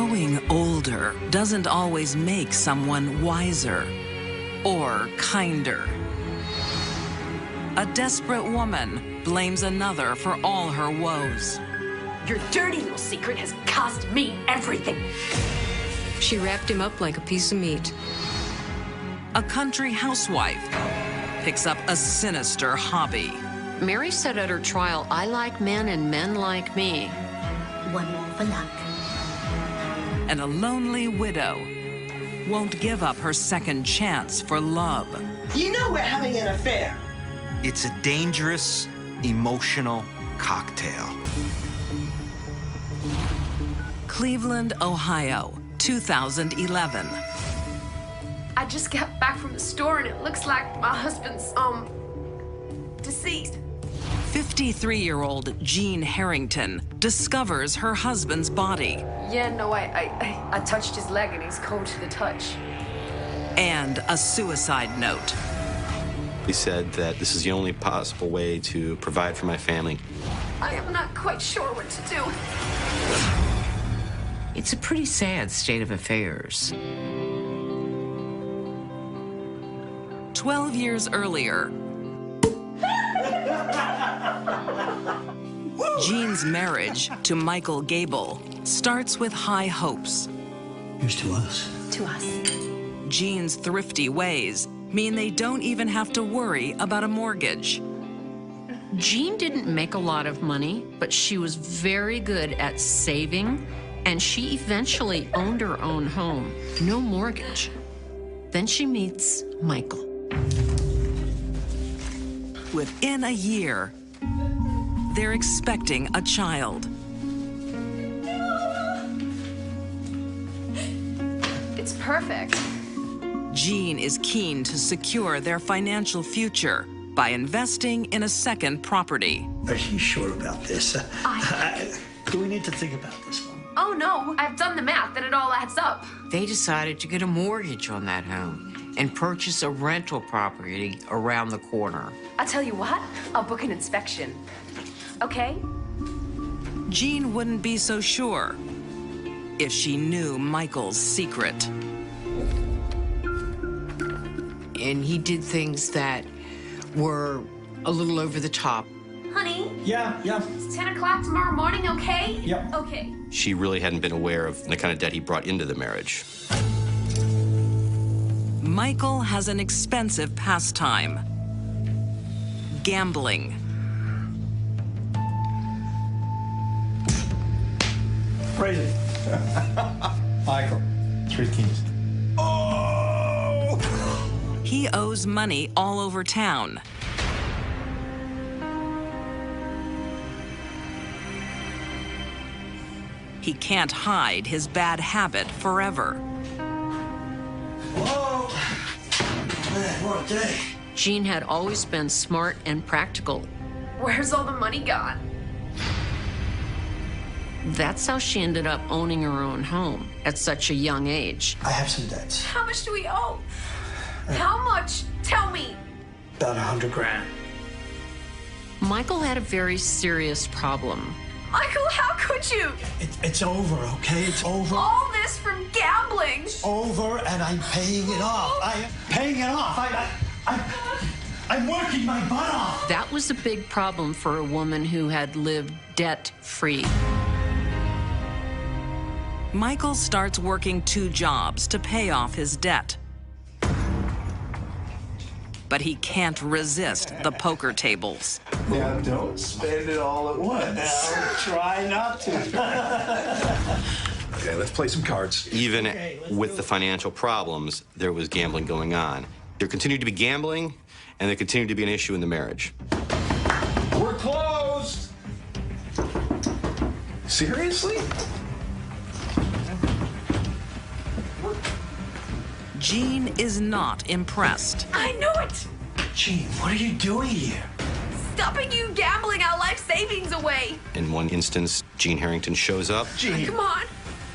Growing older doesn't always make someone wiser or kinder. A desperate woman blames another for all her woes. Your dirty little secret has cost me everything. She wrapped him up like a piece of meat. A country housewife picks up a sinister hobby. Mary said at her trial, "I like men and men like me." One more for luck. And a lonely widow won't give up her second chance for love. You know we're having an affair. It's a dangerous, emotional cocktail. Cleveland, Ohio, 2011. I just got back from the store and it looks like my husband's, deceased. 53-year-old Jean Harrington discovers her husband's body. Yeah, no, I touched his leg and he's cold to the touch. And a suicide note. He said that this is the only possible way to provide for my family. I am not quite sure what to do. It's a pretty sad state of affairs. 12 years earlier, Jean's marriage to Michael Gable starts with high hopes. Here's to us. To us. Jean's thrifty ways mean they don't even have to worry about a mortgage. Jean didn't make a lot of money, but she was very good at saving, and she eventually owned her own home. No mortgage. Then she meets Michael. Within a year, they're expecting a child. It's perfect. Jean is keen to secure their financial future by investing in a second property. Are you sure about this? Do we need to think about this one? Oh no, I've done the math and it all adds up. They decided to get a mortgage on that home and purchase a rental property around the corner. I'll tell you what, I'll book an inspection. Okay? Jean wouldn't be so sure if she knew Michael's secret. And he did things that were a little over the top. Honey, Yeah. it's 10 o'clock tomorrow morning, okay? Yep. Okay. She really hadn't been aware of the kind of debt he brought into the marriage. Michael has an expensive pastime: gambling. Crazy. Michael, 3 keys. Oh! He owes money all over town. He can't hide his bad habit forever. Whoa! Man, what a day. Jean had always been smart and practical. Where's all the money gone? That's how she ended up owning her own home at such a young age. I have some debts. How much do we owe? How much? Tell me. About 100 grand. Michael had a very serious problem. Michael, how could you? It's over, okay? It's over. All this from gambling. Over, and I'm paying it off. I am paying it off. I'm working my butt off. That was a big problem for a woman who had lived debt-free. Michael starts working 2 jobs to pay off his debt. But he can't resist the poker tables. Now, don't spend it all at once. I'll try not to. Okay, let's play some cards. Even with the financial problems, there was gambling going on. There continued to be gambling, and there continued to be an issue in the marriage. We're closed! Seriously? Jean is not impressed. I knew it. Gene, what are you doing here? Stopping you gambling our life savings away. In one instance, Jean Harrington shows up Gene. Come on.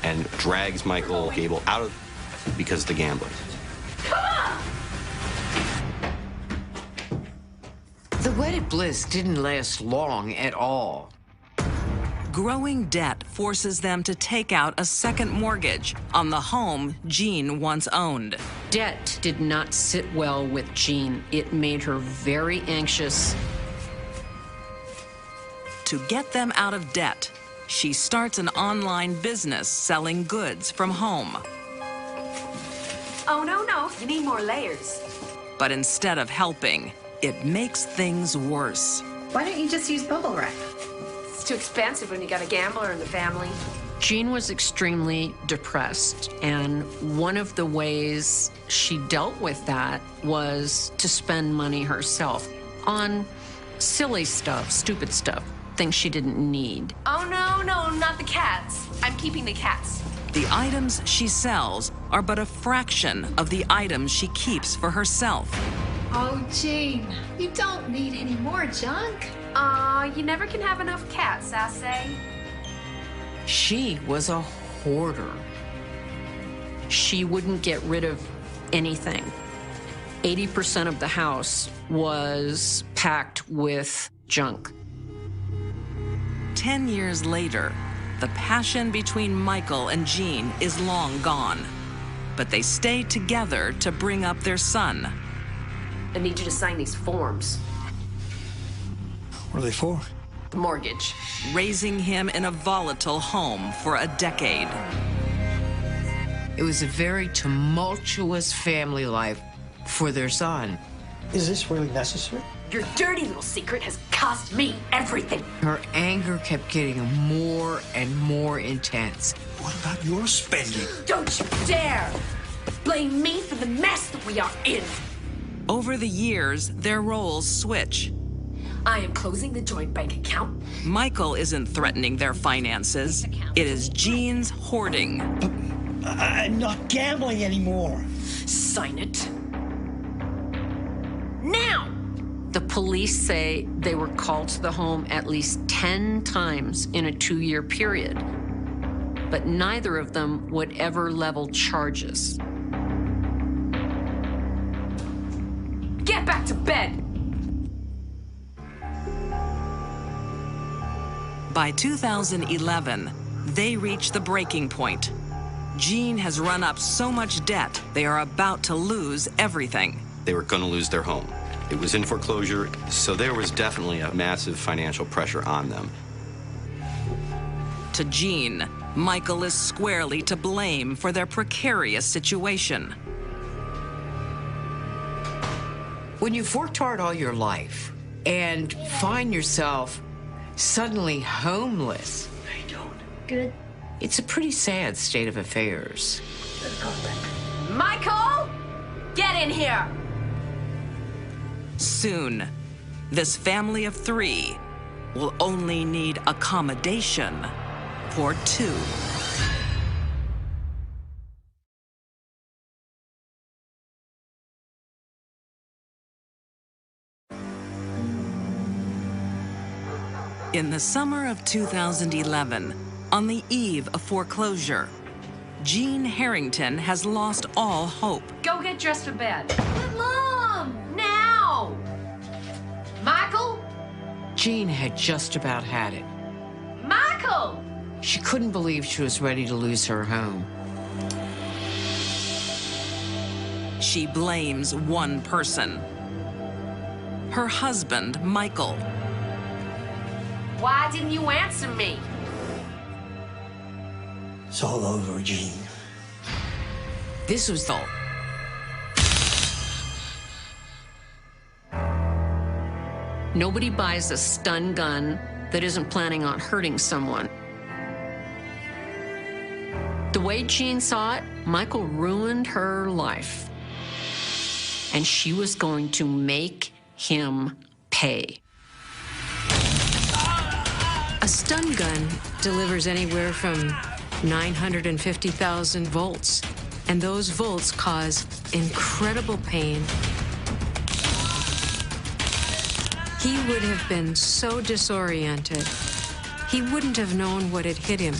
and drags Michael Gable out of because of the gambling. Come on. The wedded bliss didn't last long at all. Growing debt forces them to take out a second mortgage on the home Jean once owned. Debt did not sit well with Jean. It made her very anxious. To get them out of debt, she starts an online business selling goods from home. Oh, no, you need more layers. But instead of helping, it makes things worse. Why don't you just use bubble wrap? It's too expensive when you got a gambler in the family. Jean was extremely depressed, and one of the ways she dealt with that was to spend money herself on silly stuff, stupid stuff, things she didn't need. Oh, no, not the cats. I'm keeping the cats. The items she sells are but a fraction of the items she keeps for herself. Oh, Jean, you don't need any more junk. You never can have enough cats, I say. She was a hoarder. She wouldn't get rid of anything. 80% of the house was packed with junk. 10 years later, the passion between Michael and Jean is long gone. But they stay together to bring up their son. I need you to sign these forms. What are they for? The mortgage. Raising him in a volatile home for a decade. It was a very tumultuous family life for their son. Is this really necessary? Your dirty little secret has cost me everything. Her anger kept getting more and more intense. What about your spending? Don't you dare blame me for the mess that we are in. Over the years, their roles switch. I am closing the joint bank account. Michael isn't threatening their finances. It is Jean's hoarding. I'm not gambling anymore. Sign it. Now! The police say they were called to the home at least 10 times in a 2-year period, but neither of them would ever level charges. Get back to bed! By 2011, they reach the breaking point. Jean has run up so much debt, they are about to lose everything. They were going to lose their home. It was in foreclosure, so there was definitely a massive financial pressure on them. To Jean, Michael is squarely to blame for their precarious situation. When you've worked hard all your life and find yourself suddenly homeless, Good. it's a pretty sad state of affairs. Michael! Get in here! Soon, this family of 3 will only need accommodation for 2. In the summer of 2011, on the eve of foreclosure, Jean Harrington has lost all hope. Go get dressed for bed. But Mom! Now! Michael? Jean had just about had it. Michael! She couldn't believe she was ready to lose her home. She blames one person. Her husband, Michael. Why didn't you answer me? It's all over, Jean. This was the... Nobody buys a stun gun that isn't planning on hurting someone. The way Jean saw it, Michael ruined her life. And she was going to make him pay. A stun gun delivers anywhere from 950,000 volts, and those volts cause incredible pain. He would have been so disoriented, he wouldn't have known what had hit him.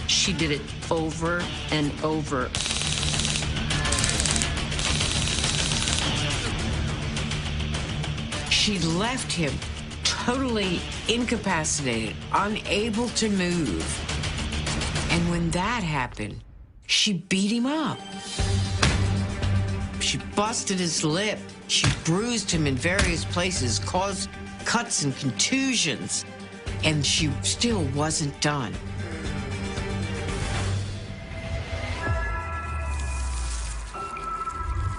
She did it over and over. She left him totally incapacitated, unable to move. And when that happened, she beat him up. She busted his lip. She bruised him in various places, caused cuts and contusions. And she still wasn't done.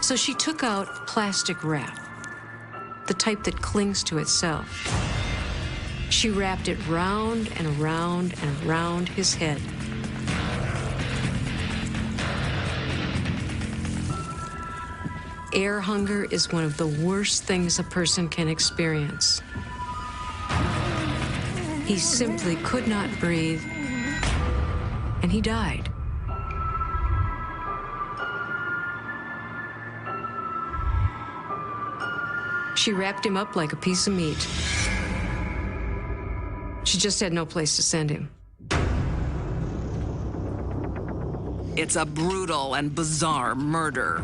So she took out plastic wrap, the type that clings to itself. She wrapped it round and around and around his head. Air hunger is one of the worst things a person can experience. He simply could not breathe, and he died. She wrapped him up like a piece of meat. She just had no place to send him. It's a brutal and bizarre murder.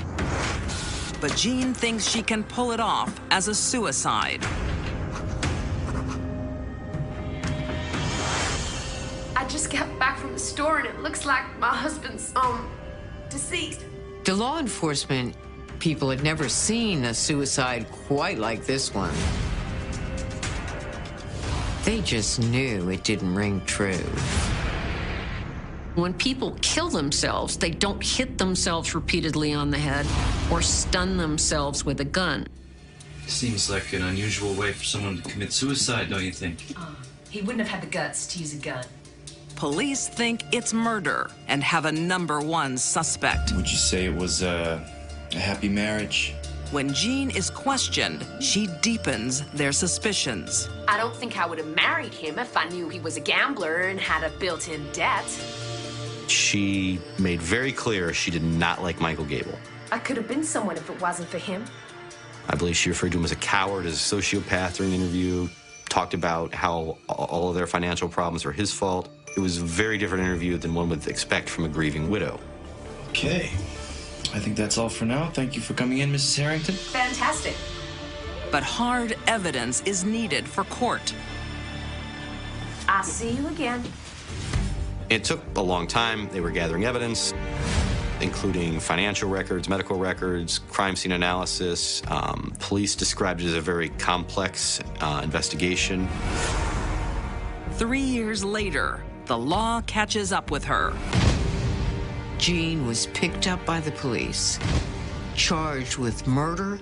But Jean thinks she can pull it off as a suicide. I just got back from the store and it looks like my husband's, deceased. The law enforcement people had never seen a suicide quite like this one. They just knew it didn't ring true. When people kill themselves, they don't hit themselves repeatedly on the head or stun themselves with a gun. Seems like an unusual way for someone to commit suicide, don't you think? He wouldn't have had the guts to use a gun. Police think it's murder and have a #1 suspect. Would you say it was a happy marriage? When Jean is questioned, she deepens their suspicions. I don't think I would have married him if I knew he was a gambler and had a built-in debt. She made very clear she did not like Michael Gable. I could have been someone if it wasn't for him. I believe she referred to him as a coward, as a sociopath during the interview, talked about how all of their financial problems were his fault. It was a very different interview than one would expect from a grieving widow. Okay. I think that's all for now. Thank you for coming in, Mrs. Harrington. Fantastic. But hard evidence is needed for court. I'll see you again. It took a long time. They were gathering evidence, including financial records, medical records, crime scene analysis. Police described it as a very complex investigation. 3 years later, the law catches up with her. Jean was picked up by the police, charged with murder,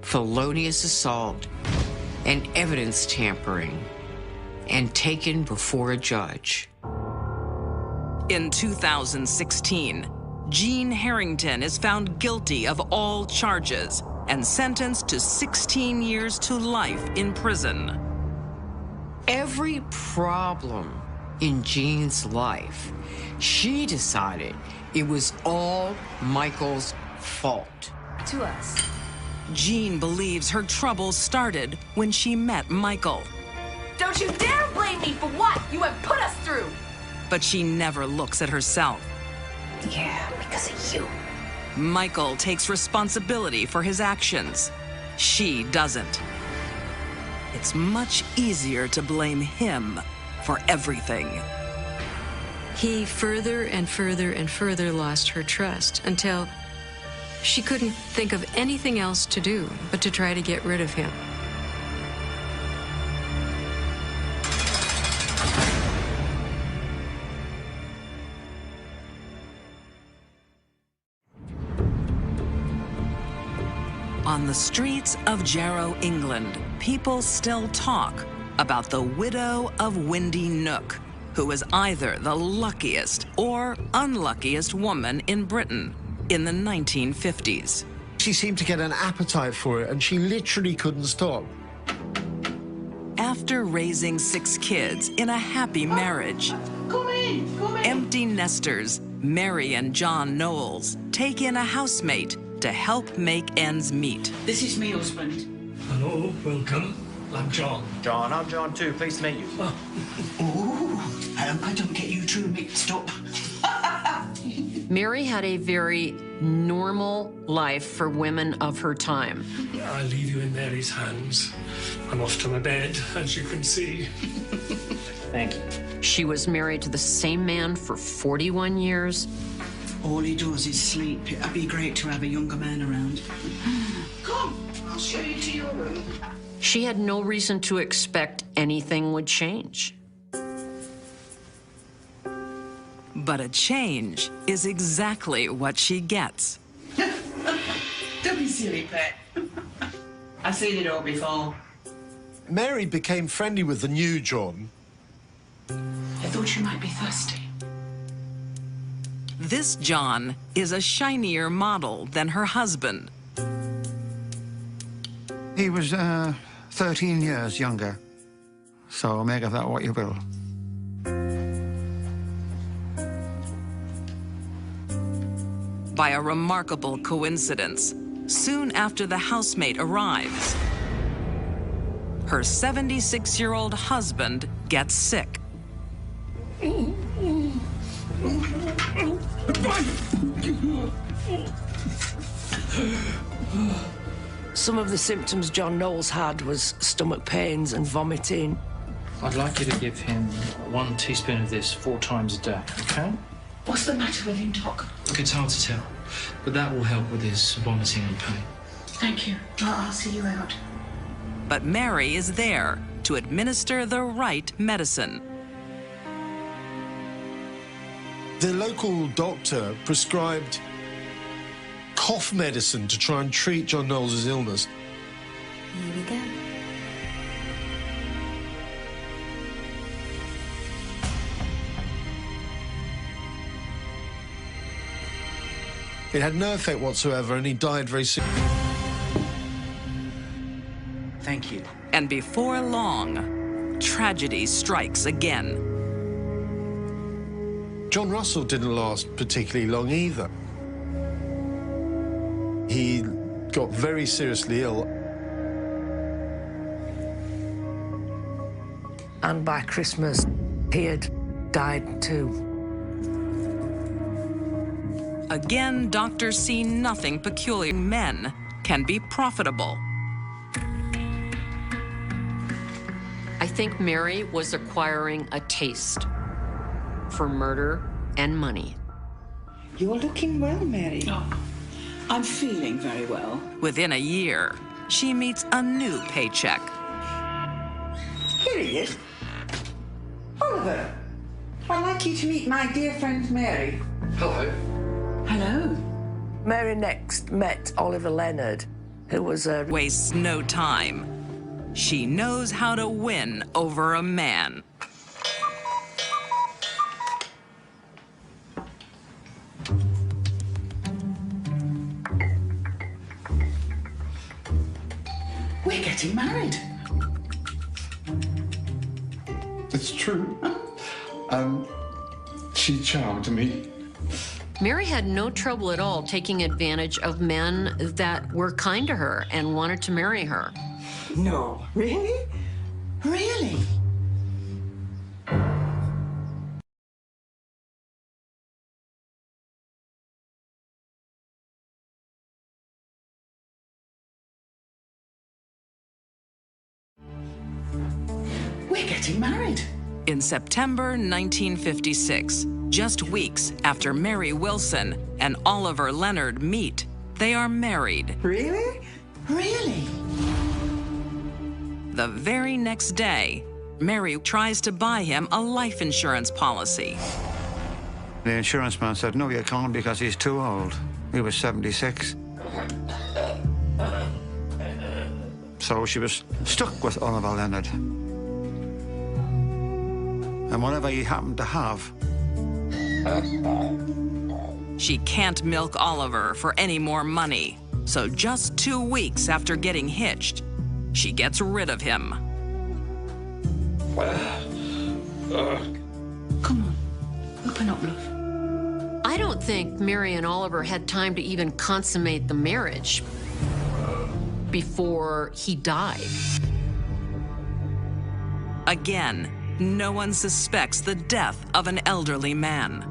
felonious assault, and evidence tampering, and taken before a judge. In 2016, Jean Harrington is found guilty of all charges and sentenced to 16 years to life in prison. Every problem in Jean's life, she decided it was all Michael's fault. To us. Jean believes her troubles started when she met Michael. Don't you dare blame me for what you have put us through! But she never looks at herself. Yeah, because of you. Michael takes responsibility for his actions. She doesn't. It's much easier to blame him for everything. He further and further and further lost her trust until she couldn't think of anything else to do but to try to get rid of him. On the streets of Jarrow, England, people still talk about the widow of Windy Nook, who was either the luckiest or unluckiest woman in Britain in the 1950s. She seemed to get an appetite for it, and she literally couldn't stop. After raising 6 kids in a happy marriage, empty nesters Mary and John Knowles take in a housemate to help make ends meet. This is me husband. Hello, welcome. I'm John. John, I'm John too. Pleased to meet you. Oh, I hope I don't get you two mixed up. Mary had a very normal life for women of her time. I leave you in Mary's hands. I'm off to my bed, as you can see. Thank you. She was married to the same man for 41 years. All he does is sleep. It'd be great to have a younger man around. Come, I'll show you to your room. She had no reason to expect anything would change. But a change is exactly what she gets. Don't be silly, Pet. I've seen it all before. Mary became friendly with the new John. I thought you might be thirsty. This John is a shinier model than her husband. He was 13 years younger, so make of that what you will. By a remarkable coincidence, soon after the housemate arrives, her 76-year-old husband gets sick. Some of the symptoms John Knowles had was stomach pains and vomiting. I'd like you to give him 1 teaspoon of this 4 times a day, okay? What's the matter with him, Doc? Look, it's hard to tell, but that will help with his vomiting and pain. Thank you. I'll see you out. But Mary is there to administer the right medicine. The local doctor prescribed cough medicine to try and treat John Knowles' illness. Here we go. It had no effect whatsoever, and he died very soon. Thank you. And before long, tragedy strikes again. John Russell didn't last particularly long either. He got very seriously ill. And by Christmas, he had died too. Again, doctors see nothing peculiar. Men can be profitable. I think Mary was acquiring a taste for murder and money. You're looking well, Mary. Oh, I'm feeling very well. Within a year, she meets a new paycheck. Here he is. Oliver, I'd like you to meet my dear friend Mary. Hello. Hello. Mary next met Oliver Leonard, who was a... Wastes no time. She knows how to win over a man. We're getting married. It's true. She charmed me. Mary had no trouble at all taking advantage of men that were kind to her and wanted to marry her. No, really? Really? We're getting married. In September 1956, just weeks after Mary Wilson and Oliver Leonard meet, they are married. Really? Really? The very next day, Mary tries to buy him a life insurance policy. The insurance man said, no, you can't because he's too old. He was 76. So she was stuck with Oliver Leonard. And whatever he happened to have. She can't milk Oliver for any more money. So just 2 weeks after getting hitched, she gets rid of him. Come on, open up, love. I don't think Mary and Oliver had time to even consummate the marriage before he died. Again, no one suspects the death of an elderly man.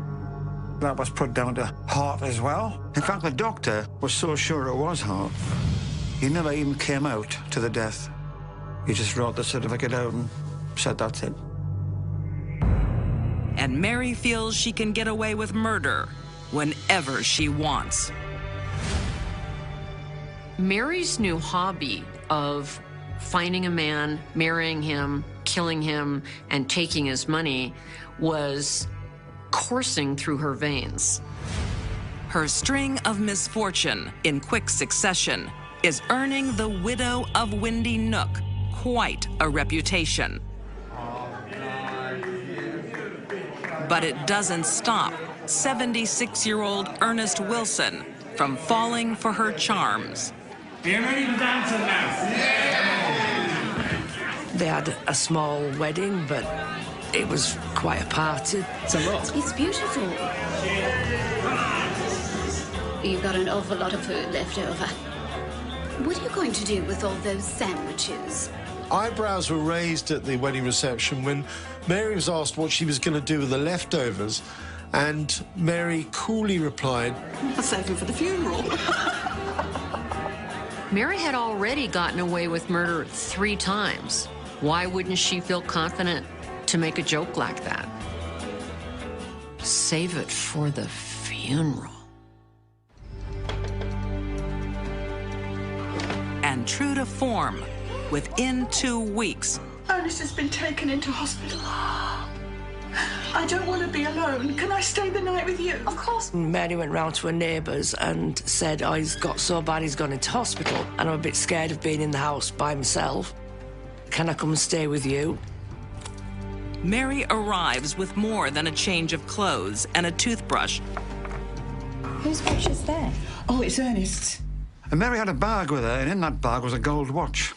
That was put down to heart as well. In fact, the doctor was so sure it was heart, he never even came out to the death. He just wrote the certificate out and said that's it. And Mary feels she can get away with murder whenever she wants. Mary's new hobby of finding a man, marrying him, killing him, and taking his money was coursing through her veins. Her string of misfortune in quick succession is earning the widow of Windy Nook quite a reputation. But it doesn't stop 76-year-old Ernest Wilson from falling for her charms. Are you ready for dancing now? They had a small wedding, but it was quite a party. It's a lot. It's beautiful. You've got an awful lot of food left over. What are you going to do with all those sandwiches? Eyebrows were raised at the wedding reception when Mary was asked what she was going to do with the leftovers, and Mary coolly replied, I'll save them for the funeral. Mary had already gotten away with murder 3 times. Why wouldn't she feel confident to make a joke like that? Save it for the funeral. And true to form, within 2 weeks, Ernest has been taken into hospital. I don't want to be alone. Can I stay the night with you? Of course. Mary went round to her neighbours and said, oh, he's got so bad he's gone into hospital, and I'm a bit scared of being in the house by myself. Can I come and stay with you? Mary arrives with more than a change of clothes and a toothbrush. Whose watch is there? Oh, it's Ernest's. And Mary had a bag with her, and in that bag was a gold watch,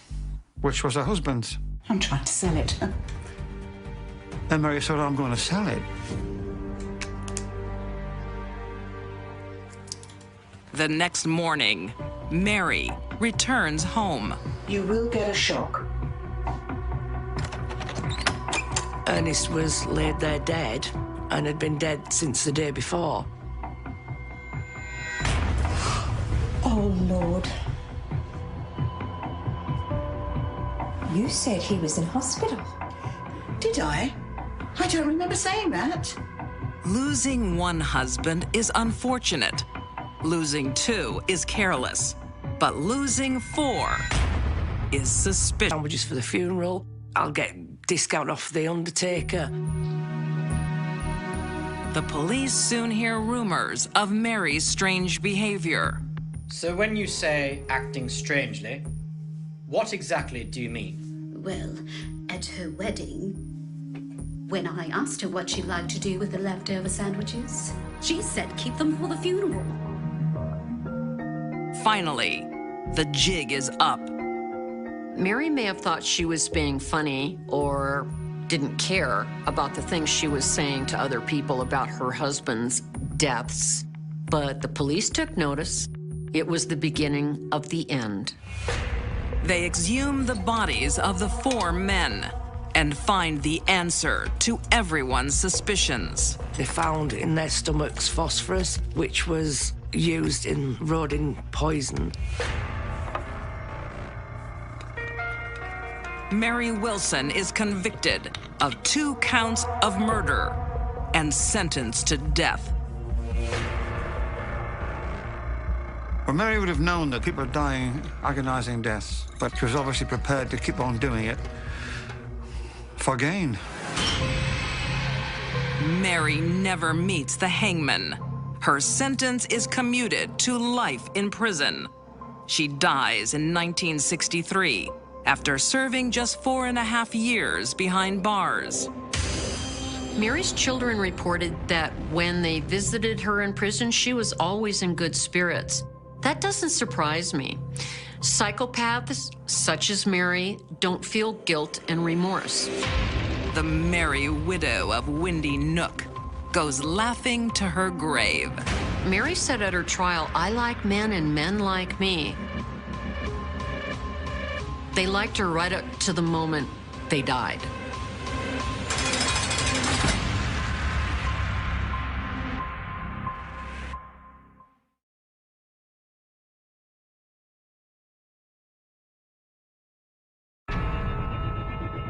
which was her husband's. I'm trying to sell it. Then Mary said, I'm going to sell it. The next morning, Mary returns home. You will get a shock. Ernest was laid there dead and had been dead since the day before. Oh, Lord. You said he was in hospital. Did I? I don't remember saying that. Losing one husband is unfortunate. Losing 2 is careless. But losing 4 is suspicious. Sandwiches for the funeral. I'll get discount off the undertaker. The police soon hear rumors of Mary's strange behavior. So when you say acting strangely, what exactly do you mean? Well, at her wedding, when I asked her what she'd like to do with the leftover sandwiches, she said keep them for the funeral. Finally, the jig is up. Mary may have thought she was being funny or didn't care about the things she was saying to other people about her husband's deaths, but the police took notice. It was the beginning of the end. They exhume the bodies of the 4 men and find the answer to everyone's suspicions. They found in their stomachs phosphorus, which was used in rodent poison. Mary Wilson is convicted of 2 counts of murder and sentenced to death. Well, Mary would have known that people are dying agonizing deaths, but she was obviously prepared to keep on doing it for gain. Mary never meets the hangman. Her sentence is commuted to life in prison. She dies in 1963 after serving just 4.5 years behind bars. Mary's children reported that when they visited her in prison, she was always in good spirits. That doesn't surprise me. Psychopaths, such as Mary, don't feel guilt and remorse. The merry widow of Windy Nook goes laughing to her grave. Mary said at her trial, I like men and men like me. They liked her right up to the moment they died.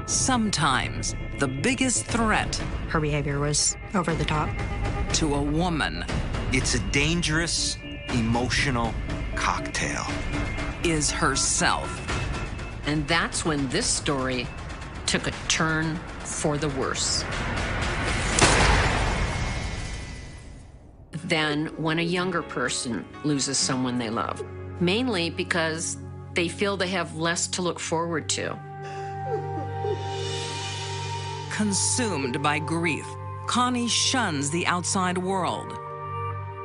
Sometimes the biggest threat Her behavior was over the top. to a woman It's a dangerous, emotional cocktail. is herself. And that's when this story took a turn for the worse. Than when a younger person loses someone they love, mainly because they feel they have less to look forward to. Consumed by grief, Connie shuns the outside world.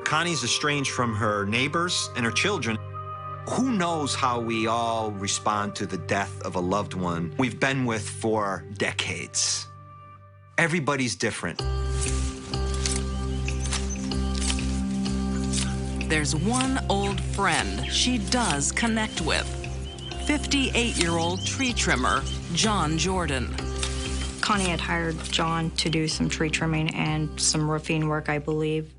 Connie's estranged from her neighbors and her children. Who knows how we all respond to the death of a loved one we've been with for decades? Everybody's different. There's one old friend she does connect with. 58-year-old tree trimmer, John Jordan. Connie had hired John to do some tree trimming and some roofing work, I believe.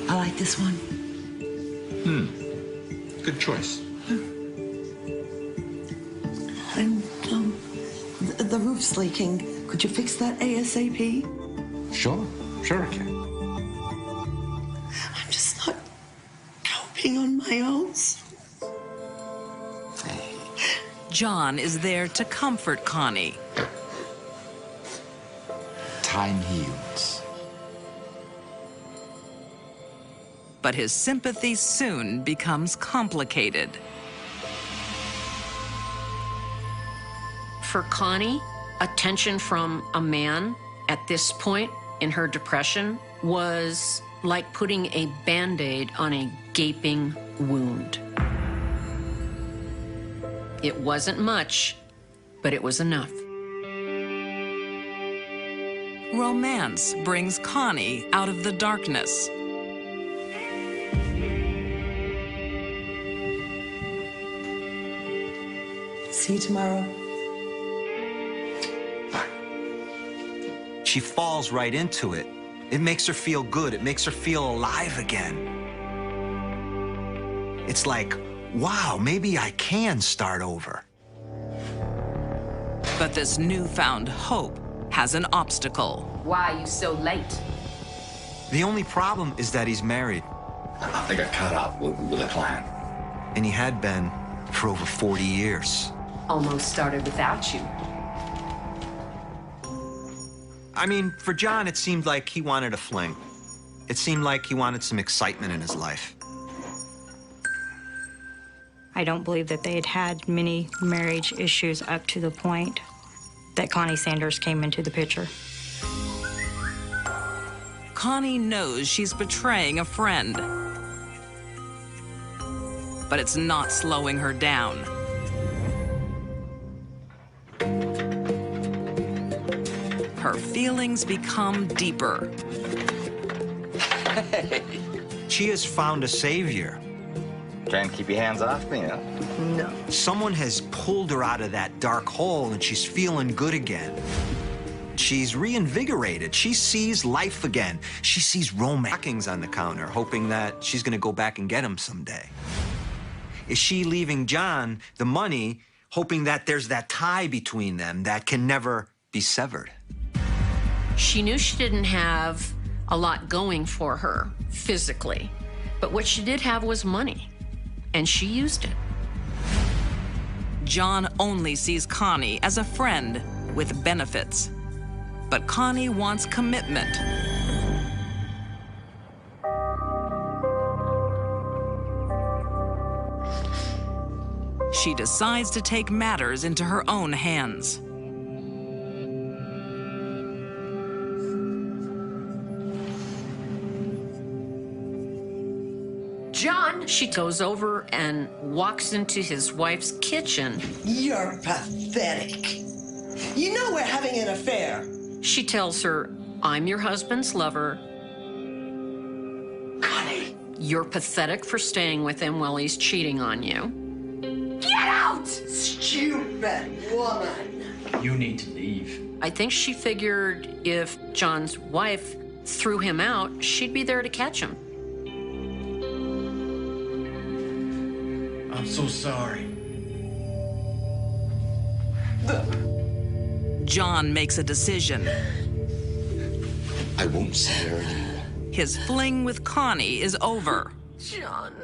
I like this one. Good choice. And, the roof's leaking. Could you fix that ASAP? Sure I can. I'm just not coping on my own. John is there to comfort Connie. Time heals. But his sympathy soon becomes complicated. For Connie, attention from a man at this point in her depression was like putting a Band-Aid on a gaping wound. It wasn't much, but it was enough. Romance brings Connie out of the darkness. See you tomorrow. She falls right into it. It makes her feel good. It makes her feel alive again. It's like, wow, maybe I can start over. But this newfound hope has an obstacle. Why are you so late? The only problem is that he's married. I think I caught up with a client. And he had been for over 40 years. Almost started without you. I mean, for John, it seemed like he wanted a fling. It seemed like he wanted some excitement in his life. I don't believe that they had had many marriage issues up to the point that Connie Sanders came into the picture. Connie knows she's betraying a friend. But it's not slowing her down. Her feelings become deeper. Hey. She has found a savior. Trying to keep your hands off me, huh? No. Someone has pulled her out of that dark hole and she's feeling good again. She's reinvigorated. She sees life again. She sees romance on the counter, hoping that she's gonna go back and get him someday. Is she leaving John the money, hoping that there's that tie between them that can never be severed? She knew she didn't have a lot going for her physically, but what she did have was money, and she used it. John only sees Connie as a friend with benefits. But Connie wants commitment. She decides to take matters into her own hands. John, she goes over and walks into his wife's kitchen. You're pathetic. You know we're having an affair. She tells her, I'm your husband's lover. Connie. You're pathetic for staying with him while he's cheating on you. Get out! Stupid woman. You need to leave. I think she figured if John's wife threw him out, she'd be there to catch him. I'm so sorry. John makes a decision. I won't see her anymore. His fling with Connie is over. John.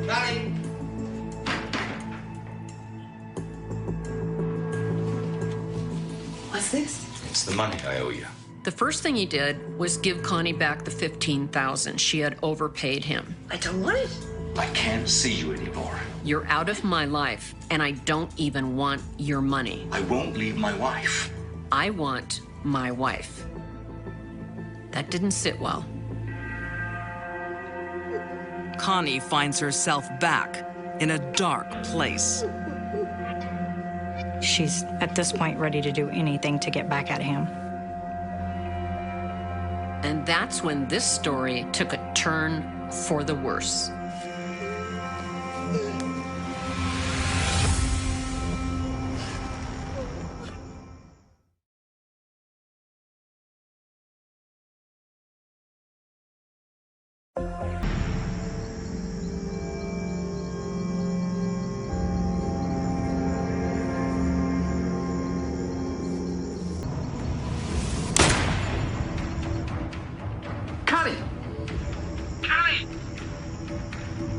Connie! What's this? It's the money I owe you. The first thing he did was give Connie back the $15,000. She had overpaid him. I don't want it. I can't see you anymore. You're out of my life, and I don't even want your money. I won't leave my wife. I want my wife. That didn't sit well. Connie finds herself back in a dark place. She's, at this point, ready to do anything to get back at him. And that's when this story took a turn for the worse.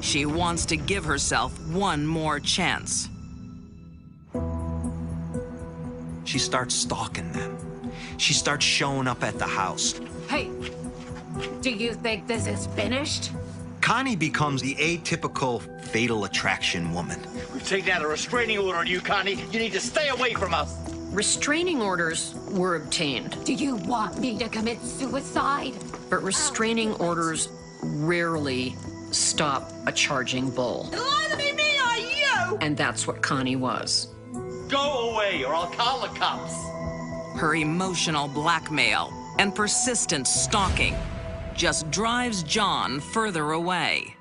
She wants to give herself one more chance. She starts stalking them. She starts showing up at the house. Hey, do you think this is finished? Connie becomes the atypical fatal attraction woman. We've taken out a restraining order on you, Connie. You need to stay away from us. Restraining orders were obtained. Do you want me to commit suicide? But restraining orders rarely stop a charging bull. It'll either be me or you! And that's what Connie was. Go away or I'll call the cops. Her emotional blackmail and persistent stalking just drives John further away.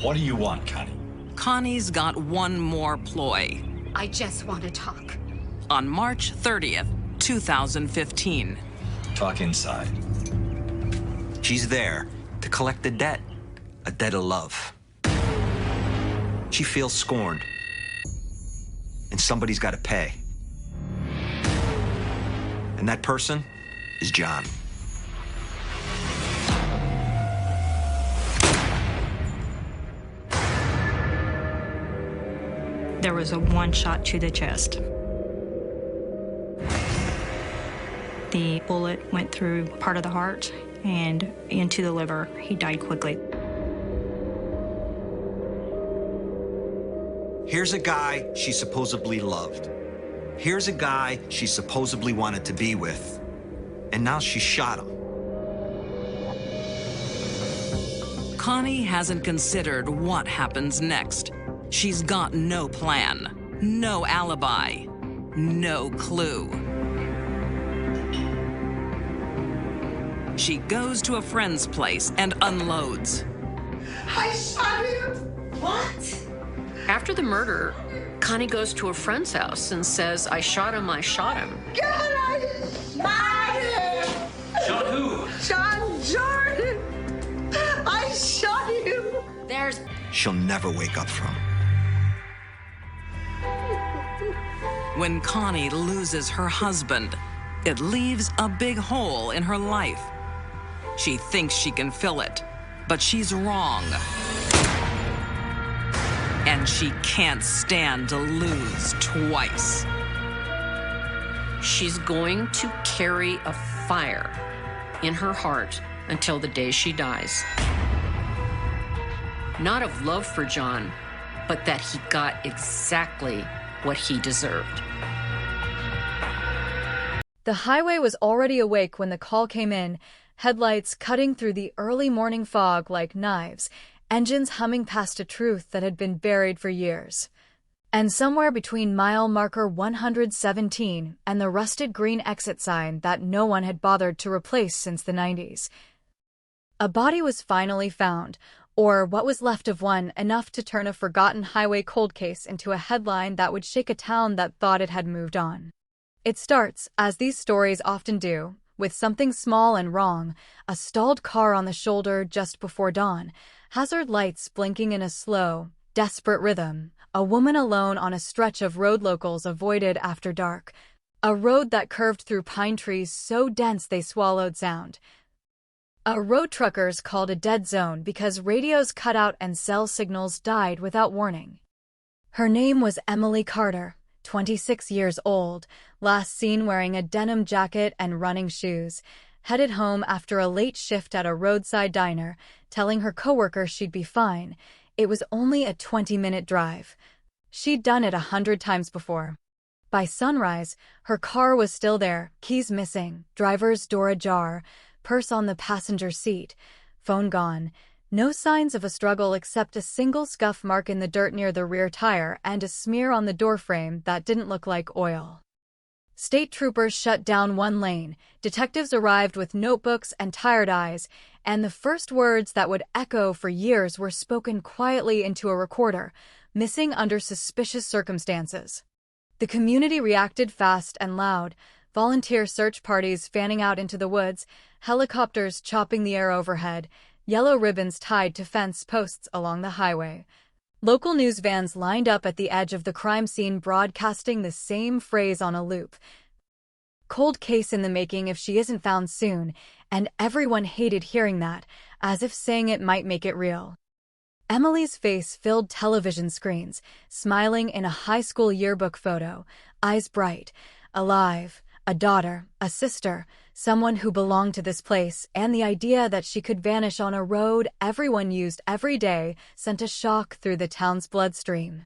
What do you want, Connie? Connie's got one more ploy. I just want to talk. On March 30th, 2015. Talk inside. She's there to collect a debt of love. She feels scorned, and somebody's got to pay. And that person is John. There was a one shot to the chest. The bullet went through part of the heart and into the liver. He died quickly. Here's a guy she supposedly loved. Here's a guy she supposedly wanted to be with. And now she shot him. Connie hasn't considered what happens next. She's got no plan, no alibi, no clue. She goes to a friend's place and unloads. I shot him. What? After the murder, Connie goes to a friend's house and says, I shot him. God, I shot him. Shot who? John Jordan. I shot him. There's... She'll never wake up from. When Connie loses her husband, it leaves a big hole in her life. She thinks she can fill it, but she's wrong. And she can't stand to lose twice. She's going to carry a fire in her heart until the day she dies. Not of love for John, but that he got exactly what he deserved. The highway was already awake when the call came in, headlights cutting through the early morning fog like knives, engines humming past a truth that had been buried for years. And somewhere between mile marker 117 and the rusted green exit sign that no one had bothered to replace since the 90s, a body was finally found, or what was left of one, enough to turn a forgotten highway cold case into a headline that would shake a town that thought it had moved on. It starts, as these stories often do, with something small and wrong, a stalled car on the shoulder just before dawn, hazard lights blinking in a slow, desperate rhythm, a woman alone on a stretch of road locals avoided after dark, a road that curved through pine trees so dense they swallowed sound. A road truckers called a dead zone because radios cut out and cell signals died without warning. Her name was Emily Carter, 26 years old, last seen wearing a denim jacket and running shoes, headed home after a late shift at a roadside diner, telling her coworker she'd be fine. It was only a 20-minute drive. She'd done it 100 times before. By sunrise, her car was still there, keys missing, driver's door ajar, purse on the passenger seat, phone gone. No signs of a struggle except a single scuff mark in the dirt near the rear tire and a smear on the doorframe that didn't look like oil. State troopers shut down one lane, detectives arrived with notebooks and tired eyes, and the first words that would echo for years were spoken quietly into a recorder, missing under suspicious circumstances. The community reacted fast and loud, volunteer search parties fanning out into the woods, helicopters chopping the air overhead, yellow ribbons tied to fence posts along the highway. Local news vans lined up at the edge of the crime scene broadcasting the same phrase on a loop. Cold case in the making if she isn't found soon, and everyone hated hearing that, as if saying it might make it real. Emily's face filled television screens, smiling in a high school yearbook photo, eyes bright, alive, a daughter, a sister, someone who belonged to this place, and the idea that she could vanish on a road everyone used every day sent a shock through the town's bloodstream.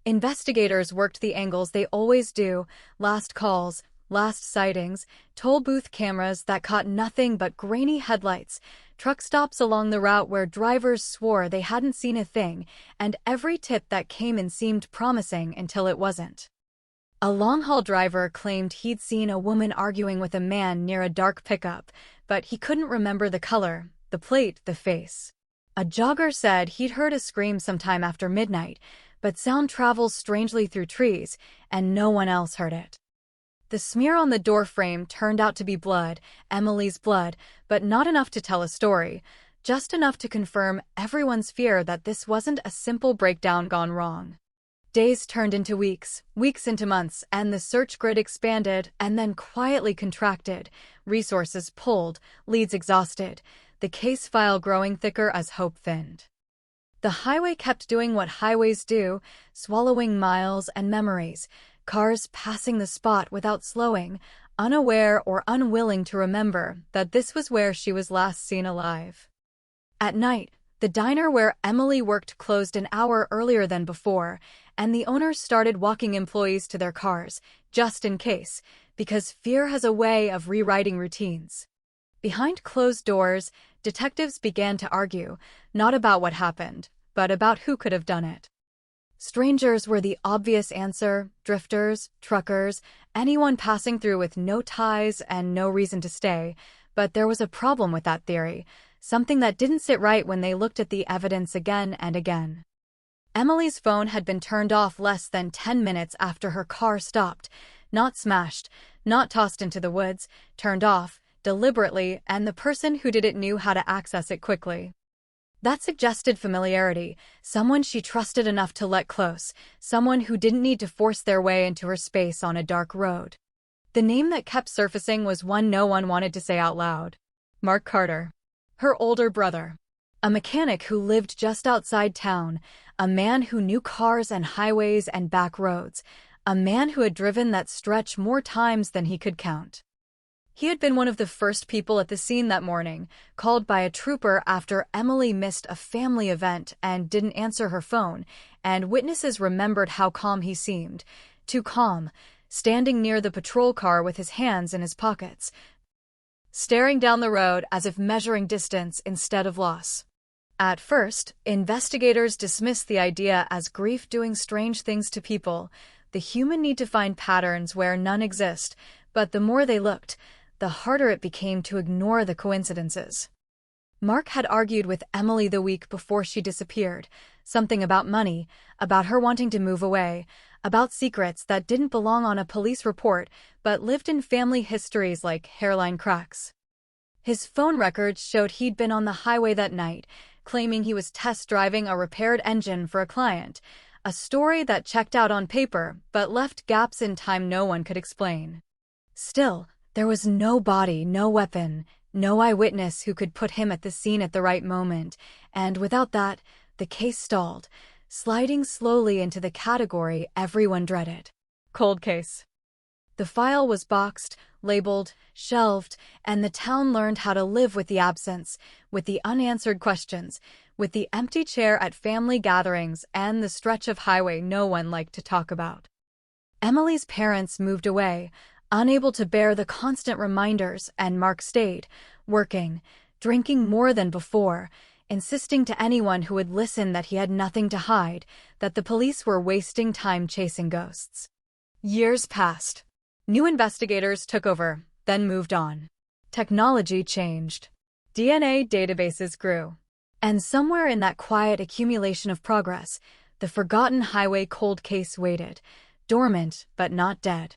Investigators worked the angles they always do, last calls, last sightings, toll booth cameras that caught nothing but grainy headlights, truck stops along the route where drivers swore they hadn't seen a thing, and every tip that came in seemed promising until it wasn't. A long-haul driver claimed he'd seen a woman arguing with a man near a dark pickup, but he couldn't remember the color, the plate, the face. A jogger said he'd heard a scream sometime after midnight, but sound travels strangely through trees, and no one else heard it. The smear on the doorframe turned out to be blood, Emily's blood, but not enough to tell a story, just enough to confirm everyone's fear that this wasn't a simple breakdown gone wrong. Days turned into weeks, weeks into months, and the search grid expanded and then quietly contracted, resources pulled, leads exhausted, the case file growing thicker as hope thinned. The highway kept doing what highways do, swallowing miles and memories, cars passing the spot without slowing, unaware or unwilling to remember that this was where she was last seen alive. At night, the diner where Emily worked closed an hour earlier than before, and the owners started walking employees to their cars, just in case, because fear has a way of rewriting routines. Behind closed doors, detectives began to argue, not about what happened, but about who could have done it. Strangers were the obvious answer, drifters, truckers, anyone passing through with no ties and no reason to stay, but there was a problem with that theory, something that didn't sit right when they looked at the evidence again and again. Emily's phone had been turned off less than 10 minutes after her car stopped, not smashed, not tossed into the woods, turned off, deliberately, and the person who did it knew how to access it quickly. That suggested familiarity, someone she trusted enough to let close, someone who didn't need to force their way into her space on a dark road. The name that kept surfacing was one no one wanted to say out loud. Mark Carter. Her older brother. A mechanic who lived just outside town, a man who knew cars and highways and back roads, a man who had driven that stretch more times than he could count. He had been one of the first people at the scene that morning, called by a trooper after Emily missed a family event and didn't answer her phone, and witnesses remembered how calm he seemed. Too calm, standing near the patrol car with his hands in his pockets, staring down the road as if measuring distance instead of loss. At first, investigators dismissed the idea as grief doing strange things to people, the human need to find patterns where none exist, but the more they looked, the harder it became to ignore the coincidences. Mark had argued with Emily the week before she disappeared, something about money, about her wanting to move away, about secrets that didn't belong on a police report but lived in family histories like hairline cracks. His phone records showed he'd been on the highway that night, claiming he was test driving a repaired engine for a client, a story that checked out on paper but left gaps in time no one could explain. Still, there was no body, no weapon, no eyewitness who could put him at the scene at the right moment, and without that, the case stalled, sliding slowly into the category everyone dreaded: cold case. The file was boxed, labeled, shelved, and the town learned how to live with the absence, with the unanswered questions, with the empty chair at family gatherings and the stretch of highway no one liked to talk about. Emily's parents moved away, unable to bear the constant reminders, and Mark stayed, working, drinking more than before, insisting to anyone who would listen that he had nothing to hide, that the police were wasting time chasing ghosts. Years passed. New investigators took over, then moved on. Technology changed. DNA databases grew. And somewhere in that quiet accumulation of progress, the forgotten highway cold case waited, dormant but not dead.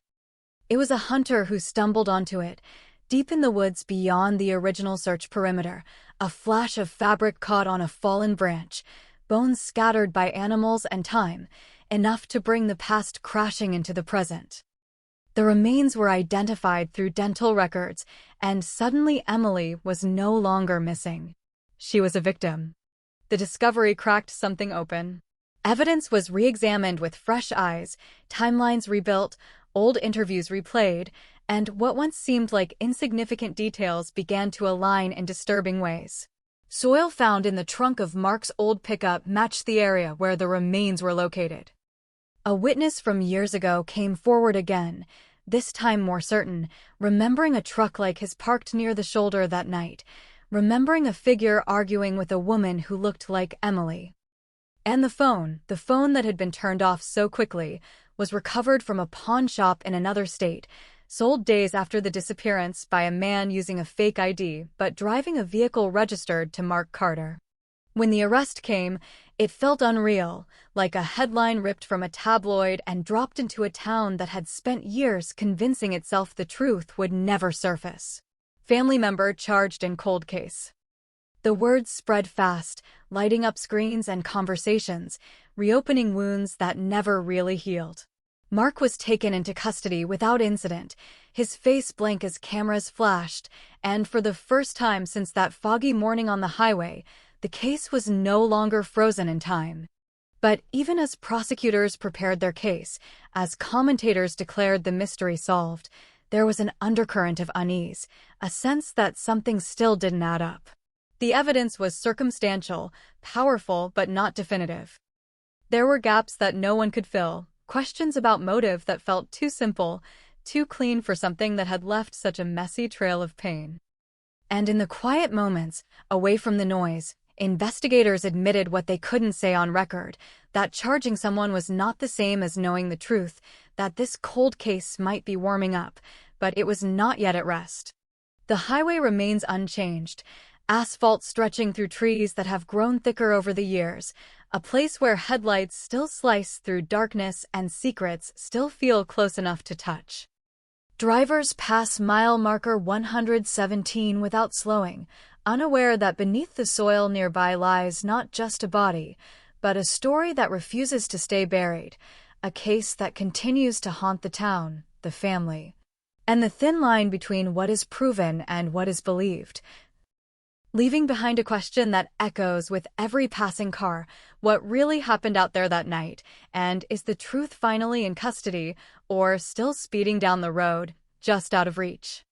It was a hunter who stumbled onto it, deep in the woods beyond the original search perimeter, a flash of fabric caught on a fallen branch, bones scattered by animals and time, enough to bring the past crashing into the present. The remains were identified through dental records, and suddenly Emily was no longer missing. She was a victim. The discovery cracked something open. Evidence was re-examined with fresh eyes, timelines rebuilt, old interviews replayed, and what once seemed like insignificant details began to align in disturbing ways. Soil found in the trunk of Mark's old pickup matched the area where the remains were located. A witness from years ago came forward again, this time more certain, remembering a truck like his parked near the shoulder that night, remembering a figure arguing with a woman who looked like Emily. And the phone that had been turned off so quickly, was recovered from a pawn shop in another state, sold days after the disappearance by a man using a fake ID but driving a vehicle registered to Mark Carter. When the arrest came, it felt unreal, like a headline ripped from a tabloid and dropped into a town that had spent years convincing itself the truth would never surface. Family member charged in cold case. The words spread fast, lighting up screens and conversations, reopening wounds that never really healed. Mark was taken into custody without incident, his face blank as cameras flashed, and for the first time since that foggy morning on the highway, the case was no longer frozen in time. But even as prosecutors prepared their case, as commentators declared the mystery solved, there was an undercurrent of unease, a sense that something still didn't add up. The evidence was circumstantial, powerful, but not definitive. There were gaps that no one could fill, questions about motive that felt too simple, too clean for something that had left such a messy trail of pain. And in the quiet moments, away from the noise, investigators admitted what they couldn't say on record, that charging someone was not the same as knowing the truth, that this cold case might be warming up, but it was not yet at rest. The highway remains unchanged, asphalt stretching through trees that have grown thicker over the years, a place where headlights still slice through darkness and secrets still feel close enough to touch. Drivers pass mile marker 117 without slowing, unaware that beneath the soil nearby lies not just a body, but a story that refuses to stay buried, a case that continues to haunt the town, the family, and the thin line between what is proven and what is believed. Leaving behind a question that echoes with every passing car, what really happened out there that night, and is the truth finally in custody, or still speeding down the road, just out of reach?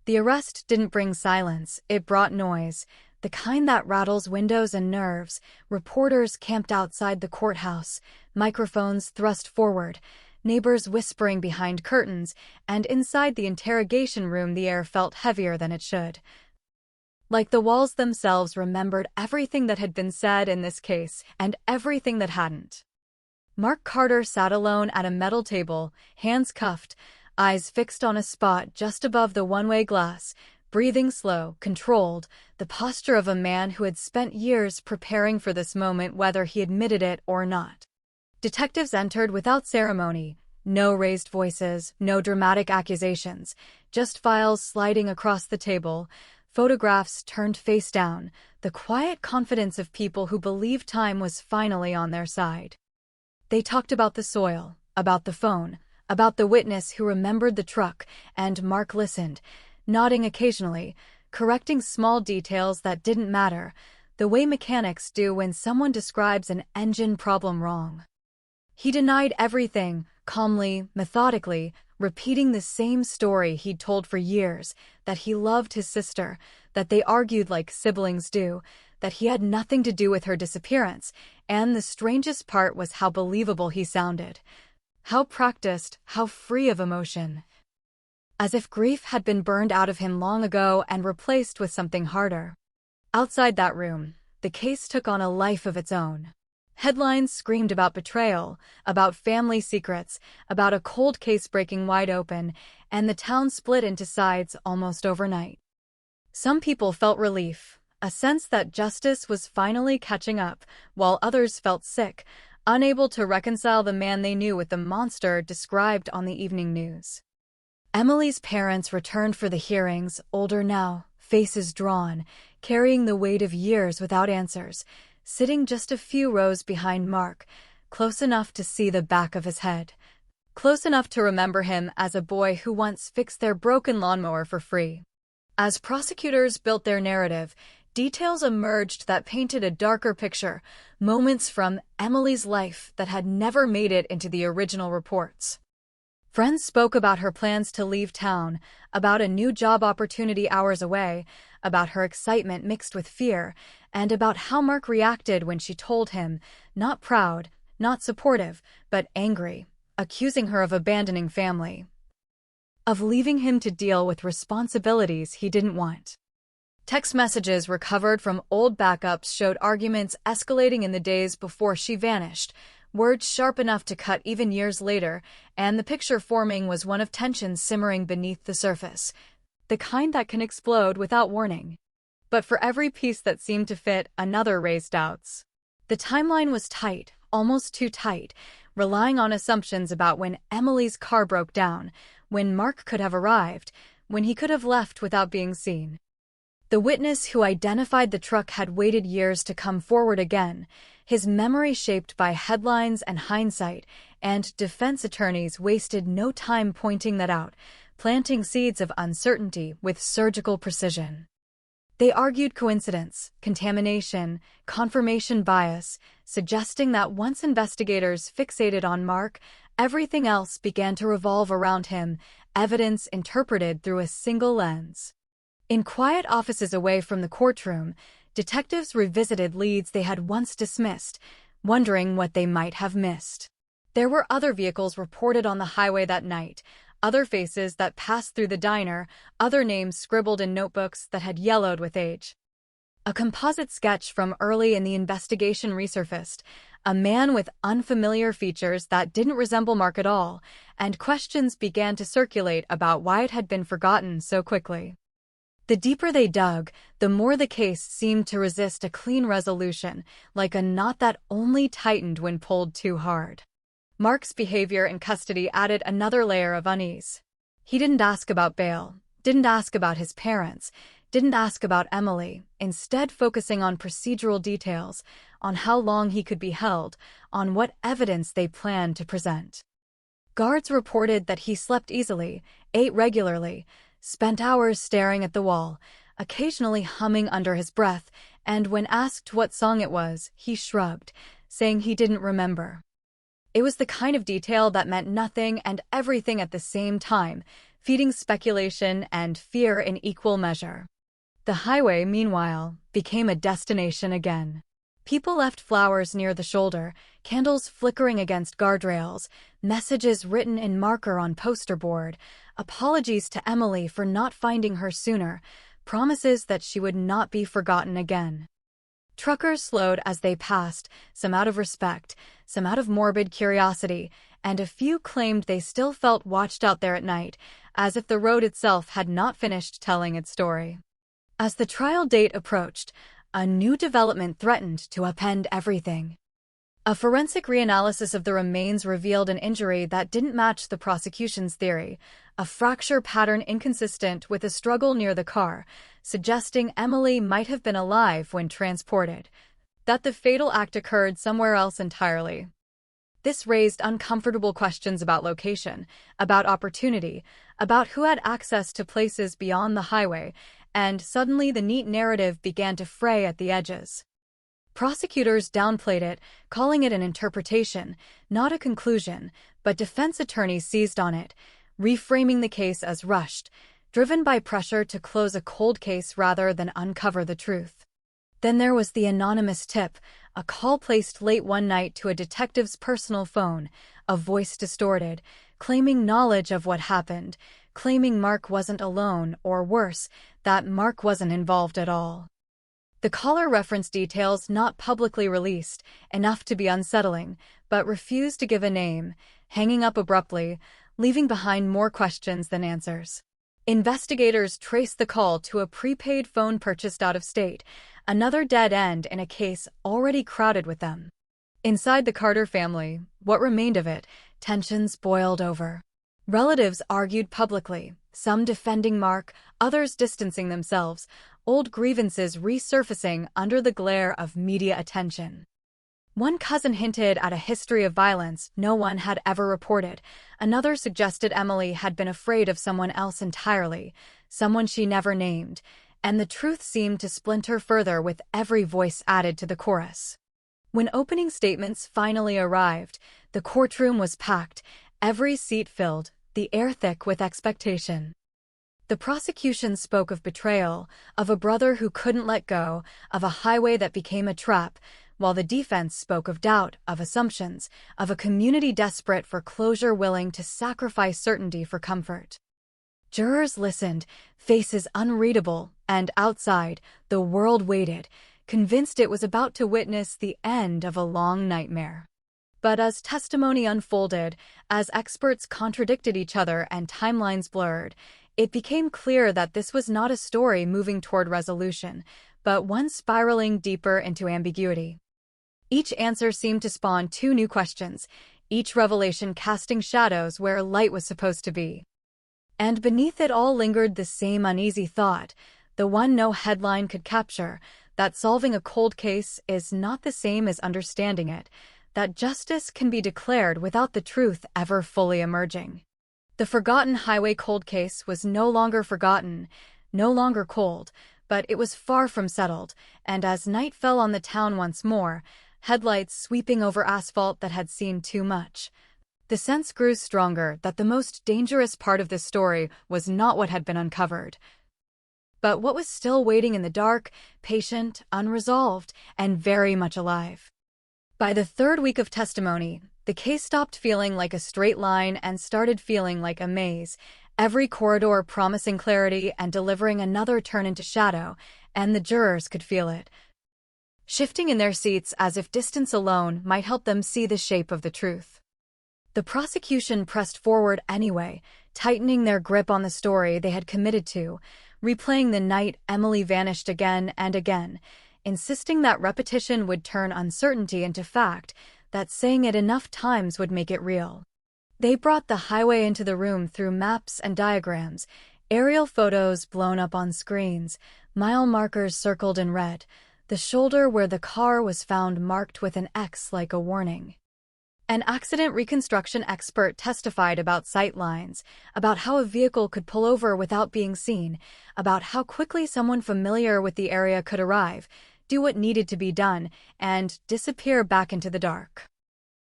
The arrest didn't bring silence, it brought noise, the kind that rattles windows and nerves. Reporters camped outside the courthouse, microphones thrust forward, neighbors whispering behind curtains, and inside the interrogation room the air felt heavier than it should. Like the walls themselves remembered everything that had been said in this case, and everything that hadn't. Mark Carter sat alone at a metal table, hands cuffed, eyes fixed on a spot just above the one-way glass, breathing slow, controlled, the posture of a man who had spent years preparing for this moment whether he admitted it or not. Detectives entered without ceremony. No raised voices, no dramatic accusations, just files sliding across the table, photographs turned face down, the quiet confidence of people who believed time was finally on their side. They talked about the soil, about the phone, about the witness who remembered the truck, and Mark listened, nodding occasionally, correcting small details that didn't matter, the way mechanics do when someone describes an engine problem wrong. He denied everything, calmly, methodically, repeating the same story he'd told for years, that he loved his sister, that they argued like siblings do, that he had nothing to do with her disappearance, and the strangest part was how believable he sounded. How practiced, how free of emotion. As if grief had been burned out of him long ago and replaced with something harder. Outside that room, the case took on a life of its own. Headlines screamed about betrayal, about family secrets, about a cold case breaking wide open, and the town split into sides almost overnight. Some people felt relief, a sense that justice was finally catching up, while others felt sick, unable to reconcile the man they knew with the monster described on the evening news. Emily's parents returned for the hearings, older now, faces drawn, carrying the weight of years without answers, sitting just a few rows behind Mark, close enough to see the back of his head, close enough to remember him as a boy who once fixed their broken lawnmower for free. As prosecutors built their narrative, details emerged that painted a darker picture, moments from Emily's life that had never made it into the original reports. Friends spoke about her plans to leave town, about a new job opportunity hours away, about her excitement mixed with fear, and about how Mark reacted when she told him, not proud, not supportive, but angry, accusing her of abandoning family, of leaving him to deal with responsibilities he didn't want. Text messages recovered from old backups showed arguments escalating in the days before she vanished, words sharp enough to cut even years later, and the picture forming was one of tension simmering beneath the surface, the kind that can explode without warning. But for every piece that seemed to fit, another raised doubts. The timeline was tight, almost too tight, relying on assumptions about when Emily's car broke down, when Mark could have arrived, when he could have left without being seen. The witness who identified the truck had waited years to come forward again, his memory shaped by headlines and hindsight, and defense attorneys wasted no time pointing that out, planting seeds of uncertainty with surgical precision. They argued coincidence, contamination, confirmation bias, suggesting that once investigators fixated on Mark, everything else began to revolve around him, evidence interpreted through a single lens. In quiet offices away from the courtroom, detectives revisited leads they had once dismissed, wondering what they might have missed. There were other vehicles reported on the highway that night, other faces that passed through the diner, other names scribbled in notebooks that had yellowed with age. A composite sketch from early in the investigation resurfaced, a man with unfamiliar features that didn't resemble Mark at all, and questions began to circulate about why it had been forgotten so quickly. The deeper they dug, the more the case seemed to resist a clean resolution, like a knot that only tightened when pulled too hard. Mark's behavior in custody added another layer of unease. He didn't ask about bail, didn't ask about his parents, didn't ask about Emily, instead focusing on procedural details, on how long he could be held, on what evidence they planned to present. Guards reported that he slept easily, ate regularly, spent hours staring at the wall, occasionally humming under his breath, and when asked what song it was, he shrugged, saying he didn't remember. It was the kind of detail that meant nothing and everything at the same time, feeding speculation and fear in equal measure. The highway, meanwhile, became a destination again. People left flowers near the shoulder, candles flickering against guardrails, messages written in marker on poster board, apologies to Emily for not finding her sooner, promises that she would not be forgotten again. Truckers slowed as they passed, some out of respect, some out of morbid curiosity, and a few claimed they still felt watched out there at night, as if the road itself had not finished telling its story. As the trial date approached, a new development threatened to upend everything. A forensic reanalysis of the remains revealed an injury that didn't match the prosecution's theory, a fracture pattern inconsistent with a struggle near the car, suggesting Emily might have been alive when transported, that the fatal act occurred somewhere else entirely. This raised uncomfortable questions about location, about opportunity, about who had access to places beyond the highway, and suddenly the neat narrative began to fray at the edges. Prosecutors downplayed it, calling it an interpretation, not a conclusion, but defense attorneys seized on it, reframing the case as rushed, driven by pressure to close a cold case rather than uncover the truth. Then there was the anonymous tip, a call placed late one night to a detective's personal phone, a voice distorted, claiming knowledge of what happened, claiming Mark wasn't alone, or worse, that Mark wasn't involved at all. The caller referenced details not publicly released, enough to be unsettling, but refused to give a name, hanging up abruptly, leaving behind more questions than answers. Investigators traced the call to a prepaid phone purchased out of state, another dead end in a case already crowded with them. Inside the Carter family, what remained of it, tensions boiled over. Relatives argued publicly, some defending Mark, others distancing themselves, old grievances resurfacing under the glare of media attention. One cousin hinted at a history of violence no one had ever reported. Another suggested Emily had been afraid of someone else entirely, someone she never named, and the truth seemed to splinter further with every voice added to the chorus. When opening statements finally arrived, the courtroom was packed, every seat filled, the air thick with expectation. The prosecution spoke of betrayal, of a brother who couldn't let go, of a highway that became a trap, while the defense spoke of doubt, of assumptions, of a community desperate for closure willing to sacrifice certainty for comfort. Jurors listened, faces unreadable, and outside, the world waited, convinced it was about to witness the end of a long nightmare. But as testimony unfolded, as experts contradicted each other and timelines blurred, it became clear that this was not a story moving toward resolution, but one spiraling deeper into ambiguity. Each answer seemed to spawn two new questions, each revelation casting shadows where light was supposed to be. And beneath it all lingered the same uneasy thought, the one no headline could capture, that solving a cold case is not the same as understanding it, that justice can be declared without the truth ever fully emerging. The forgotten highway cold case was no longer forgotten, no longer cold, but it was far from settled, and as night fell on the town once more, headlights sweeping over asphalt that had seen too much, the sense grew stronger that the most dangerous part of this story was not what had been uncovered, but what was still waiting in the dark, patient, unresolved, and very much alive. By the third week of testimony, the case stopped feeling like a straight line and started feeling like a maze, every corridor promising clarity and delivering another turn into shadow, and the jurors could feel it, shifting in their seats as if distance alone might help them see the shape of the truth. The prosecution pressed forward anyway, tightening their grip on the story they had committed to, replaying the night Emily vanished again and again, insisting that repetition would turn uncertainty into fact, that saying it enough times would make it real. They brought the highway into the room through maps and diagrams, aerial photos blown up on screens, mile markers circled in red, the shoulder where the car was found marked with an X like a warning. An accident reconstruction expert testified about sight lines, about how a vehicle could pull over without being seen, about how quickly someone familiar with the area could arrive, do what needed to be done, and disappear back into the dark.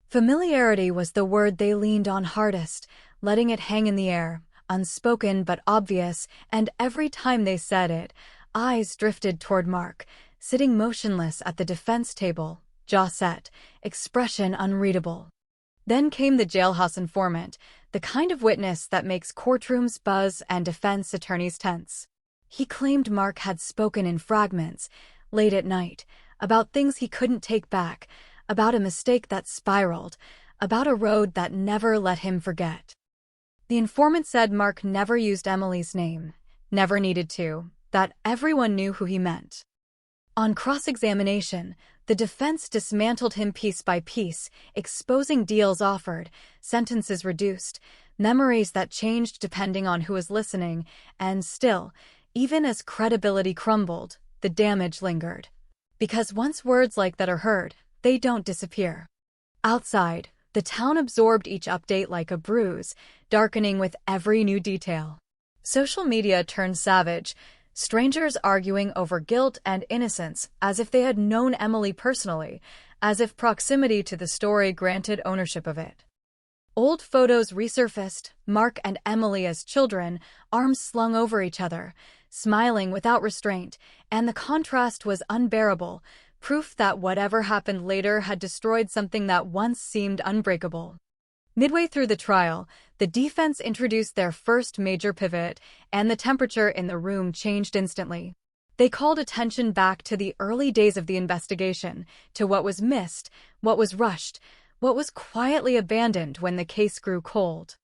Familiarity was the word they leaned on hardest, letting it hang in the air, unspoken but obvious, and every time they said it, eyes drifted toward Mark, sitting motionless at the defense table, jaw set, expression unreadable. Then came the jailhouse informant, the kind of witness that makes courtrooms buzz and defense attorneys tense. He claimed Mark had spoken in fragments, late at night, about things he couldn't take back, about a mistake that spiraled, about a road that never let him forget. The informant said Mark never used Emily's name, never needed to, that everyone knew who he meant. On cross-examination, the defense dismantled him piece by piece, exposing deals offered, sentences reduced, memories that changed depending on who was listening, and still, even as credibility crumbled, the damage lingered. Because once words like that are heard, they don't disappear. Outside, the town absorbed each update like a bruise, darkening with every new detail. Social media turned savage, strangers arguing over guilt and innocence as if they had known Emily personally, as if proximity to the story granted ownership of it. Old photos resurfaced, Mark and Emily as children, arms slung over each other, smiling without restraint, and the contrast was unbearable, proof that whatever happened later had destroyed something that once seemed unbreakable. Midway through the trial, the defense introduced their first major pivot, and the temperature in the room changed instantly. They called attention back to the early days of the investigation, to what was missed, what was rushed, what was quietly abandoned when the case grew cold.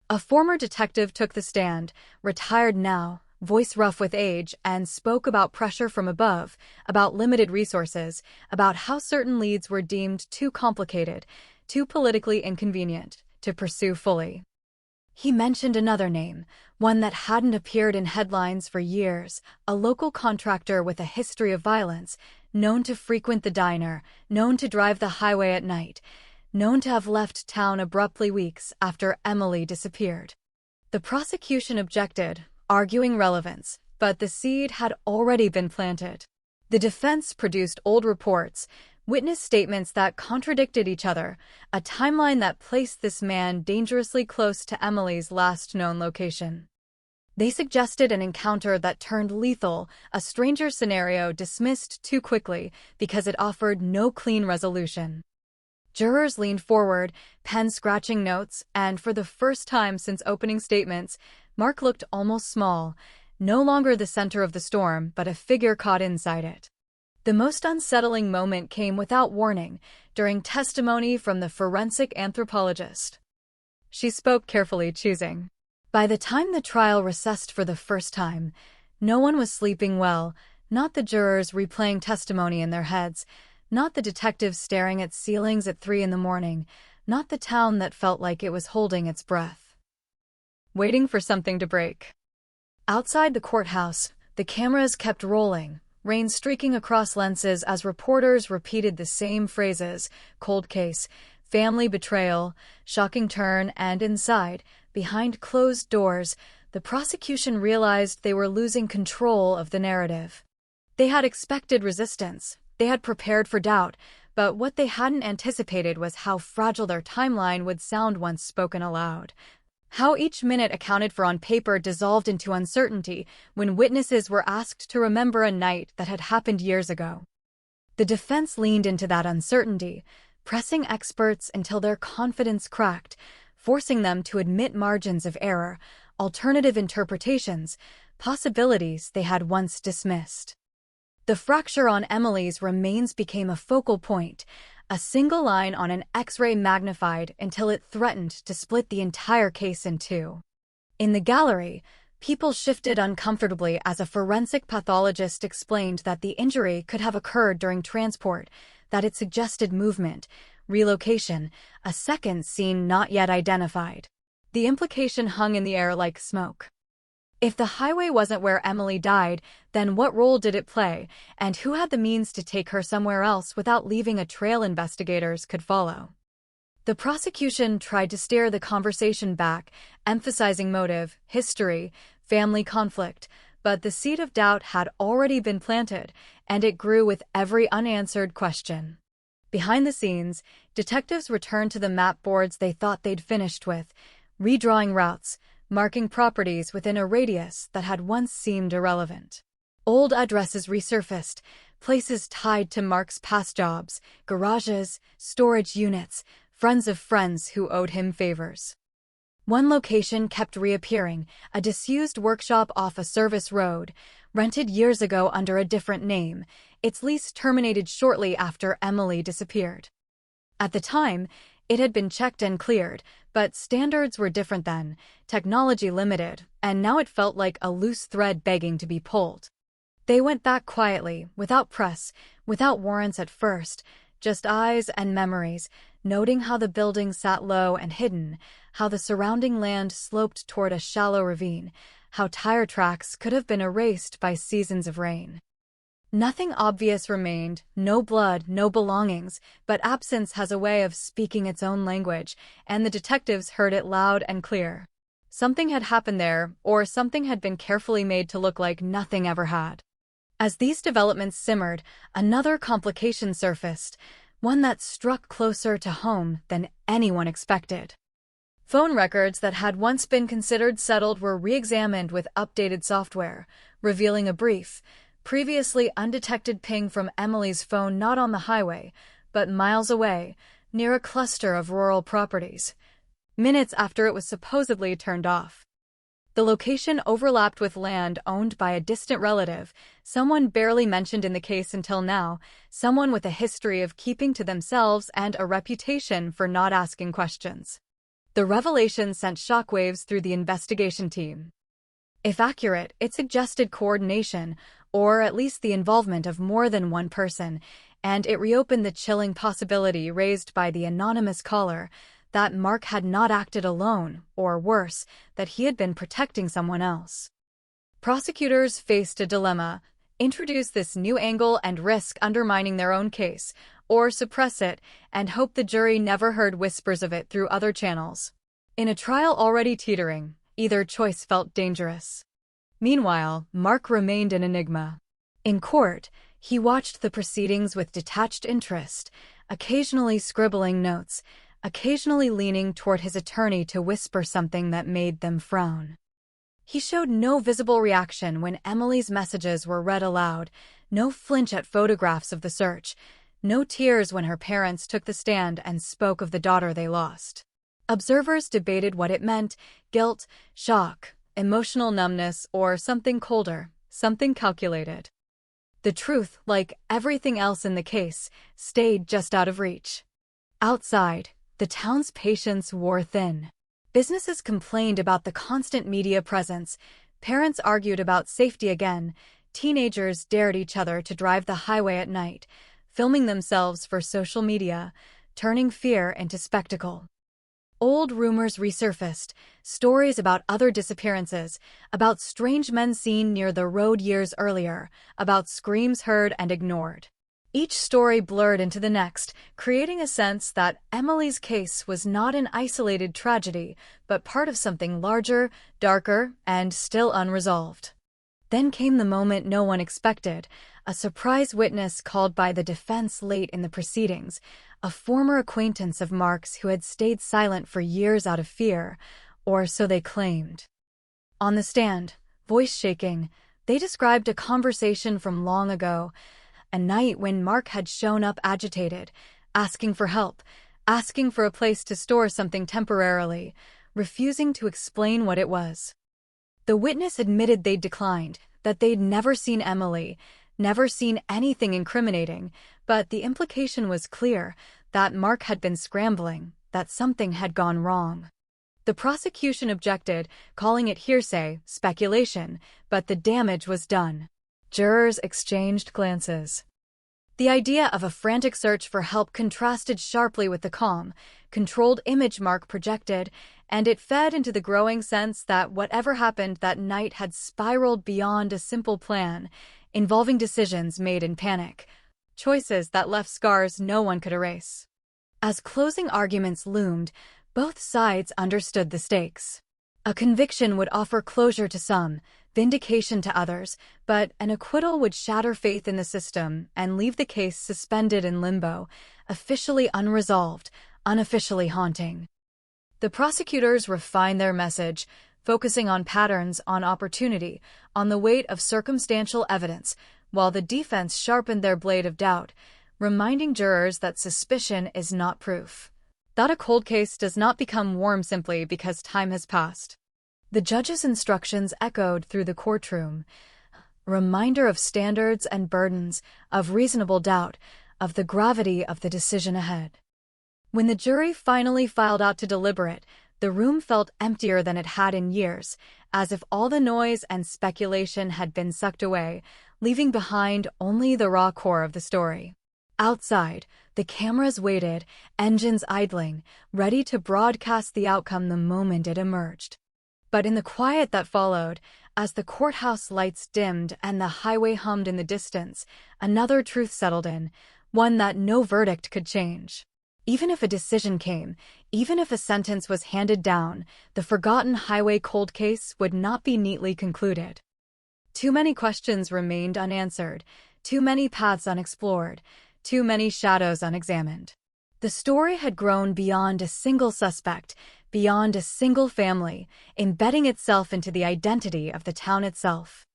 A former detective took the stand, retired now, voice rough with age, and spoke about pressure from above, about limited resources, about how certain leads were deemed too complicated, too politically inconvenient, to pursue fully. He mentioned another name, one that hadn't appeared in headlines for years, a local contractor with a history of violence, known to frequent the diner, known to drive the highway at night, known to have left town abruptly weeks after Emily disappeared. The prosecution objected, arguing relevance, but the seed had already been planted. The defense produced old reports, witness statements that contradicted each other, a timeline that placed this man dangerously close to Emily's last known location. They suggested an encounter that turned lethal, a stranger scenario dismissed too quickly because it offered no clean resolution. Jurors leaned forward, pen scratching notes, and for the first time since opening statements, Mark looked almost small, no longer the center of the storm, but a figure caught inside it. The most unsettling moment came without warning, during testimony from the forensic anthropologist. She spoke carefully, choosing. By the time the trial recessed for the first time, no one was sleeping well, not the jurors replaying testimony in their heads, not the detectives staring at ceilings at 3 a.m, not the town that felt like it was holding its breath, waiting for something to break. Outside the courthouse, the cameras kept rolling, rain streaking across lenses as reporters repeated the same phrases: cold case, family betrayal, shocking turn, and inside, behind closed doors, the prosecution realized they were losing control of the narrative. They had expected resistance, they had prepared for doubt, but what they hadn't anticipated was how fragile their timeline would sound once spoken aloud. How each minute accounted for on paper dissolved into uncertainty when witnesses were asked to remember a night that had happened years ago. The defense leaned into that uncertainty, pressing experts until their confidence cracked, forcing them to admit margins of error, alternative interpretations, possibilities they had once dismissed. The fracture on Emily's remains became a focal point, a single line on an X-ray magnified until it threatened to split the entire case in two. In the gallery, people shifted uncomfortably as a forensic pathologist explained that the injury could have occurred during transport, that it suggested movement, relocation, a second scene not yet identified. The implication hung in the air like smoke. If the highway wasn't where Emily died, then what role did it play, and who had the means to take her somewhere else without leaving a trail investigators could follow? The prosecution tried to steer the conversation back, emphasizing motive, history, family conflict, but the seed of doubt had already been planted, and it grew with every unanswered question. Behind the scenes, detectives returned to the map boards they thought they'd finished with, redrawing routes, marking properties within a radius that had once seemed irrelevant. Old addresses resurfaced, places tied to Mark's past jobs, garages, storage units, friends of friends who owed him favors. One location kept reappearing, a disused workshop off a service road, rented years ago under a different name, its lease terminated shortly after Emily disappeared. At the time, It had been checked and cleared, but standards were different then, technology limited, and now it felt like a loose thread begging to be pulled. They went back quietly, without press, without warrants at first, just eyes and memories, noting how the building sat low and hidden, how the surrounding land sloped toward a shallow ravine, how tire tracks could have been erased by seasons of rain. Nothing obvious remained, no blood, no belongings, but absence has a way of speaking its own language, and the detectives heard it loud and clear. Something had happened there, or something had been carefully made to look like nothing ever had. As these developments simmered, another complication surfaced, one that struck closer to home than anyone expected. Phone records that had once been considered settled were re-examined with updated software, revealing a brief, previously undetected ping from Emily's phone not on the highway, but miles away, near a cluster of rural properties, minutes after it was supposedly turned off. The location overlapped with land owned by a distant relative, someone barely mentioned in the case until now, someone with a history of keeping to themselves and a reputation for not asking questions. The revelation sent shockwaves through the investigation team. If accurate, it suggested coordination, or at least the involvement of more than one person, and it reopened the chilling possibility raised by the anonymous caller that Mark had not acted alone, or worse, that he had been protecting someone else. Prosecutors faced a dilemma: introduce this new angle and risk undermining their own case, or suppress it and hope the jury never heard whispers of it through other channels. In a trial already teetering, either choice felt dangerous. Meanwhile, Mark remained an enigma. In court, he watched the proceedings with detached interest, occasionally scribbling notes, occasionally leaning toward his attorney to whisper something that made them frown. He showed no visible reaction when Emily's messages were read aloud, no flinch at photographs of the search, no tears when her parents took the stand and spoke of the daughter they lost. Observers debated what it meant: guilt, shock, emotional numbness, or something colder, something calculated. The truth, like everything else in the case, stayed just out of reach. Outside, the town's patience wore thin. Businesses complained about the constant media presence, parents argued about safety again, teenagers dared each other to drive the highway at night, filming themselves for social media, turning fear into spectacle. Old rumors resurfaced, stories about other disappearances, about strange men seen near the road years earlier, about screams heard and ignored. Each story blurred into the next, creating a sense that Emily's case was not an isolated tragedy, but part of something larger, darker, and still unresolved. Then came the moment no one expected: a surprise witness called by the defense late in the proceedings, a former acquaintance of Mark's who had stayed silent for years out of fear, or so they claimed. On the stand, voice shaking, they described a conversation from long ago, a night when Mark had shown up agitated, asking for help, asking for a place to store something temporarily, refusing to explain what it was. The witness admitted they'd declined, that they'd never seen Emily, never seen anything incriminating, but the implication was clear: that Mark had been scrambling, that something had gone wrong. The prosecution objected, calling it hearsay, speculation, but the damage was done. Jurors exchanged glances. The idea of a frantic search for help contrasted sharply with the calm, controlled image Mark projected, and it fed into the growing sense that whatever happened that night had spiraled beyond a simple plan, involving decisions made in panic, choices that left scars no one could erase. As closing arguments loomed, both sides understood the stakes. A conviction would offer closure to some, vindication to others, but an acquittal would shatter faith in the system and leave the case suspended in limbo, officially unresolved, unofficially haunting. The prosecutors refined their message, focusing on patterns, on opportunity, on the weight of circumstantial evidence, while the defense sharpened their blade of doubt, reminding jurors that suspicion is not proof, that a cold case does not become warm simply because time has passed. The judge's instructions echoed through the courtroom, a reminder of standards and burdens, of reasonable doubt, of the gravity of the decision ahead. When the jury finally filed out to deliberate, the room felt emptier than it had in years, as if all the noise and speculation had been sucked away, leaving behind only the raw core of the story. Outside, the cameras waited, engines idling, ready to broadcast the outcome the moment it emerged. But in the quiet that followed, as the courthouse lights dimmed and the highway hummed in the distance, another truth settled in, one that no verdict could change. Even if a decision came, even if a sentence was handed down, the forgotten highway cold case would not be neatly concluded. Too many questions remained unanswered, too many paths unexplored, too many shadows unexamined. The story had grown beyond a single suspect, beyond a single family, embedding itself into the identity of the town itself.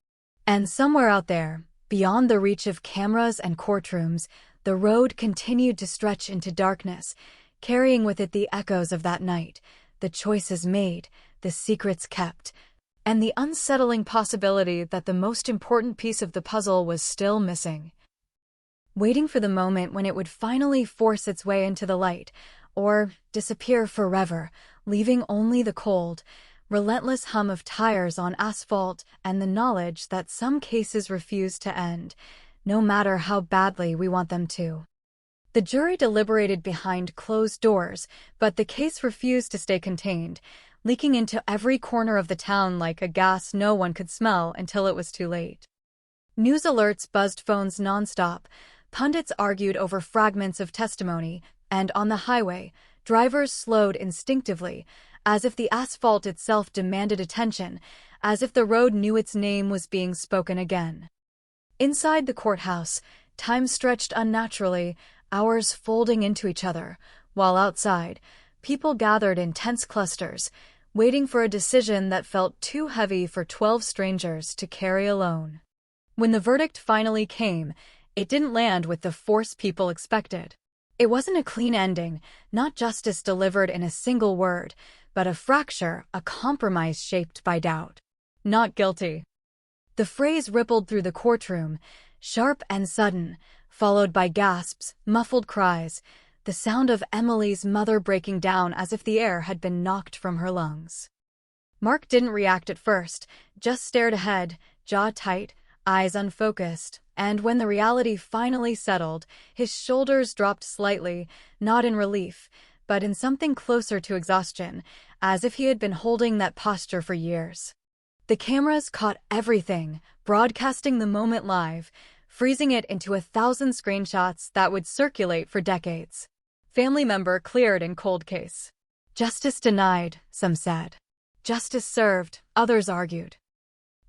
And somewhere out there, beyond the reach of cameras and courtrooms, the road continued to stretch into darkness, carrying with it the echoes of that night, the choices made, the secrets kept, and the unsettling possibility that the most important piece of the puzzle was still missing. Waiting for the moment when it would finally force its way into the light, or disappear forever, leaving only the cold, relentless hum of tires on asphalt and the knowledge that some cases refuse to end, no matter how badly we want them to. The jury deliberated behind closed doors, but the case refused to stay contained, leaking into every corner of the town like a gas no one could smell until it was too late. News alerts buzzed phones nonstop, pundits argued over fragments of testimony, and on the highway, drivers slowed instinctively, as if the asphalt itself demanded attention, as if the road knew its name was being spoken again. Inside the courthouse, time stretched unnaturally, hours folding into each other, while outside, people gathered in tense clusters, waiting for a decision that felt too heavy for 12 strangers to carry alone. When the verdict finally came, it didn't land with the force people expected. It wasn't a clean ending, not justice delivered in a single word, but a fracture, a compromise shaped by doubt. Not guilty. The phrase rippled through the courtroom, sharp and sudden, followed by gasps, muffled cries, the sound of Emily's mother breaking down as if the air had been knocked from her lungs. Mark didn't react at first, just stared ahead, jaw tight, eyes unfocused, and when the reality finally settled, his shoulders dropped slightly, not in relief, but in something closer to exhaustion, as if he had been holding that posture for years. The cameras caught everything, broadcasting the moment live, freezing it into 1,000 screenshots that would circulate for decades. Family member cleared in cold case. Justice denied, some said. Justice served, others argued.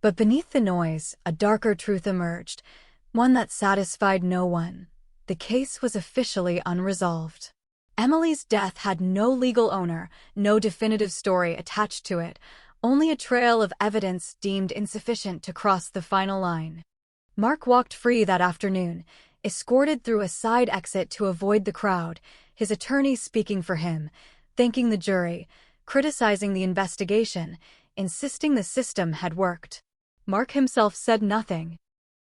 But beneath the noise, a darker truth emerged, one that satisfied no one. The case was officially unresolved. Emily's death had no legal owner, no definitive story attached to it, only a trail of evidence deemed insufficient to cross the final line. Mark walked free that afternoon, escorted through a side exit to avoid the crowd, his attorney speaking for him, thanking the jury, criticizing the investigation, insisting the system had worked. Mark himself said nothing.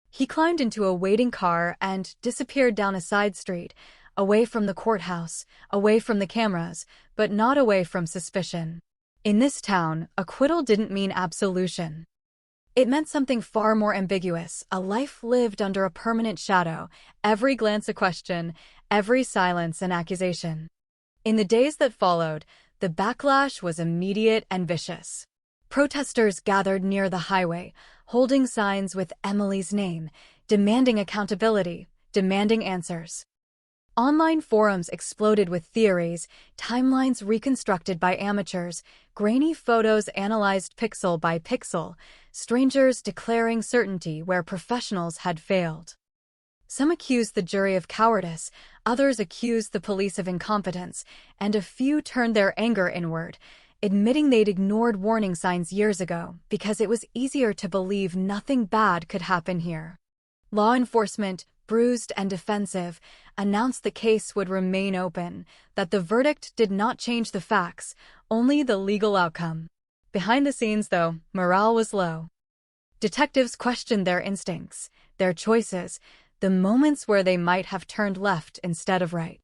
He climbed into a waiting car and disappeared down a side street, away from the courthouse, away from the cameras, but not away from suspicion. In this town, acquittal didn't mean absolution. It meant something far more ambiguous, a life lived under a permanent shadow, every glance a question, every silence an accusation. In the days that followed, the backlash was immediate and vicious. Protesters gathered near the highway, holding signs with Emily's name, demanding accountability, demanding answers. Online forums exploded with theories, timelines reconstructed by amateurs, grainy photos analyzed pixel by pixel, strangers declaring certainty where professionals had failed. Some accused the jury of cowardice, others accused the police of incompetence, and a few turned their anger inward, admitting they'd ignored warning signs years ago because it was easier to believe nothing bad could happen here. Law enforcement, bruised and defensive, announced the case would remain open, that the verdict did not change the facts, only the legal outcome. Behind the scenes, though, morale was low. Detectives questioned their instincts, their choices, the moments where they might have turned left instead of right.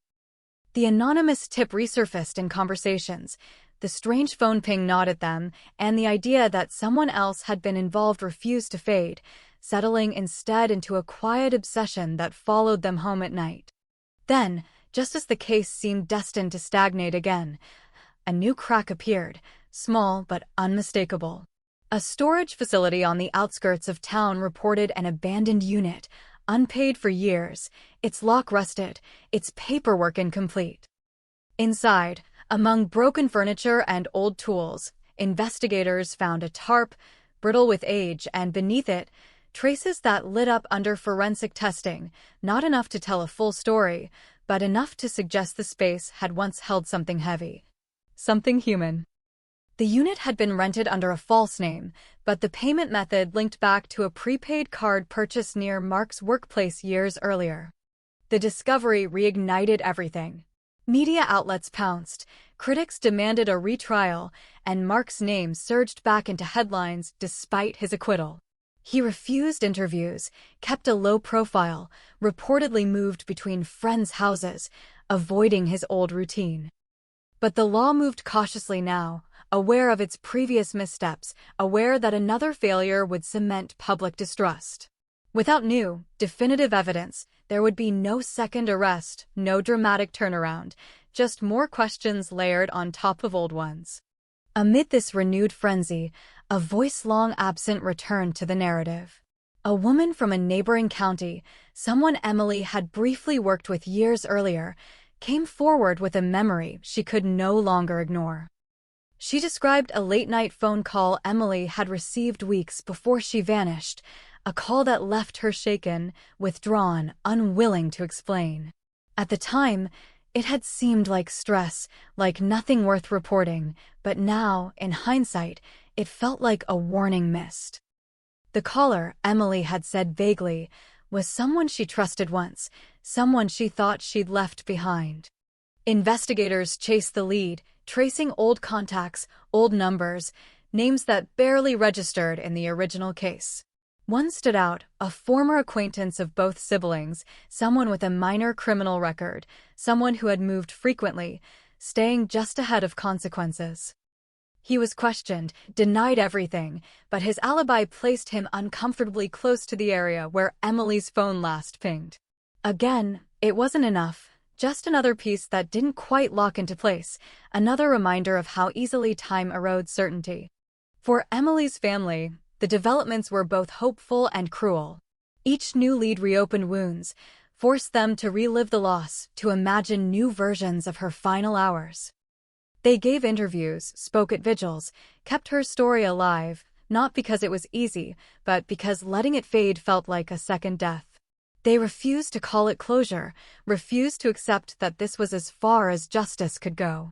The anonymous tip resurfaced in conversations. The strange phone ping gnawed at them, and the idea that someone else had been involved refused to fade, settling instead into a quiet obsession that followed them home at night. Then, just as the case seemed destined to stagnate again, a new crack appeared, small but unmistakable. A storage facility on the outskirts of town reported an abandoned unit, unpaid for years, its lock rusted, its paperwork incomplete. Inside, among broken furniture and old tools, investigators found a tarp, brittle with age, and beneath it, traces that lit up under forensic testing, not enough to tell a full story, but enough to suggest the space had once held something heavy. Something human. The unit had been rented under a false name, but the payment method linked back to a prepaid card purchased near Mark's workplace years earlier. The discovery reignited everything. Media outlets pounced, critics demanded a retrial, and Mark's name surged back into headlines despite his acquittal. He refused interviews, kept a low profile, reportedly moved between friends' houses, avoiding his old routine. But the law moved cautiously now, aware of its previous missteps, aware that another failure would cement public distrust. Without new, definitive evidence, there would be no second arrest, no dramatic turnaround, just more questions layered on top of old ones. Amid this renewed frenzy, a voice long absent returned to the narrative. A woman from a neighboring county, someone Emily had briefly worked with years earlier, came forward with a memory she could no longer ignore. She described a late-night phone call Emily had received weeks before she vanished, a call that left her shaken, withdrawn, unwilling to explain. At the time, it had seemed like stress, like nothing worth reporting, but now, in hindsight, it felt like a warning missed. The caller, Emily had said vaguely, was someone she trusted once, someone she thought she'd left behind. Investigators chased the lead, tracing old contacts, old numbers, names that barely registered in the original case. One stood out, a former acquaintance of both siblings, someone with a minor criminal record, someone who had moved frequently, staying just ahead of consequences. He was questioned, denied everything, but his alibi placed him uncomfortably close to the area where Emily's phone last pinged. Again, it wasn't enough. Just another piece that didn't quite lock into place, another reminder of how easily time erodes certainty. For Emily's family, the developments were both hopeful and cruel. Each new lead reopened wounds, forced them to relive the loss, to imagine new versions of her final hours. They gave interviews, spoke at vigils, kept her story alive, not because it was easy, but because letting it fade felt like a second death. They refused to call it closure, refused to accept that this was as far as justice could go.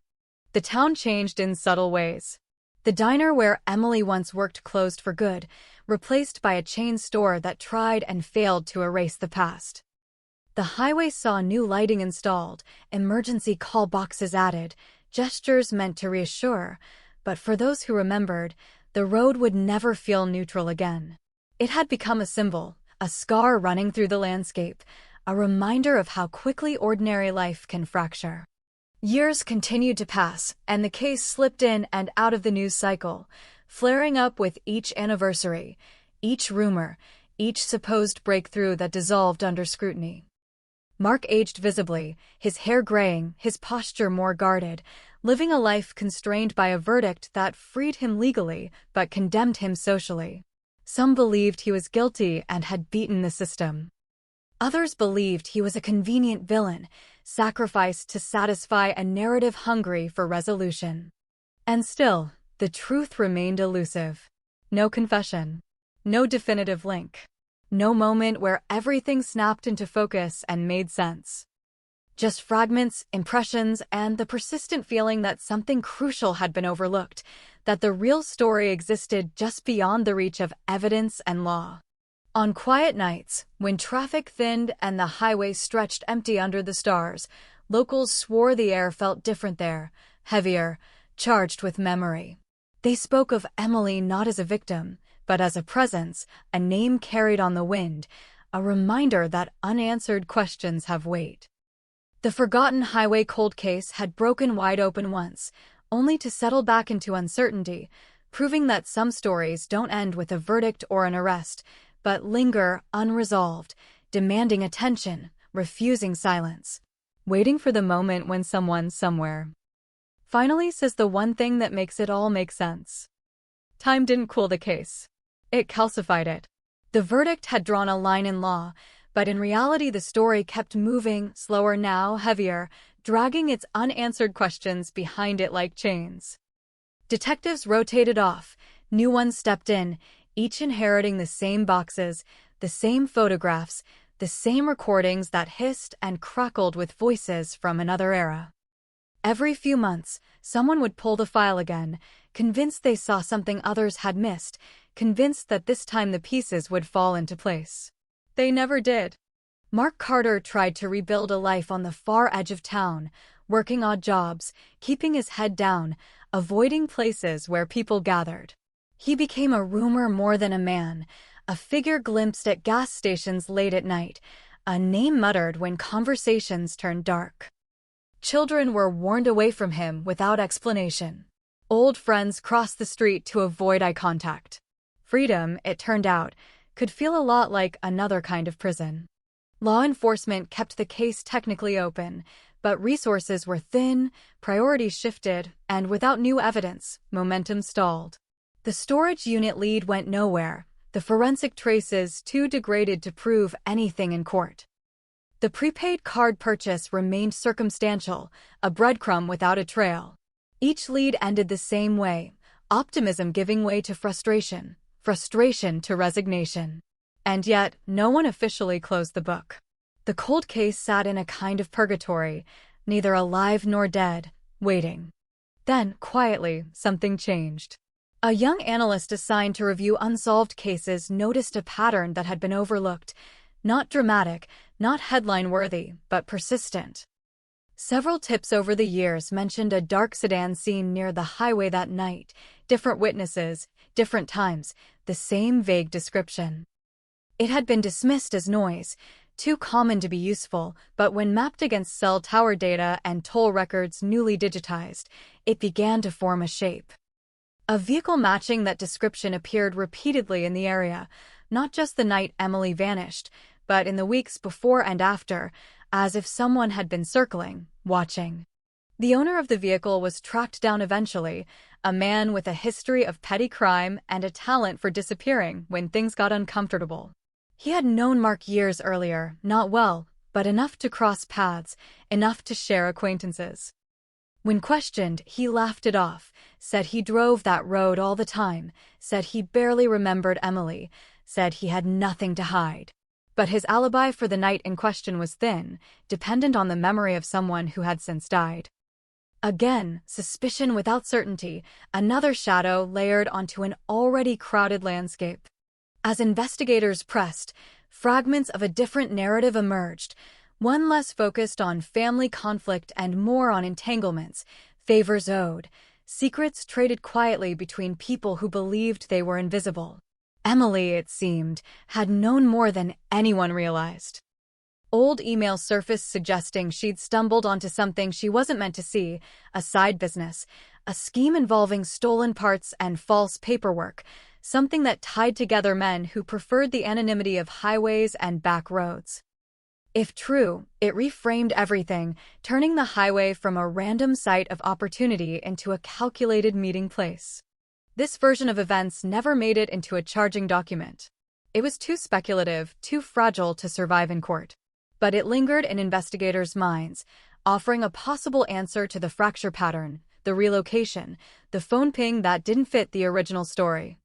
The town changed in subtle ways. The diner where Emily once worked closed for good, replaced by a chain store that tried and failed to erase the past. The highway saw new lighting installed, emergency call boxes added, gestures meant to reassure, but for those who remembered, the road would never feel neutral again. It had become a symbol, a scar running through the landscape, a reminder of how quickly ordinary life can fracture. Years continued to pass, and the case slipped in and out of the news cycle, flaring up with each anniversary, each rumor, each supposed breakthrough that dissolved under scrutiny. Mark aged visibly, his hair graying, his posture more guarded, living a life constrained by a verdict that freed him legally but condemned him socially. Some believed he was guilty and had beaten the system. Others believed he was a convenient villain, sacrificed to satisfy a narrative hungry for resolution. And still, the truth remained elusive. No confession. No definitive link. No moment where everything snapped into focus and made sense. Just fragments, impressions, and the persistent feeling that something crucial had been overlooked, that the real story existed just beyond the reach of evidence and law. On quiet nights, when traffic thinned and the highway stretched empty under the stars, locals swore the air felt different there, heavier, charged with memory. They spoke of Emily not as a victim, but as a presence, a name carried on the wind, a reminder that unanswered questions have weight. The forgotten highway cold case had broken wide open once, only to settle back into uncertainty, proving that some stories don't end with a verdict or an arrest, but linger unresolved, demanding attention, refusing silence, waiting for the moment when someone somewhere finally says the one thing that makes it all make sense. Time didn't cool the case. It calcified it. The verdict had drawn a line in law, but in reality the story kept moving, slower now, heavier, dragging its unanswered questions behind it like chains. Detectives rotated off, new ones stepped in, each inheriting the same boxes, the same photographs, the same recordings that hissed and crackled with voices from another era. Every few months, someone would pull the file again, convinced they saw something others had missed, convinced that this time the pieces would fall into place. They never did. Mark Carter tried to rebuild a life on the far edge of town, working odd jobs, keeping his head down, avoiding places where people gathered. He became a rumor more than a man, a figure glimpsed at gas stations late at night, a name muttered when conversations turned dark. Children were warned away from him without explanation. Old friends crossed the street to avoid eye contact. Freedom, it turned out, could feel a lot like another kind of prison. Law enforcement kept the case technically open, but resources were thin, priorities shifted, and without new evidence, momentum stalled. The storage unit lead went nowhere, the forensic traces too degraded to prove anything in court. The prepaid card purchase remained circumstantial, a breadcrumb without a trail. Each lead ended the same way, optimism giving way to frustration, frustration to resignation. And yet, no one officially closed the book. The cold case sat in a kind of purgatory, neither alive nor dead, waiting. Then, quietly, something changed. A young analyst assigned to review unsolved cases noticed a pattern that had been overlooked, not dramatic, not headline-worthy, but persistent. Several tips over the years mentioned a dark sedan seen near the highway that night, different witnesses, different times, the same vague description. It had been dismissed as noise, too common to be useful, but when mapped against cell tower data and toll records newly digitized, it began to form a shape. A vehicle matching that description appeared repeatedly in the area, not just the night Emily vanished, but in the weeks before and after, as if someone had been circling, watching. The owner of the vehicle was tracked down eventually, a man with a history of petty crime and a talent for disappearing when things got uncomfortable. He had known Mark years earlier, not well, but enough to cross paths, enough to share acquaintances. When questioned, he laughed it off, said he drove that road all the time, said he barely remembered Emily, said he had nothing to hide. But his alibi for the night in question was thin, dependent on the memory of someone who had since died. Again, suspicion without certainty, another shadow layered onto an already crowded landscape. As investigators pressed, fragments of a different narrative emerged, one less focused on family conflict and more on entanglements, favors owed, secrets traded quietly between people who believed they were invisible. Emily, it seemed, had known more than anyone realized. Old emails surfaced suggesting she'd stumbled onto something she wasn't meant to see, a side business, a scheme involving stolen parts and false paperwork, something that tied together men who preferred the anonymity of highways and back roads. If true, it reframed everything, turning the highway from a random site of opportunity into a calculated meeting place. This version of events never made it into a charging document. It was too speculative, too fragile to survive in court. But it lingered in investigators' minds, offering a possible answer to the fracture pattern, the relocation, the phone ping that didn't fit the original story.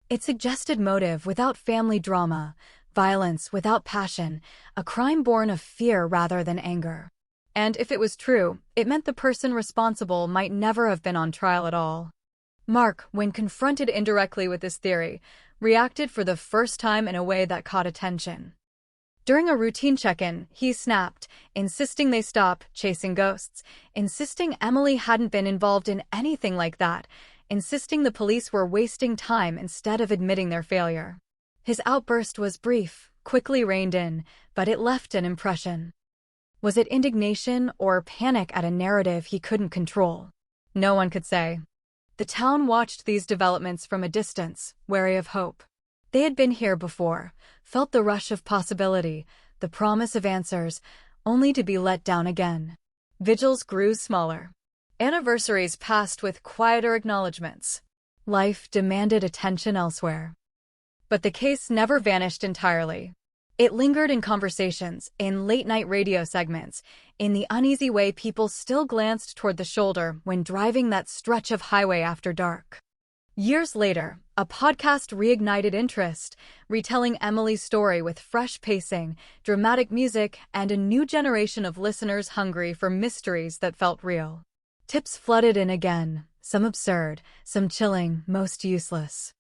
It suggested motive without family drama, violence without passion, a crime born of fear rather than anger. And if it was true, it meant the person responsible might never have been on trial at all. Mark, when confronted indirectly with this theory, reacted for the first time in a way that caught attention. During a routine check-in, he snapped, insisting they stop chasing ghosts, insisting Emily hadn't been involved in anything like that, insisting the police were wasting time instead of admitting their failure. His outburst was brief, quickly reined in, but it left an impression. Was it indignation or panic at a narrative he couldn't control? No one could say. The town watched these developments from a distance, wary of hope. They had been here before, felt the rush of possibility, the promise of answers, only to be let down again. Vigils grew smaller. Anniversaries passed with quieter acknowledgments. Life demanded attention elsewhere. But the case never vanished entirely. It lingered in conversations, in late-night radio segments, in the uneasy way people still glanced toward the shoulder when driving that stretch of highway after dark. Years later, a podcast reignited interest, retelling Emily's story with fresh pacing, dramatic music, and a new generation of listeners hungry for mysteries that felt real. Tips flooded in again, some absurd, some chilling, most useless.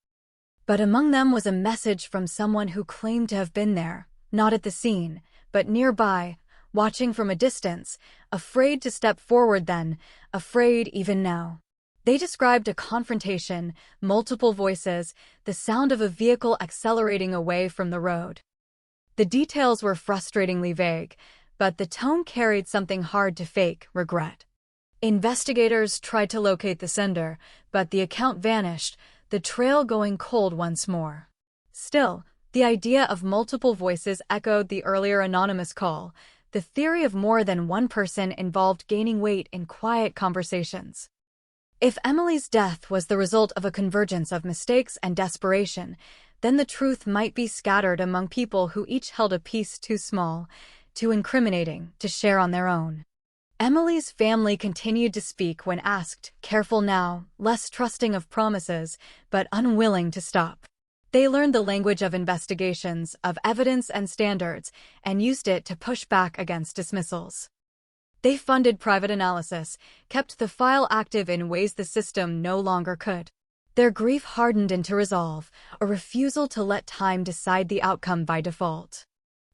But among them was a message from someone who claimed to have been there, not at the scene, but nearby, watching from a distance, afraid to step forward then, afraid even now. They described a confrontation, multiple voices, the sound of a vehicle accelerating away from the road. The details were frustratingly vague, but the tone carried something hard to fake, regret. Investigators tried to locate the sender, but the account vanished, the trail going cold once more. Still, the idea of multiple voices echoed the earlier anonymous call. The theory of more than one person involved gaining weight in quiet conversations. If Emily's death was the result of a convergence of mistakes and desperation, then the truth might be scattered among people who each held a piece too small, too incriminating, to share on their own. Emily's family continued to speak when asked, careful now, less trusting of promises, but unwilling to stop. They learned the language of investigations, of evidence and standards, and used it to push back against dismissals. They funded private analysis, kept the file active in ways the system no longer could. Their grief hardened into resolve, a refusal to let time decide the outcome by default.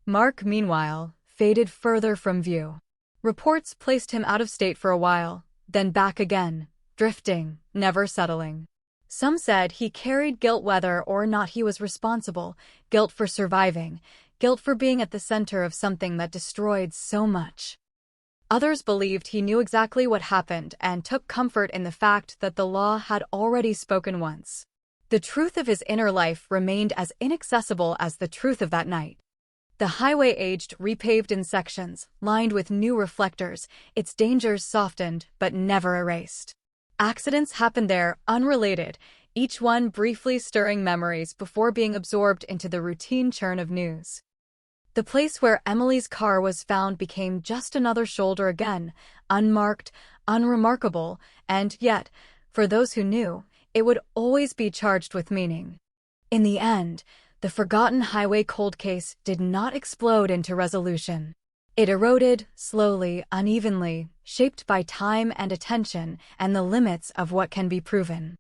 Mark, meanwhile, faded further from view. Reports placed him out of state for a while, then back again, drifting, never settling. Some said he carried guilt whether or not he was responsible, guilt for surviving, guilt for being at the center of something that destroyed so much. Others believed he knew exactly what happened and took comfort in the fact that the law had already spoken once. The truth of his inner life remained as inaccessible as the truth of that night. The highway aged, repaved in sections, lined with new reflectors, its dangers softened but never erased. Accidents happened there, unrelated, each one briefly stirring memories before being absorbed into the routine churn of news. The place where Emily's car was found became just another shoulder again, unmarked, unremarkable, and yet, for those who knew, it would always be charged with meaning. In the end, the forgotten highway cold case did not explode into resolution. It eroded, slowly, unevenly, shaped by time and attention and the limits of what can be proven.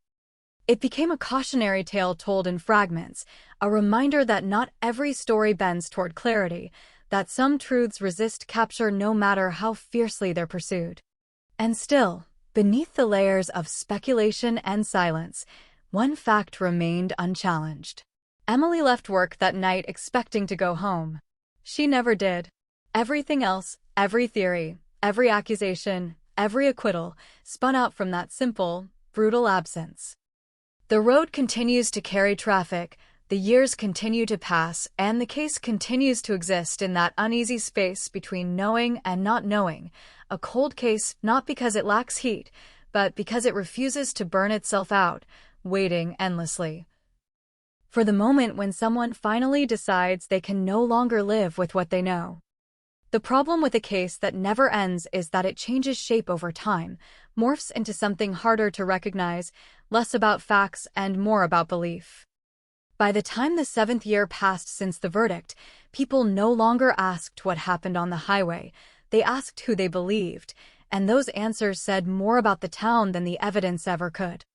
It became a cautionary tale told in fragments, a reminder that not every story bends toward clarity, that some truths resist capture no matter how fiercely they're pursued. And still, beneath the layers of speculation and silence, one fact remained unchallenged. Emily left work that night expecting to go home. She never did. Everything else, every theory, every accusation, every acquittal, spun out from that simple, brutal absence. The road continues to carry traffic, the years continue to pass, and the case continues to exist in that uneasy space between knowing and not knowing, a cold case not because it lacks heat, but because it refuses to burn itself out, waiting endlessly for the moment when someone finally decides they can no longer live with what they know. The problem with a case that never ends is that it changes shape over time, morphs into something harder to recognize, less about facts and more about belief. By the time the 7th year passed since the verdict, people no longer asked what happened on the highway, they asked who they believed, and those answers said more about the town than the evidence ever could.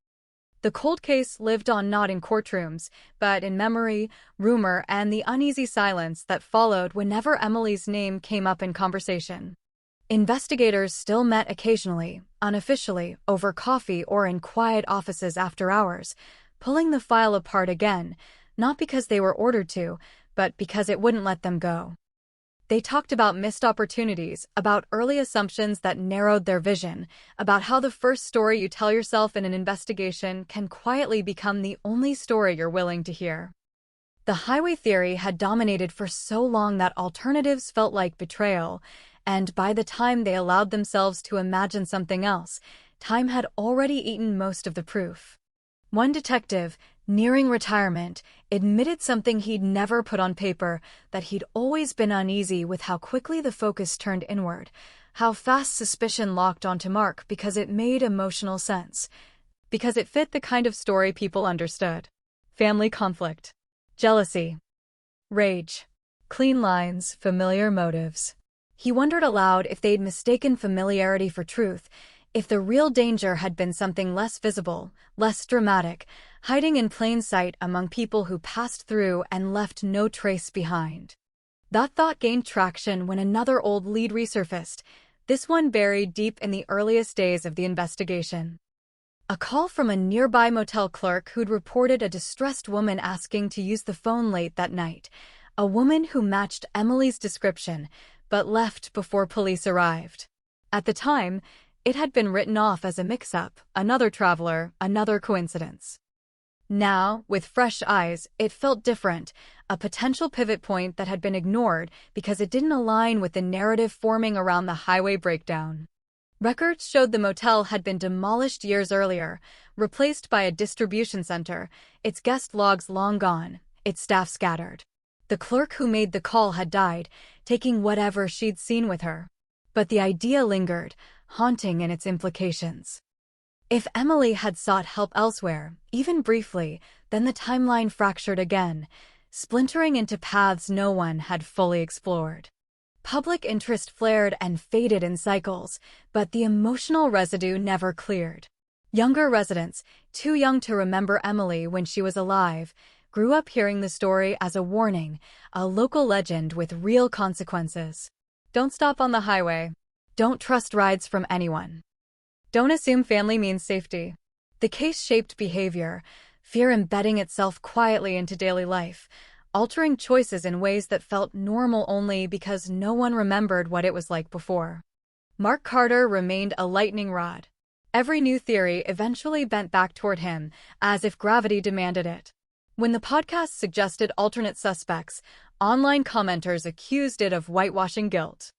The cold case lived on not in courtrooms, but in memory, rumor, and the uneasy silence that followed whenever Emily's name came up in conversation. Investigators still met occasionally, unofficially, over coffee or in quiet offices after hours, pulling the file apart again, not because they were ordered to, but because it wouldn't let them go. They talked about missed opportunities, about early assumptions that narrowed their vision, about how the first story you tell yourself in an investigation can quietly become the only story you're willing to hear. The highway theory had dominated for so long that alternatives felt like betrayal, and by the time they allowed themselves to imagine something else, time had already eaten most of the proof. One detective, nearing retirement, admitted something he'd never put on paper, that he'd always been uneasy with how quickly the focus turned inward, how fast suspicion locked onto Mark because it made emotional sense, because it fit the kind of story people understood. Family conflict, jealousy, rage, clean lines, familiar motives. He wondered aloud if they'd mistaken familiarity for truth, if the real danger had been something less visible, less dramatic, hiding in plain sight among people who passed through and left no trace behind. That thought gained traction when another old lead resurfaced, this one buried deep in the earliest days of the investigation. A call from a nearby motel clerk who'd reported a distressed woman asking to use the phone late that night, a woman who matched Emily's description but left before police arrived. At the time, it had been written off as a mix-up, another traveler, another coincidence. Now, with fresh eyes, it felt different, a potential pivot point that had been ignored because it didn't align with the narrative forming around the highway breakdown. Records showed the motel had been demolished years earlier, replaced by a distribution center, its guest logs long gone, its staff scattered. The clerk who made the call had died, taking whatever she'd seen with her. But the idea lingered, haunting in its implications. If Emily had sought help elsewhere, even briefly, then the timeline fractured again, splintering into paths no one had fully explored. Public interest flared and faded in cycles, but the emotional residue never cleared. Younger residents, too young to remember Emily when she was alive, grew up hearing the story as a warning, a local legend with real consequences. Don't stop on the highway. Don't trust rides from anyone. Don't assume family means safety. The case shaped behavior, fear embedding itself quietly into daily life, altering choices in ways that felt normal only because no one remembered what it was like before. Mark Carter remained a lightning rod. Every new theory eventually bent back toward him, as if gravity demanded it. When the podcast suggested alternate suspects, online commenters accused it of whitewashing guilt.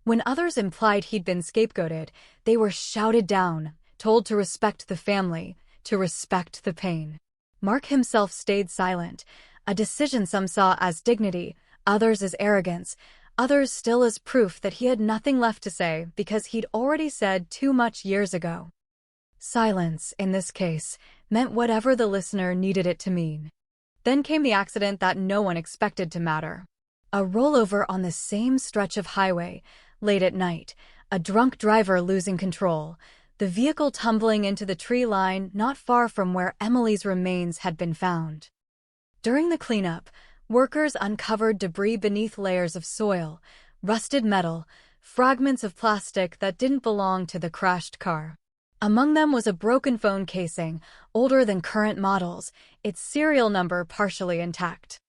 When others implied he'd been scapegoated, they were shouted down, told to respect the family, to respect the pain. Mark himself stayed silent, a decision some saw as dignity, others as arrogance, others still as proof that he had nothing left to say because he'd already said too much years ago. Silence, in this case, meant whatever the listener needed it to mean. Then came the accident that no one expected to matter. A rollover on the same stretch of highway, late at night, a drunk driver losing control, the vehicle tumbling into the tree line not far from where Emily's remains had been found. During the cleanup, workers uncovered debris beneath layers of soil, rusted metal, fragments of plastic that didn't belong to the crashed car. Among them was a broken phone casing, older than current models, its serial number partially intact.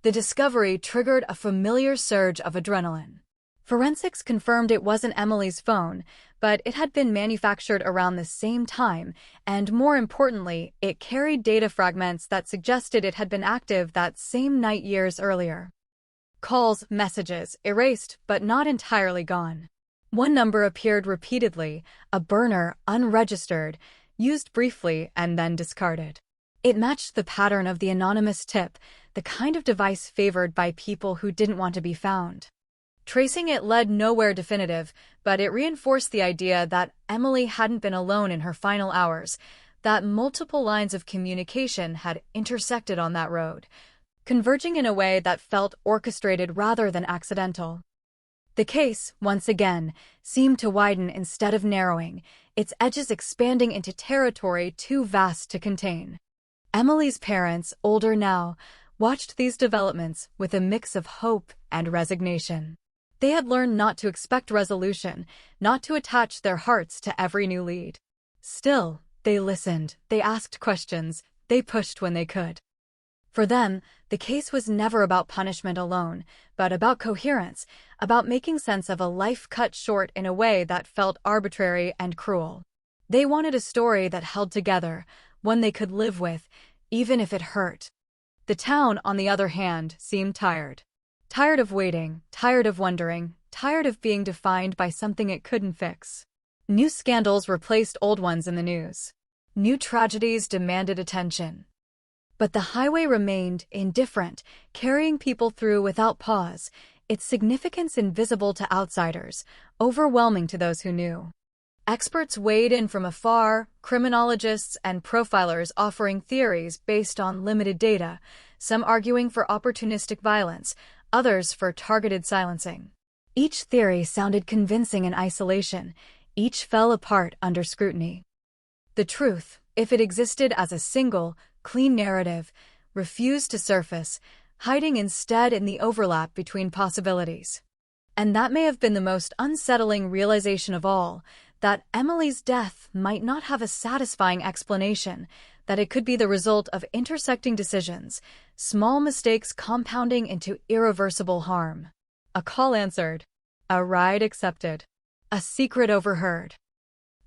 The discovery triggered a familiar surge of adrenaline. Forensics confirmed it wasn't Emily's phone, but it had been manufactured around the same time, and more importantly, it carried data fragments that suggested it had been active that same night years earlier. Calls, messages, erased but not entirely gone. One number appeared repeatedly, a burner, unregistered, used briefly and then discarded. It matched the pattern of the anonymous tip, the kind of device favored by people who didn't want to be found. Tracing it led nowhere definitive, but it reinforced the idea that Emily hadn't been alone in her final hours, that multiple lines of communication had intersected on that road, converging in a way that felt orchestrated rather than accidental. The case, once again, seemed to widen instead of narrowing, its edges expanding into territory too vast to contain. Emily's parents, older now, watched these developments with a mix of hope and resignation. They had learned not to expect resolution, not to attach their hearts to every new lead. Still, they listened, they asked questions, they pushed when they could. For them, the case was never about punishment alone, but about coherence, about making sense of a life cut short in a way that felt arbitrary and cruel. They wanted a story that held together, one they could live with, even if it hurt. The town, on the other hand, seemed tired. Tired of waiting, tired of wondering, tired of being defined by something it couldn't fix. New scandals replaced old ones in the news. New tragedies demanded attention. But the highway remained indifferent, carrying people through without pause, its significance invisible to outsiders, overwhelming to those who knew. Experts weighed in from afar, criminologists and profilers offering theories based on limited data, some arguing for opportunistic violence, others for targeted silencing. Each theory sounded convincing in isolation, each fell apart under scrutiny. The truth, if it existed as a single, clean narrative, refused to surface, hiding instead in the overlap between possibilities. And that may have been the most unsettling realization of all, that Emily's death might not have a satisfying explanation, that it could be the result of intersecting decisions, small mistakes compounding into irreversible harm. A call answered, a ride accepted, a secret overheard.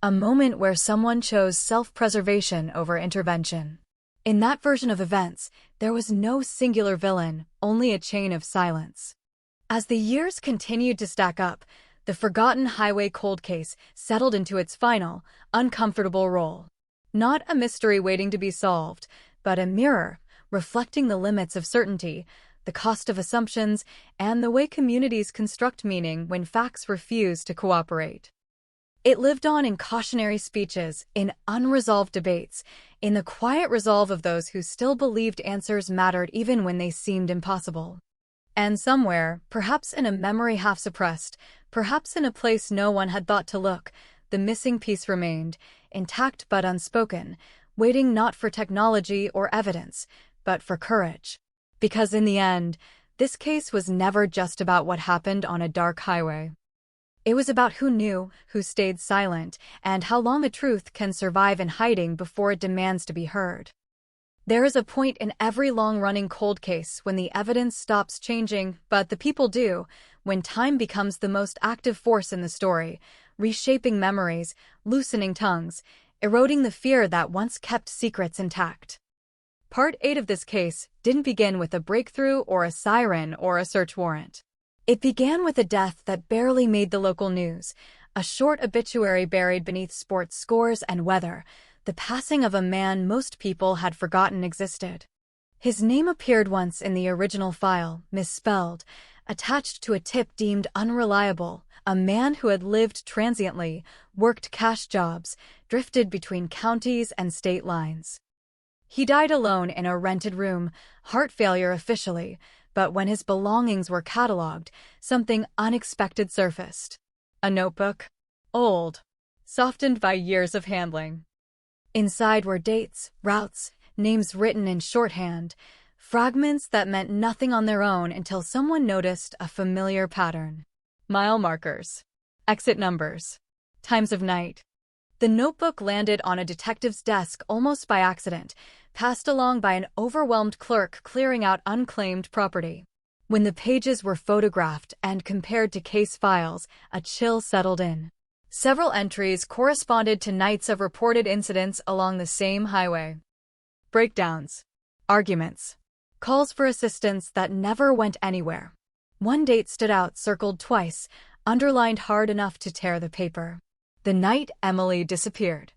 A moment where someone chose self-preservation over intervention. In that version of events, there was no singular villain, only a chain of silence. As the years continued to stack up, the forgotten highway cold case settled into its final, uncomfortable role. Not a mystery waiting to be solved, but a mirror, reflecting the limits of certainty, the cost of assumptions, and the way communities construct meaning when facts refuse to cooperate. It lived on in cautionary speeches, in unresolved debates, in the quiet resolve of those who still believed answers mattered even when they seemed impossible. And somewhere, perhaps in a memory half-suppressed, perhaps in a place no one had thought to look, the missing piece remained, intact but unspoken, waiting not for technology or evidence, but for courage. Because in the end, this case was never just about what happened on a dark highway. It was about who knew, who stayed silent, and how long a truth can survive in hiding before it demands to be heard. There is a point in every long-running cold case when the evidence stops changing, but the people do, when time becomes the most active force in the story, reshaping memories, loosening tongues, eroding the fear that once kept secrets intact. Part 8 of this case didn't begin with a breakthrough or a siren or a search warrant. It began with a death that barely made the local news, a short obituary buried beneath sports scores and weather, the passing of a man most people had forgotten existed. His name appeared once in the original file, misspelled, attached to a tip deemed unreliable, a man who had lived transiently, worked cash jobs, drifted between counties and state lines. He died alone in a rented room, heart failure officially, but when his belongings were cataloged, something unexpected surfaced. A notebook, old, softened by years of handling. Inside were dates, routes, names written in shorthand, fragments that meant nothing on their own until someone noticed a familiar pattern. Mile markers, exit numbers, times of night. The notebook landed on a detective's desk almost by accident, passed along by an overwhelmed clerk clearing out unclaimed property. When the pages were photographed and compared to case files, a chill settled in. Several entries corresponded to nights of reported incidents along the same highway. Breakdowns, arguments, calls for assistance that never went anywhere. One date stood out, circled twice, underlined hard enough to tear the paper. The night Emily disappeared.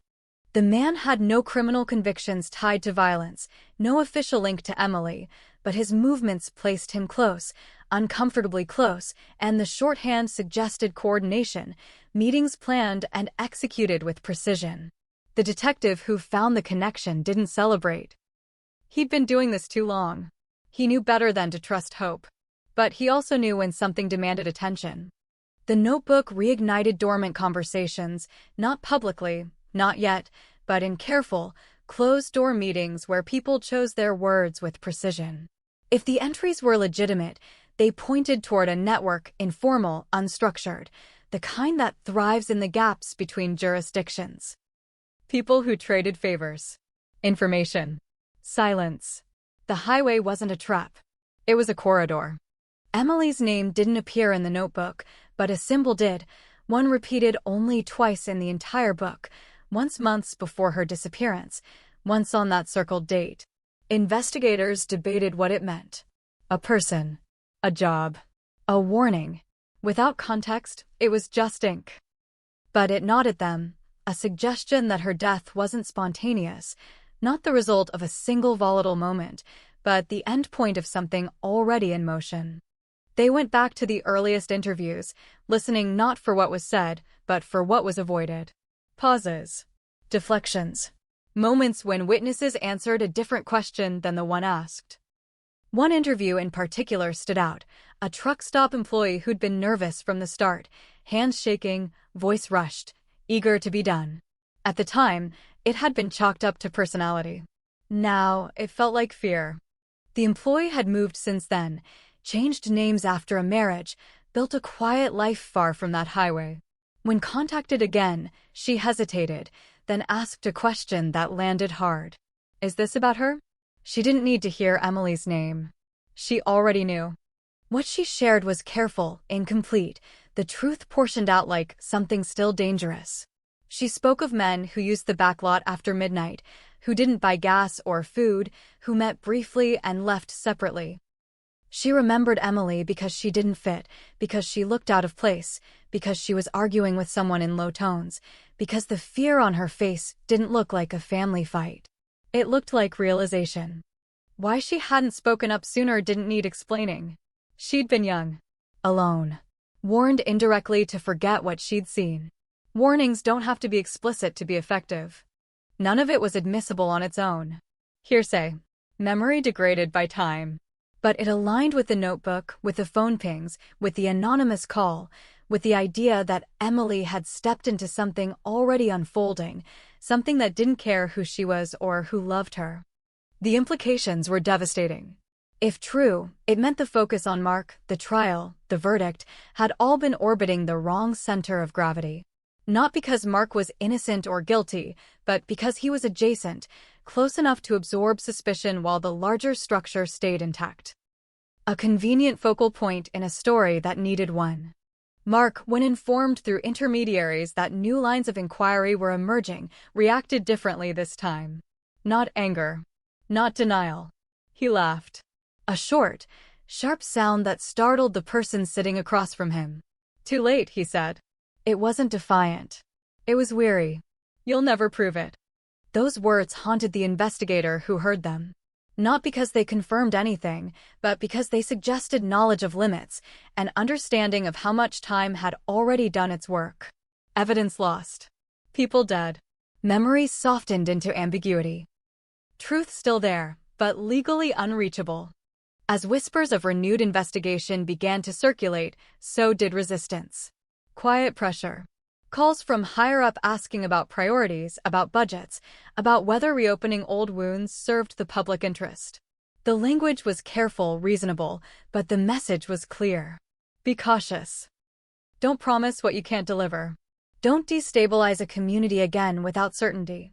The man had no criminal convictions tied to violence, no official link to Emily, but his movements placed him close, uncomfortably close, and the shorthand suggested coordination, meetings planned and executed with precision. The detective who found the connection didn't celebrate. He'd been doing this too long. He knew better than to trust hope. But he also knew when something demanded attention. The notebook reignited dormant conversations, not publicly, not yet, but in careful, closed-door meetings where people chose their words with precision. If the entries were legitimate, they pointed toward a network, informal, unstructured, the kind that thrives in the gaps between jurisdictions. People who traded favors, information, silence, The highway wasn't a trap. It was a corridor. Emily's name didn't appear in the notebook, but a symbol did, one repeated only twice in the entire book, once months before her disappearance, once on that circled date. Investigators debated what it meant. A person. A job. A warning. Without context, it was just ink. But it gnawed at them, a suggestion that her death wasn't spontaneous, not the result of a single volatile moment, but the endpoint of something already in motion. They went back to the earliest interviews, listening not for what was said, but for what was avoided. Pauses. Deflections. Moments when witnesses answered a different question than the one asked. One interview in particular stood out, a truck stop employee who'd been nervous from the start, hands shaking, voice rushed, eager to be done. At the time, it had been chalked up to personality. Now, it felt like fear. The employee had moved since then, changed names after a marriage, built a quiet life far from that highway. When contacted again, she hesitated, then asked a question that landed hard. Is this about her? She didn't need to hear Emily's name. She already knew. What she shared was careful, incomplete, the truth portioned out like something still dangerous. She spoke of men who used the backlot after midnight, who didn't buy gas or food, who met briefly and left separately. She remembered Emily because she didn't fit, because she looked out of place, because she was arguing with someone in low tones, because the fear on her face didn't look like a family fight. It looked like realization. Why she hadn't spoken up sooner didn't need explaining. She'd been young, alone, warned indirectly to forget what she'd seen. Warnings don't have to be explicit to be effective. None of it was admissible on its own. Hearsay. Memory degraded by time. But it aligned with the notebook, with the phone pings, with the anonymous call, with the idea that Emily had stepped into something already unfolding, something that didn't care who she was or who loved her. The implications were devastating. If true, it meant the focus on Mark, the trial, the verdict, had all been orbiting the wrong center of gravity. Not because Mark was innocent or guilty, but because he was adjacent, close enough to absorb suspicion while the larger structure stayed intact. A convenient focal point in a story that needed one. Mark, when informed through intermediaries that new lines of inquiry were emerging, reacted differently this time. Not anger. Not denial. He laughed. A short, sharp sound that startled the person sitting across from him. Too late, he said. It wasn't defiant. It was weary. You'll never prove it. Those words haunted the investigator who heard them. Not because they confirmed anything, but because they suggested knowledge of limits, an understanding of how much time had already done its work. Evidence lost. People dead. Memories softened into ambiguity. Truth still there, but legally unreachable. As whispers of renewed investigation began to circulate, so did resistance. Quiet pressure. Calls from higher up asking about priorities, about budgets, about whether reopening old wounds served the public interest. The language was careful, reasonable, but the message was clear. Be cautious. Don't promise what you can't deliver. Don't destabilize a community again without certainty.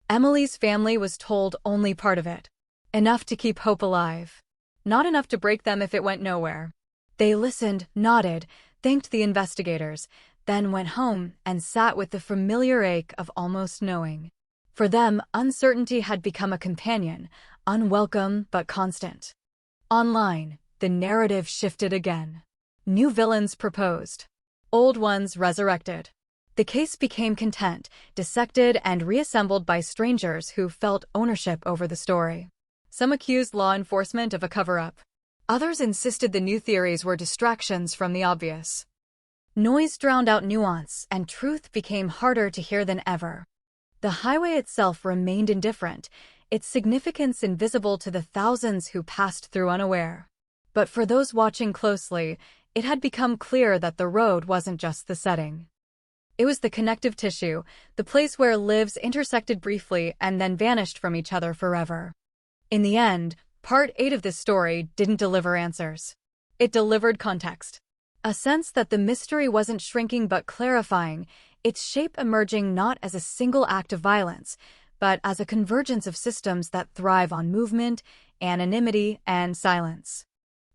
Emily's family was told only part of it. Enough to keep hope alive. Not enough to break them if it went nowhere. They listened, nodded, thanked the investigators, then went home and sat with the familiar ache of almost knowing. For them, uncertainty had become a companion, unwelcome but constant. Online, the narrative shifted again. New villains proposed. Old ones resurrected. The case became content, dissected and reassembled by strangers who felt ownership over the story. Some accused law enforcement of a cover-up. Others insisted the new theories were distractions from the obvious. Noise drowned out nuance, and truth became harder to hear than ever. The highway itself remained indifferent, its significance invisible to the thousands who passed through unaware. But for those watching closely, it had become clear that the road wasn't just the setting. It was the connective tissue, the place where lives intersected briefly and then vanished from each other forever. In the end, Part 8 of this story didn't deliver answers. It delivered context. A sense that the mystery wasn't shrinking but clarifying, its shape emerging not as a single act of violence, but as a convergence of systems that thrive on movement, anonymity, and silence.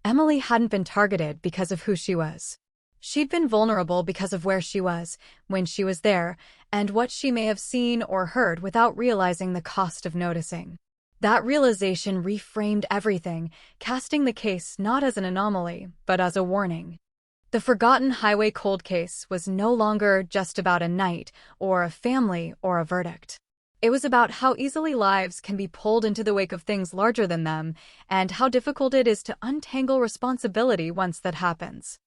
Emily hadn't been targeted because of who she was. She'd been vulnerable because of where she was, when she was there, and what she may have seen or heard without realizing the cost of noticing. That realization reframed everything, casting the case not as an anomaly, but as a warning. The Forgotten Highway cold case was no longer just about a night, or a family, or a verdict. It was about how easily lives can be pulled into the wake of things larger than them, and how difficult it is to untangle responsibility once that happens.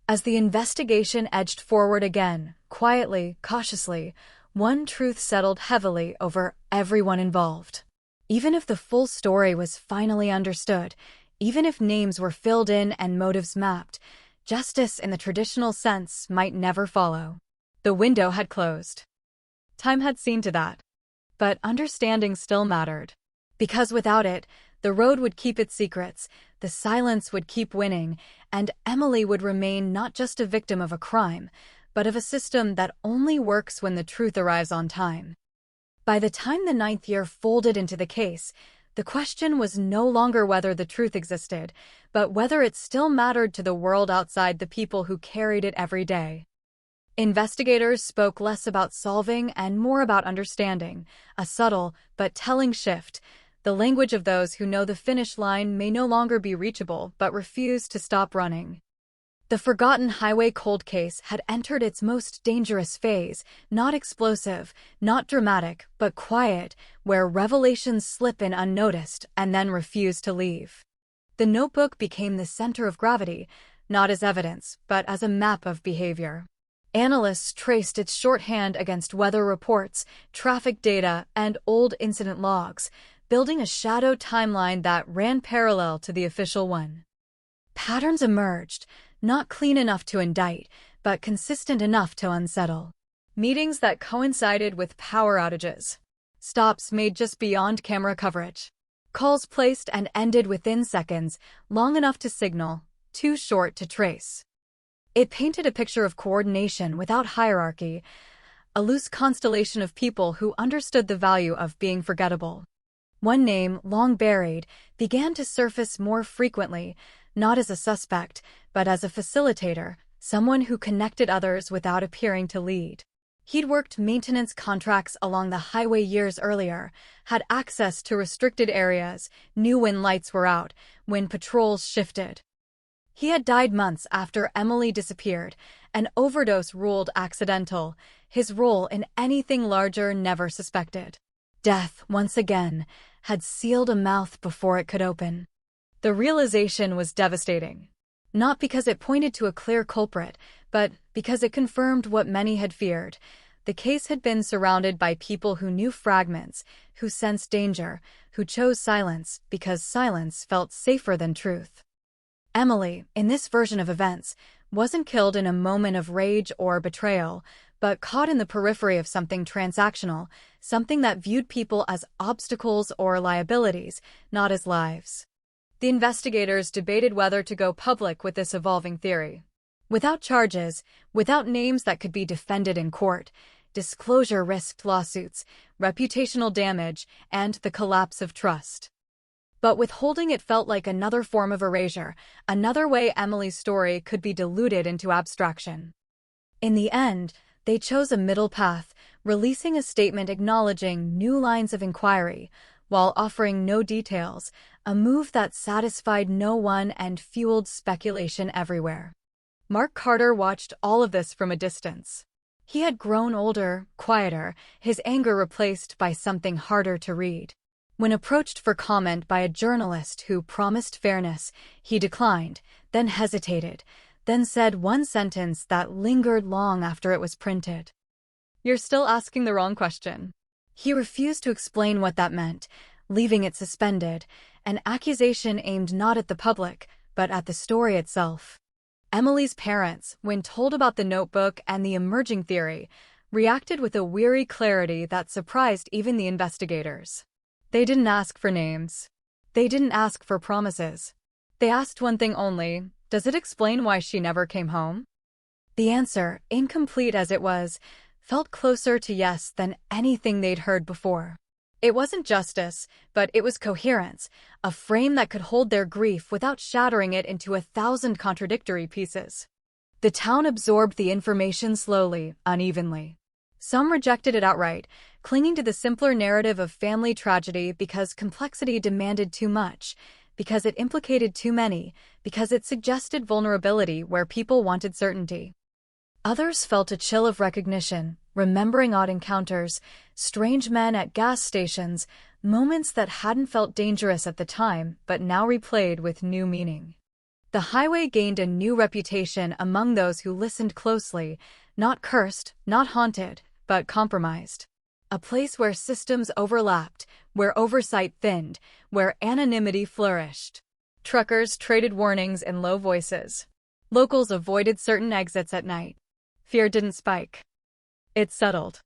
As the investigation edged forward again, quietly, cautiously, one truth settled heavily over everyone involved. Even if the full story was finally understood, even if names were filled in and motives mapped, justice in the traditional sense might never follow. The window had closed. Time had seen to that. But understanding still mattered. Because without it, the road would keep its secrets, the silence would keep winning, and Emily would remain not just a victim of a crime, but of a system that only works when the truth arrives on time. By the time the 9th year folded into the case, the question was no longer whether the truth existed, but whether it still mattered to the world outside the people who carried it every day. Investigators spoke less about solving and more about understanding, a subtle but telling shift, the language of those who know the finish line may no longer be reachable but refuse to stop running. The Forgotten Highway cold case had entered its most dangerous phase, not explosive, not dramatic, but quiet, where revelations slip in unnoticed and then refuse to leave. The notebook became the center of gravity, not as evidence, but as a map of behavior. Analysts traced its shorthand against weather reports, traffic data, and old incident logs, building a shadow timeline that ran parallel to the official one. Patterns emerged, not clean enough to indict, but consistent enough to unsettle. Meetings that coincided with power outages. Stops made just beyond camera coverage. Calls placed and ended within seconds, long enough to signal, too short to trace. It painted a picture of coordination without hierarchy, a loose constellation of people who understood the value of being forgettable. One name, long buried, began to surface more frequently, not as a suspect, but as a facilitator, someone who connected others without appearing to lead. He'd worked maintenance contracts along the highway years earlier, had access to restricted areas, knew when lights were out, when patrols shifted. He had died months after Emily disappeared, an overdose ruled accidental, his role in anything larger never suspected. Death, once again, had sealed a mouth before it could open. The realization was devastating. Not because it pointed to a clear culprit, but because it confirmed what many had feared. The case had been surrounded by people who knew fragments, who sensed danger, who chose silence because silence felt safer than truth. Emily, in this version of events, wasn't killed in a moment of rage or betrayal, but caught in the periphery of something transactional, something that viewed people as obstacles or liabilities, not as lives. The investigators debated whether to go public with this evolving theory. Without charges, without names that could be defended in court, disclosure risked lawsuits, reputational damage, and the collapse of trust. But withholding it felt like another form of erasure, another way Emily's story could be diluted into abstraction. In the end, they chose a middle path, releasing a statement acknowledging new lines of inquiry, while offering no details, a move that satisfied no one and fueled speculation everywhere. Mark Carter watched all of this from a distance. He had grown older, quieter, his anger replaced by something harder to read. When approached for comment by a journalist who promised fairness, he declined, then hesitated, then said one sentence that lingered long after it was printed. "You're still asking the wrong question." He refused to explain what that meant, leaving it suspended, an accusation aimed not at the public, but at the story itself. Emily's parents, when told about the notebook and the emerging theory, reacted with a weary clarity that surprised even the investigators. They didn't ask for names. They didn't ask for promises. They asked one thing only: does it explain why she never came home? The answer, incomplete as it was, felt closer to yes than anything they'd heard before. It wasn't justice, but it was coherence, a frame that could hold their grief without shattering it into 1,000 contradictory pieces. The town absorbed the information slowly, unevenly. Some rejected it outright, clinging to the simpler narrative of family tragedy because complexity demanded too much, because it implicated too many, because it suggested vulnerability where people wanted certainty. Others felt a chill of recognition, remembering odd encounters, strange men at gas stations, moments that hadn't felt dangerous at the time but now replayed with new meaning. The highway gained a new reputation among those who listened closely, not cursed, not haunted, but compromised. A place where systems overlapped, where oversight thinned, where anonymity flourished. Truckers traded warnings in low voices. Locals avoided certain exits at night. Fear didn't spike. It settled.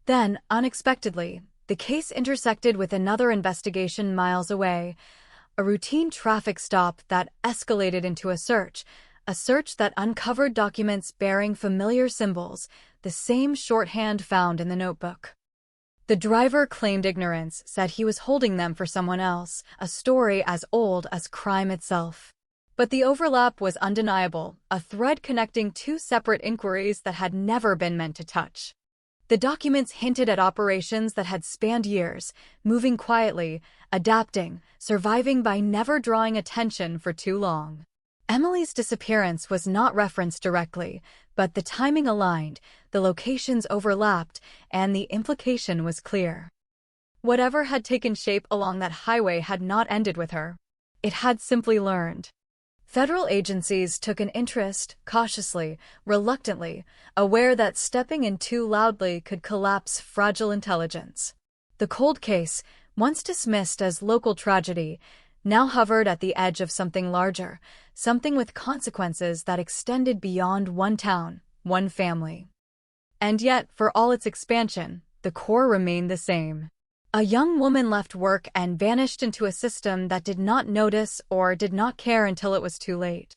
Then, unexpectedly, the case intersected with another investigation miles away, a routine traffic stop that escalated into a search that uncovered documents bearing familiar symbols, the same shorthand found in the notebook. The driver claimed ignorance, said he was holding them for someone else, a story as old as crime itself. But the overlap was undeniable, a thread connecting two separate inquiries that had never been meant to touch. The documents hinted at operations that had spanned years, moving quietly, adapting, surviving by never drawing attention for too long. Emily's disappearance was not referenced directly, but the timing aligned, the locations overlapped, and the implication was clear. Whatever had taken shape along that highway had not ended with her. It had simply learned. Federal agencies took an interest, cautiously, reluctantly, aware that stepping in too loudly could collapse fragile intelligence. The cold case, once dismissed as local tragedy, now hovered at the edge of something larger, something with consequences that extended beyond one town, one family. And yet, for all its expansion, the core remained the same. A young woman left work and vanished into a system that did not notice or did not care until it was too late.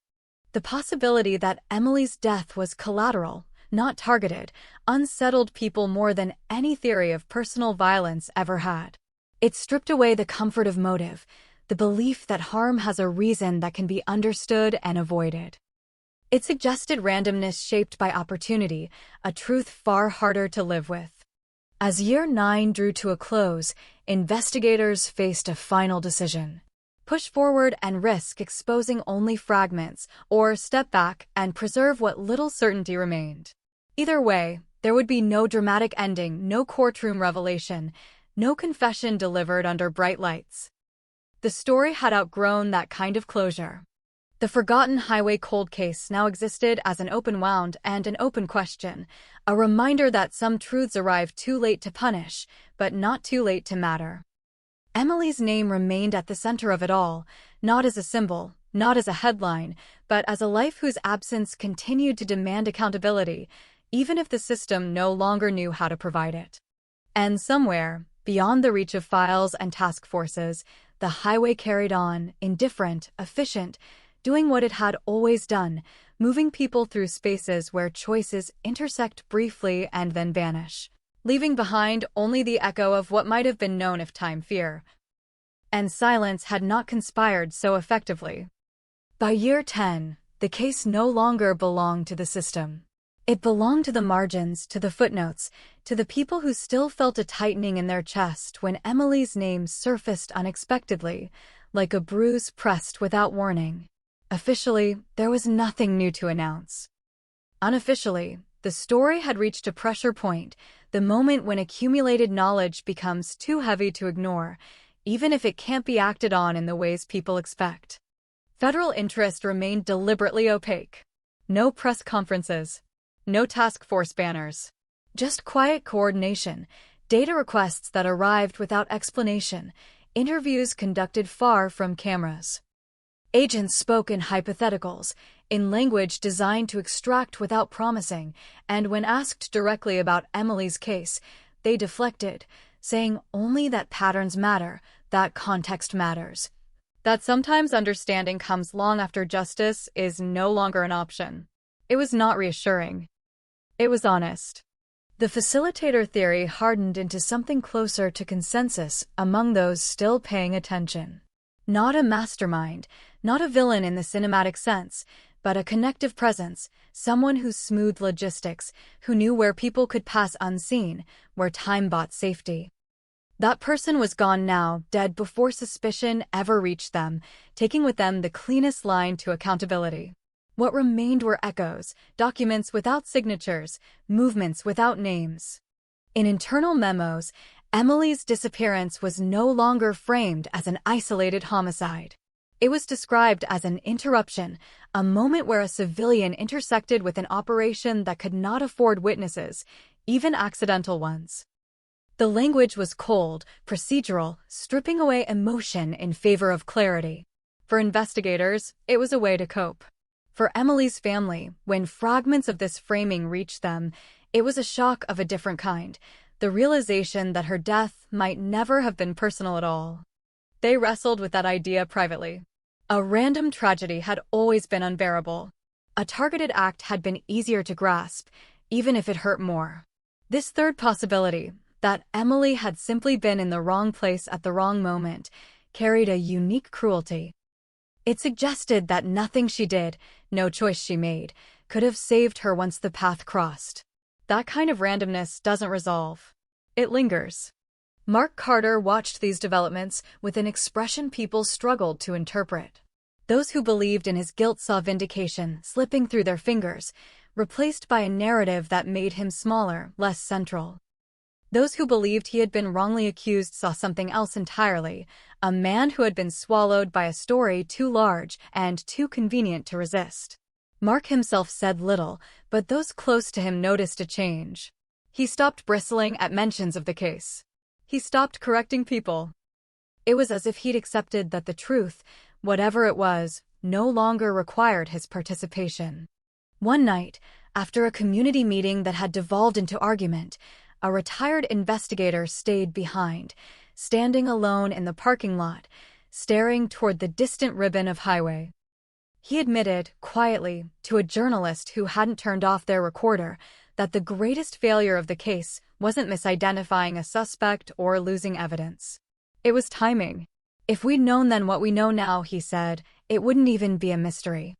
The possibility that Emily's death was collateral, not targeted, unsettled people more than any theory of personal violence ever had. It stripped away the comfort of motive, the belief that harm has a reason that can be understood and avoided. It suggested randomness shaped by opportunity, a truth far harder to live with. As year 9 drew to a close, investigators faced a final decision. Push forward and risk exposing only fragments, or step back and preserve what little certainty remained. Either way, there would be no dramatic ending, no courtroom revelation, no confession delivered under bright lights. The story had outgrown that kind of closure. The forgotten highway cold case now existed as an open wound and an open question, a reminder that some truths arrive too late to punish, but not too late to matter. Emily's name remained at the center of it all, not as a symbol, not as a headline, but as a life whose absence continued to demand accountability, even if the system no longer knew how to provide it. And somewhere, beyond the reach of files and task forces, the highway carried on, indifferent, efficient, doing what it had always done, moving people through spaces where choices intersect briefly and then vanish, leaving behind only the echo of what might have been known if time, fear, and silence had not conspired so effectively. By year 10, the case no longer belonged to the system. It belonged to the margins, to the footnotes, to the people who still felt a tightening in their chest when Emily's name surfaced unexpectedly, like a bruise pressed without warning. Officially, there was nothing new to announce. Unofficially, the story had reached a pressure point, the moment when accumulated knowledge becomes too heavy to ignore, even if it can't be acted on in the ways people expect. Federal interest remained deliberately opaque. No press conferences. No task force banners. Just quiet coordination, data requests that arrived without explanation, interviews conducted far from cameras. Agents spoke in hypotheticals, in language designed to extract without promising, and when asked directly about Emily's case, they deflected, saying only that patterns matter, that context matters. That sometimes understanding comes long after justice is no longer an option. It was not reassuring. It was honest. The facilitator theory hardened into something closer to consensus among those still paying attention. Not a mastermind, not a villain in the cinematic sense, but a connective presence, someone who smoothed logistics, who knew where people could pass unseen, where time bought safety. That person was gone now, dead before suspicion ever reached them, taking with them the cleanest line to accountability. What remained were echoes, documents without signatures, movements without names. In internal memos, Emily's disappearance was no longer framed as an isolated homicide. It was described as an interruption, a moment where a civilian intersected with an operation that could not afford witnesses, even accidental ones. The language was cold, procedural, stripping away emotion in favor of clarity. For investigators, it was a way to cope. For Emily's family, when fragments of this framing reached them, it was a shock of a different kind, the realization that her death might never have been personal at all. They wrestled with that idea privately. A random tragedy had always been unbearable. A targeted act had been easier to grasp, even if it hurt more. This third possibility, that Emily had simply been in the wrong place at the wrong moment, carried a unique cruelty. It suggested that nothing she did, no choice she made, could have saved her once the path crossed. That kind of randomness doesn't resolve. It lingers. Mark Carter watched these developments with an expression people struggled to interpret. Those who believed in his guilt saw vindication slipping through their fingers, replaced by a narrative that made him smaller, less central. Those who believed he had been wrongly accused saw something else entirely, a man who had been swallowed by a story too large and too convenient to resist. Mark himself said little, but those close to him noticed a change. He stopped bristling at mentions of the case. He stopped correcting people. It was as if he'd accepted that the truth, whatever it was, no longer required his participation. One night, after a community meeting that had devolved into argument, a retired investigator stayed behind, standing alone in the parking lot, staring toward the distant ribbon of highway. He admitted, quietly, to a journalist who hadn't turned off their recorder, that the greatest failure of the case wasn't misidentifying a suspect or losing evidence. It was timing. If we'd known then what we know now, he said, it wouldn't even be a mystery.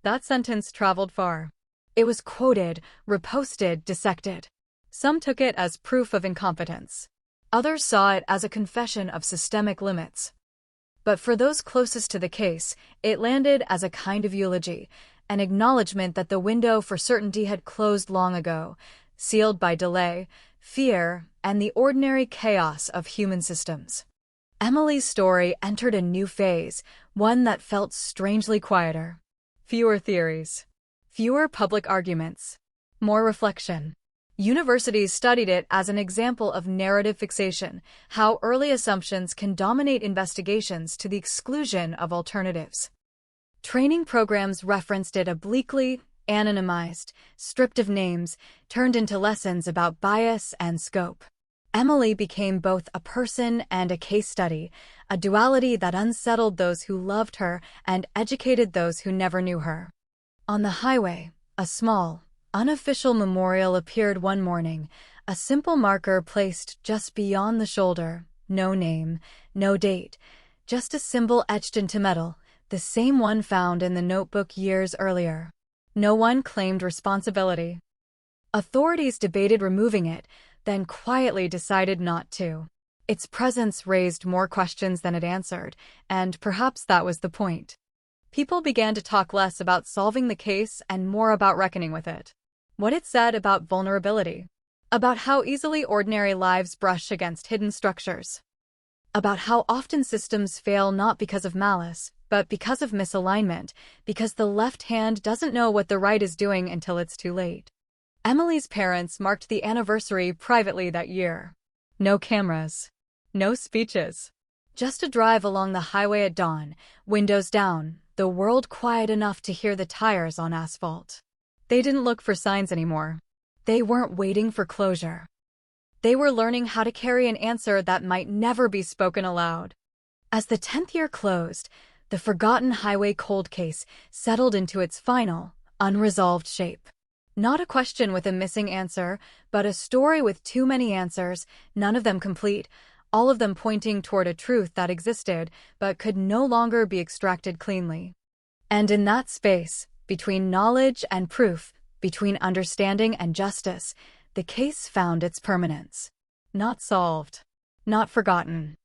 That sentence traveled far. It was quoted, reposted, dissected. Some took it as proof of incompetence. Others saw it as a confession of systemic limits. But for those closest to the case, it landed as a kind of eulogy, an acknowledgement that the window for certainty had closed long ago, sealed by delay, fear, and the ordinary chaos of human systems. Emily's story entered a new phase, one that felt strangely quieter. Fewer theories. Fewer public arguments. More reflection. Universities studied it as an example of narrative fixation, how early assumptions can dominate investigations to the exclusion of alternatives. Training programs referenced it obliquely, anonymized, stripped of names, turned into lessons about bias and scope. Emily became both a person and a case study, a duality that unsettled those who loved her and educated those who never knew her. On the highway, a small, unofficial memorial appeared one morning, a simple marker placed just beyond the shoulder, no name, no date, just a symbol etched into metal, the same one found in the notebook years earlier. No one claimed responsibility. Authorities debated removing it, then quietly decided not to. Its presence raised more questions than it answered, and perhaps that was the point. People began to talk less about solving the case and more about reckoning with it. What it said about vulnerability, about how easily ordinary lives brush against hidden structures, about how often systems fail not because of malice, but because of misalignment, because the left hand doesn't know what the right is doing until it's too late. Emily's parents marked the anniversary privately that year. No cameras. No speeches. Just a drive along the highway at dawn, windows down, the world quiet enough to hear the tires on asphalt. They didn't look for signs anymore. They weren't waiting for closure. They were learning how to carry an answer that might never be spoken aloud. As the 10th year closed, the forgotten highway cold case settled into its final, unresolved shape. Not a question with a missing answer, but a story with too many answers, none of them complete, all of them pointing toward a truth that existed but could no longer be extracted cleanly. And in that space, between knowledge and proof, between understanding and justice, the case found its permanence. Not solved. Not forgotten.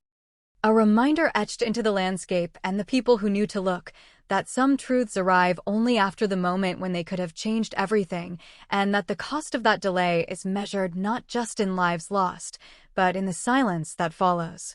A reminder etched into the landscape and the people who knew to look, that some truths arrive only after the moment when they could have changed everything, and that the cost of that delay is measured not just in lives lost, but in the silence that follows.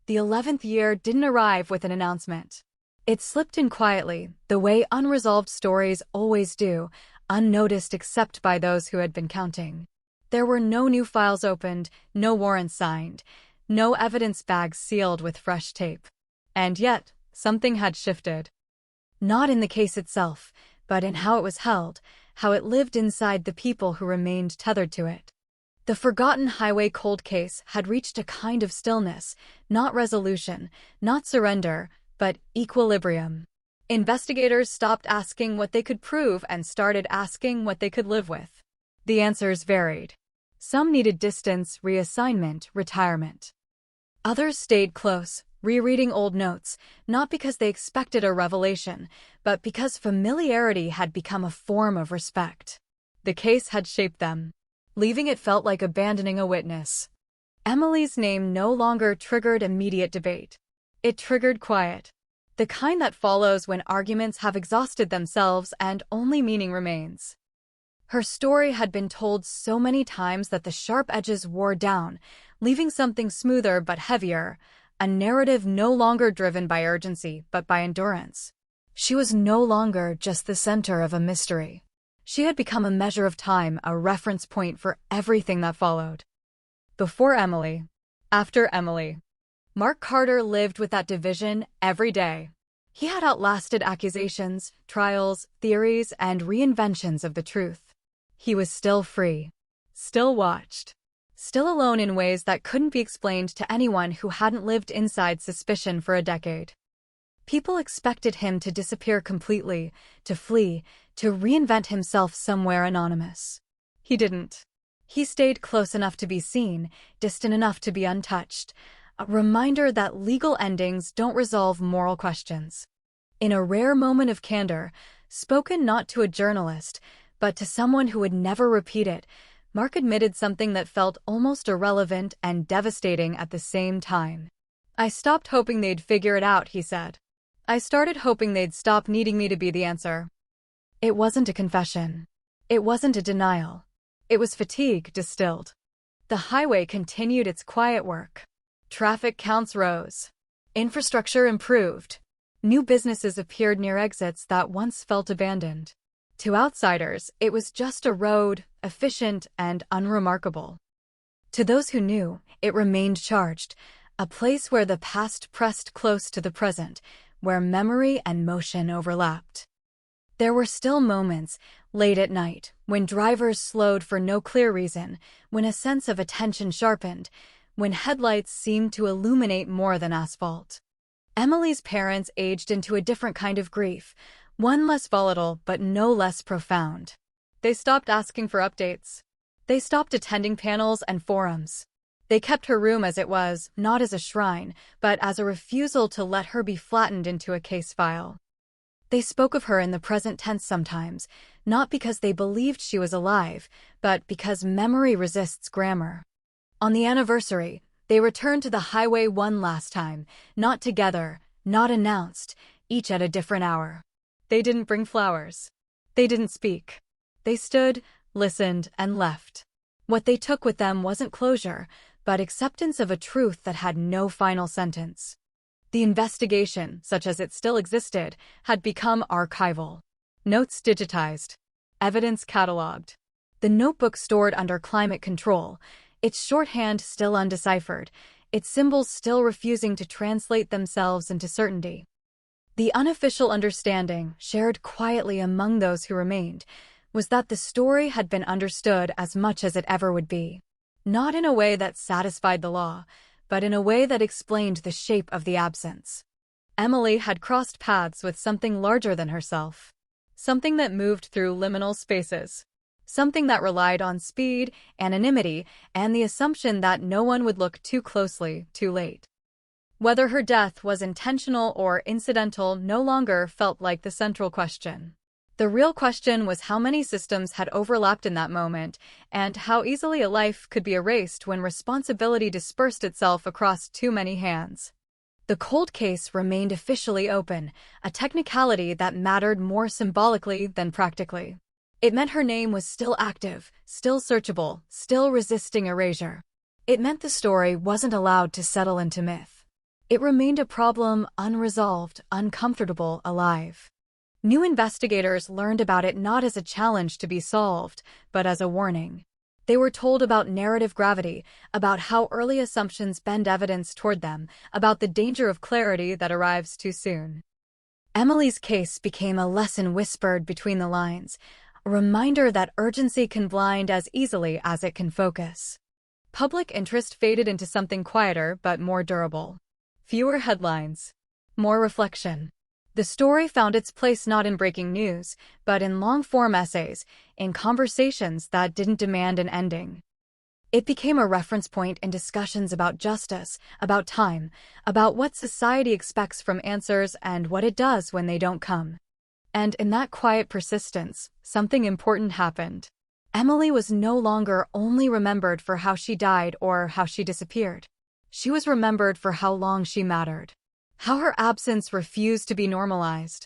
The 11th year didn't arrive with an announcement. It slipped in quietly, the way unresolved stories always do, unnoticed except by those who had been counting. There were no new files opened, no warrants signed, no evidence bags sealed with fresh tape. And yet, something had shifted. Not in the case itself, but in how it was held, how it lived inside the people who remained tethered to it. The forgotten highway cold case had reached a kind of stillness, not resolution, not surrender, but equilibrium. Investigators stopped asking what they could prove and started asking what they could live with. The answers varied. Some needed distance, reassignment, retirement. Others stayed close, rereading old notes, not because they expected a revelation, but because familiarity had become a form of respect. The case had shaped them. Leaving it felt like abandoning a witness. Emily's name no longer triggered immediate debate. It triggered quiet. The kind that follows when arguments have exhausted themselves and only meaning remains. Her story had been told so many times that the sharp edges wore down, leaving something smoother but heavier, a narrative no longer driven by urgency but by endurance. She was no longer just the center of a mystery. She had become a measure of time, a reference point for everything that followed. Before Emily, after Emily. Mark Carter lived with that division every day. He had outlasted accusations, trials, theories, and reinventions of the truth. He was still free, still watched, still alone in ways that couldn't be explained to anyone who hadn't lived inside suspicion for a decade. People expected him to disappear completely, to flee, to reinvent himself somewhere anonymous. He didn't. He stayed close enough to be seen, distant enough to be untouched, a reminder that legal endings don't resolve moral questions. In a rare moment of candor, spoken not to a journalist, but to someone who would never repeat it, Mark admitted something that felt almost irrelevant and devastating at the same time. "I stopped hoping they'd figure it out," he said. "I started hoping they'd stop needing me to be the answer." It wasn't a confession. It wasn't a denial. It was fatigue distilled. The highway continued its quiet work. Traffic counts rose. Infrastructure improved. New businesses appeared near exits that once felt abandoned. To outsiders, it was just a road, efficient and unremarkable. To those who knew, it remained charged, a place where the past pressed close to the present, where memory and motion overlapped. There were still moments, late at night, when drivers slowed for no clear reason, when a sense of attention sharpened, when headlights seemed to illuminate more than asphalt. Emily's parents aged into a different kind of grief, one less volatile but no less profound. They stopped asking for updates. They stopped attending panels and forums. They kept her room as it was, not as a shrine, but as a refusal to let her be flattened into a case file. They spoke of her in the present tense sometimes, not because they believed she was alive, but because memory resists grammar. On the anniversary, they returned to the highway one last time, not together, not announced, each at a different hour. They didn't bring flowers. They didn't speak. They stood, listened, and left. What they took with them wasn't closure, but acceptance of a truth that had no final sentence. The investigation, such as it still existed, had become archival. Notes digitized. Evidence cataloged. The notebook stored under climate control, its shorthand still undeciphered, its symbols still refusing to translate themselves into certainty. The unofficial understanding, shared quietly among those who remained, was that the story had been understood as much as it ever would be. Not in a way that satisfied the law, but in a way that explained the shape of the absence. Emily had crossed paths with something larger than herself. Something that moved through liminal spaces. something that relied on speed, anonymity, and the assumption that no one would look too closely too late. Whether her death was intentional or incidental no longer felt like the central question. The real question was how many systems had overlapped in that moment, and how easily a life could be erased when responsibility dispersed itself across too many hands. The cold case remained officially open, a technicality that mattered more symbolically than practically. It meant her name was still active, still searchable, still resisting erasure. It meant the story wasn't allowed to settle into myth. It remained a problem unresolved, uncomfortable, alive. New investigators learned about it not as a challenge to be solved, but as a warning. They were told about narrative gravity, about how early assumptions bend evidence toward them, about the danger of clarity that arrives too soon. Emily's case became a lesson whispered between the lines, a reminder that urgency can blind as easily as it can focus. Public interest faded into something quieter but more durable. Fewer headlines, more reflection. The story found its place not in breaking news, but in long-form essays, in conversations that didn't demand an ending. It became a reference point in discussions about justice, about time, about what society expects from answers and what it does when they don't come. And in that quiet persistence, something important happened. Emily was no longer only remembered for how she died or how she disappeared. She was remembered for how long she mattered. How her absence refused to be normalized.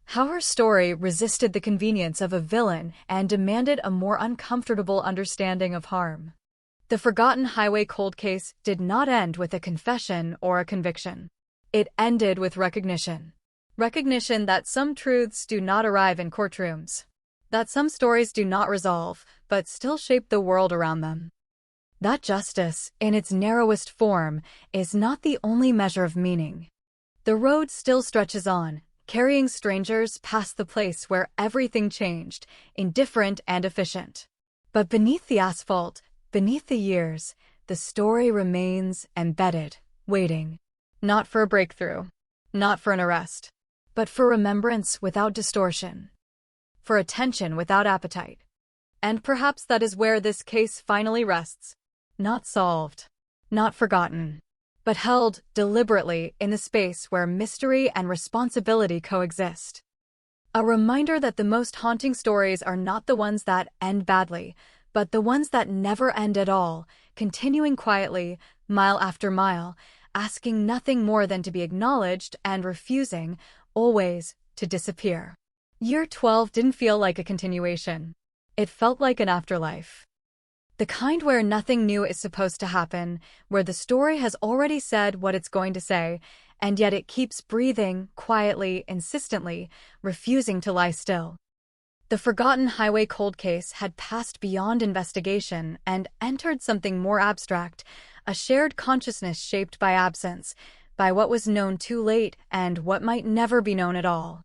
How her story resisted the convenience of a villain and demanded a more uncomfortable understanding of harm. The Forgotten Highway cold case did not end with a confession or a conviction. It ended with recognition. Recognition that some truths do not arrive in courtrooms. That some stories do not resolve, but still shape the world around them. That justice, in its narrowest form, is not the only measure of meaning. The road still stretches on, carrying strangers past the place where everything changed, indifferent and efficient. But beneath the asphalt, beneath the years, the story remains embedded, waiting. Not for a breakthrough, not for an arrest, but for remembrance without distortion, for attention without appetite. And perhaps that is where this case finally rests. Not solved, not forgotten, but held deliberately in the space where mystery and responsibility coexist. A reminder that the most haunting stories are not the ones that end badly, but the ones that never end at all, continuing quietly, mile after mile, asking nothing more than to be acknowledged and refusing, always, to disappear. Year 12 didn't feel like a continuation. It felt like an afterlife. The kind where nothing new is supposed to happen, where the story has already said what it's going to say, and yet it keeps breathing, quietly, insistently, refusing to lie still. The Forgotten Highway cold case had passed beyond investigation and entered something more abstract, a shared consciousness shaped by absence, by what was known too late and what might never be known at all.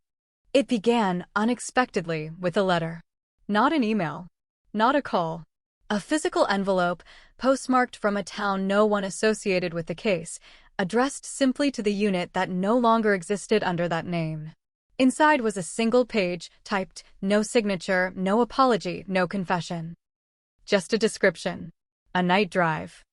It began unexpectedly with a letter. Not an email. Not a call. A physical envelope, postmarked from a town no one associated with the case, addressed simply to the unit that no longer existed under that name. Inside was a single page, typed, no signature, no apology, no confession. Just a description. A night drive.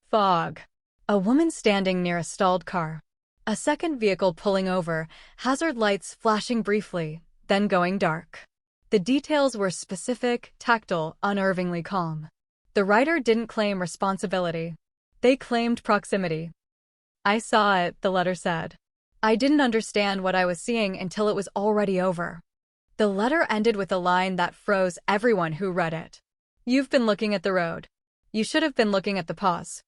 Fog. A woman standing near a stalled car. A second vehicle pulling over, hazard lights flashing briefly, then going dark. The details were specific, tactile, unnervingly calm. The writer didn't claim responsibility. They claimed proximity. I saw it, the letter said. I didn't understand what I was seeing until it was already over. The letter ended with a line that froze everyone who read it. You've been looking at the road. You should have been looking at the pause.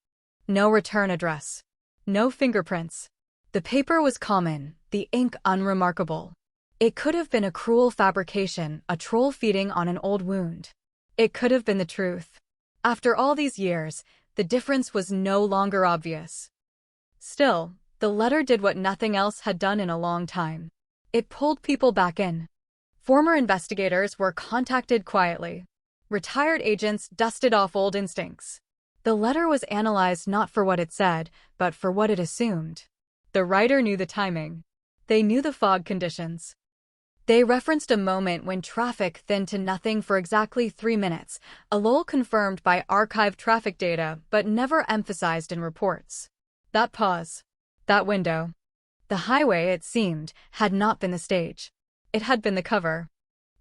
No return address. No fingerprints. The paper was common, the ink unremarkable. It could have been a cruel fabrication, a troll feeding on an old wound. It could have been the truth. After all these years, the difference was no longer obvious. Still, the letter did what nothing else had done in a long time. It pulled people back in. Former investigators were contacted quietly. Retired agents dusted off old instincts. The letter was analyzed not for what it said, but for what it assumed. The writer knew the timing. They knew the fog conditions. They referenced a moment when traffic thinned to nothing for exactly 3 minutes, a lull confirmed by archived traffic data but never emphasized in reports. That pause, that window. The highway, it seemed, had not been the stage. It had been the cover.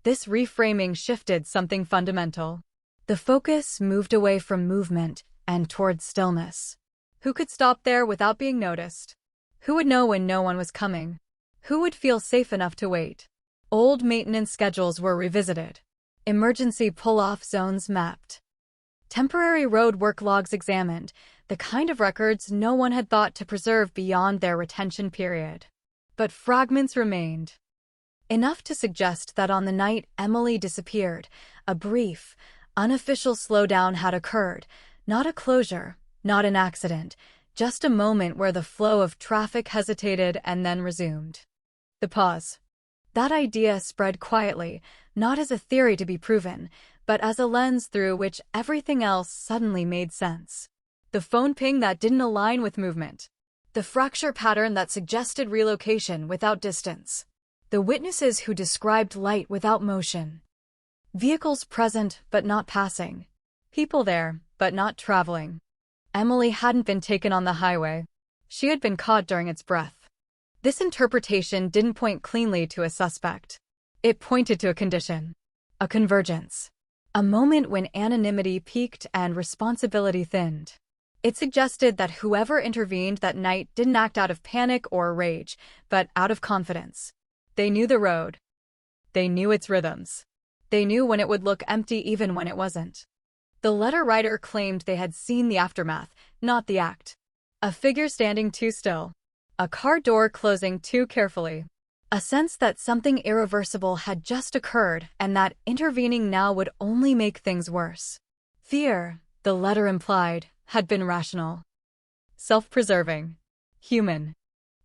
This reframing shifted something fundamental. The focus moved away from movement and towards stillness. Who could stop there without being noticed? Who would know when no one was coming? Who would feel safe enough to wait? Old maintenance schedules were revisited. Emergency pull-off zones mapped. Temporary road work logs examined, the kind of records no one had thought to preserve beyond their retention period. But fragments remained. Enough to suggest that on the night Emily disappeared, a brief, unofficial slowdown had occurred, not a closure, not an accident, just a moment where the flow of traffic hesitated and then resumed. The pause. That idea spread quietly, not as a theory to be proven, but as a lens through which everything else suddenly made sense. The phone ping that didn't align with movement. The fracture pattern that suggested relocation without distance. The witnesses who described light without motion. Vehicles present but not passing. People there, but not traveling. Emily hadn't been taken on the highway. She had been caught during its breath. This interpretation didn't point cleanly to a suspect. It pointed to a condition. A convergence. A moment when anonymity peaked and responsibility thinned. It suggested that whoever intervened that night didn't act out of panic or rage, but out of confidence. They knew the road. They knew its rhythms. They knew when it would look empty even when it wasn't. The letter writer claimed they had seen the aftermath, not the act. A figure standing too still. A car door closing too carefully. A sense that something irreversible had just occurred and that intervening now would only make things worse. Fear, the letter implied, had been rational. Self-preserving. Human.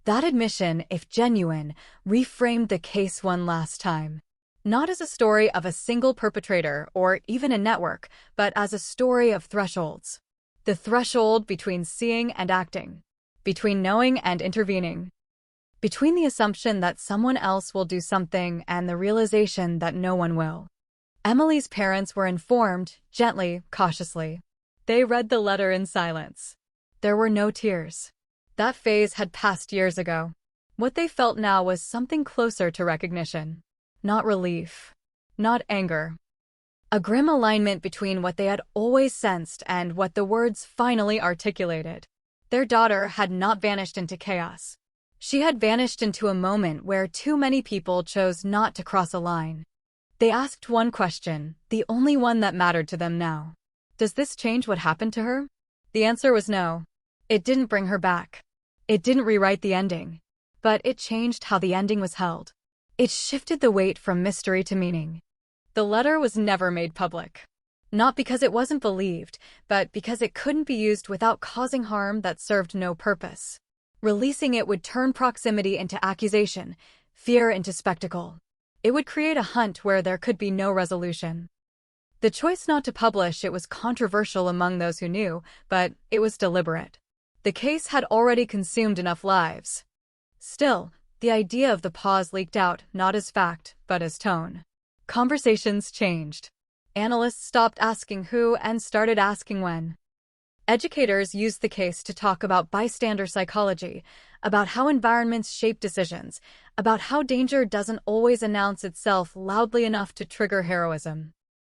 That admission, if genuine, reframed the case one last time. Not as a story of a single perpetrator or even a network, but as a story of thresholds. The threshold between seeing and acting. Between knowing and intervening. Between the assumption that someone else will do something and the realization that no one will. Emily's parents were informed, gently, cautiously. They read the letter in silence. There were no tears. That phase had passed years ago. What they felt now was something closer to recognition. Not relief. Not anger. A grim alignment between what they had always sensed and what the words finally articulated. Their daughter had not vanished into chaos. She had vanished into a moment where too many people chose not to cross a line. They asked one question, the only one that mattered to them now. Does this change what happened to her? The answer was no. It didn't bring her back. It didn't rewrite the ending. But it changed how the ending was held. It shifted the weight from mystery to meaning. The letter was never made public. Not because it wasn't believed, but because it couldn't be used without causing harm that served no purpose. Releasing it would turn proximity into accusation, fear into spectacle. It would create a hunt where there could be no resolution. The choice not to publish it was controversial among those who knew, but it was deliberate. The case had already consumed enough lives. Still, the idea of the pause leaked out not as fact, but as tone. Conversations changed. Analysts stopped asking who and started asking when. Educators used the case to talk about bystander psychology, about how environments shape decisions, about how danger doesn't always announce itself loudly enough to trigger heroism.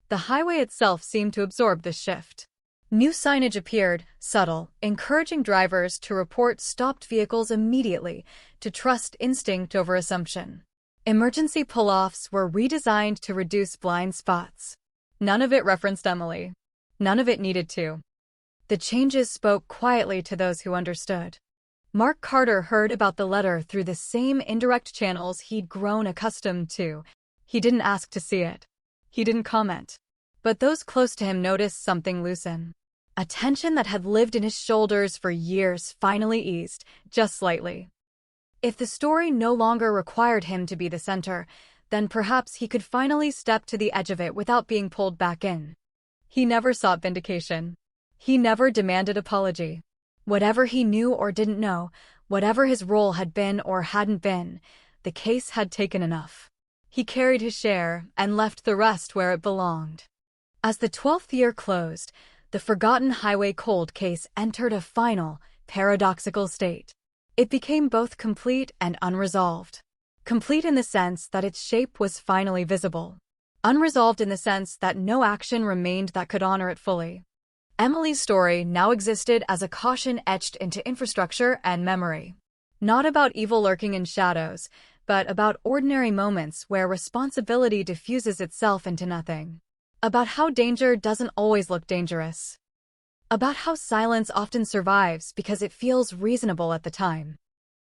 The highway itself seemed to absorb this shift. New signage appeared, subtle, encouraging drivers to report stopped vehicles immediately, to trust instinct over assumption. Emergency pull-offs were redesigned to reduce blind spots. None of it referenced Emily. None of it needed to. The changes spoke quietly to those who understood. Mark Carter heard about the letter through the same indirect channels he'd grown accustomed to. He didn't ask to see it. He didn't comment. But those close to him noticed something loosen. A tension that had lived in his shoulders for years finally eased, just slightly. If the story no longer required him to be the center, then perhaps he could finally step to the edge of it without being pulled back in. He never sought vindication. He never demanded apology. Whatever he knew or didn't know, whatever his role had been or hadn't been, the case had taken enough. He carried his share and left the rest where it belonged. As the 12th year closed, the forgotten highway cold case entered a final, paradoxical state. It became both complete and unresolved. Complete in the sense that its shape was finally visible. Unresolved in the sense that no action remained that could honor it fully. Emily's story now existed as a caution etched into infrastructure and memory. Not about evil lurking in shadows, but about ordinary moments where responsibility diffuses itself into nothing. About how danger doesn't always look dangerous. About how silence often survives because it feels reasonable at the time.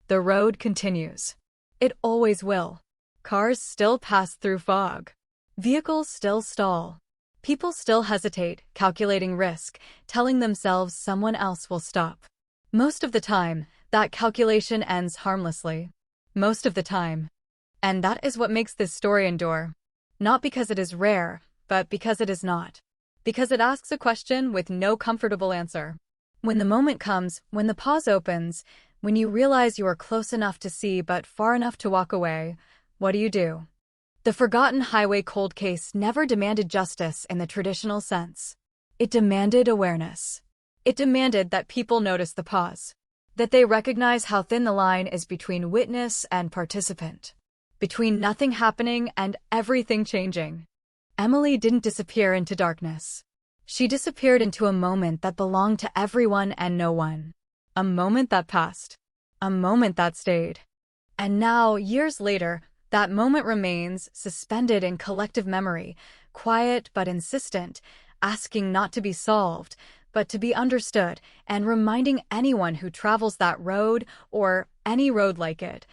The road continues. It always will. Cars still pass through fog. Vehicles still stall. People still hesitate, calculating risk, telling themselves someone else will stop. Most of the time, that calculation ends harmlessly. Most of the time. And that is what makes this story endure. Not because it is rare, but because it is not. Because it asks a question with no comfortable answer. When the moment comes, when the pause opens, when you realize you are close enough to see but far enough to walk away, what do? The forgotten highway cold case never demanded justice in the traditional sense. It demanded awareness. It demanded that people notice the pause. That they recognize how thin the line is between witness and participant. Between nothing happening and everything changing. Emily didn't disappear into darkness. She disappeared into a moment that belonged to everyone and no one. A moment that passed. A moment that stayed. And now, years later, that moment remains suspended in collective memory, quiet but insistent, asking not to be solved, but to be understood, and reminding anyone who travels that road, or any road like it,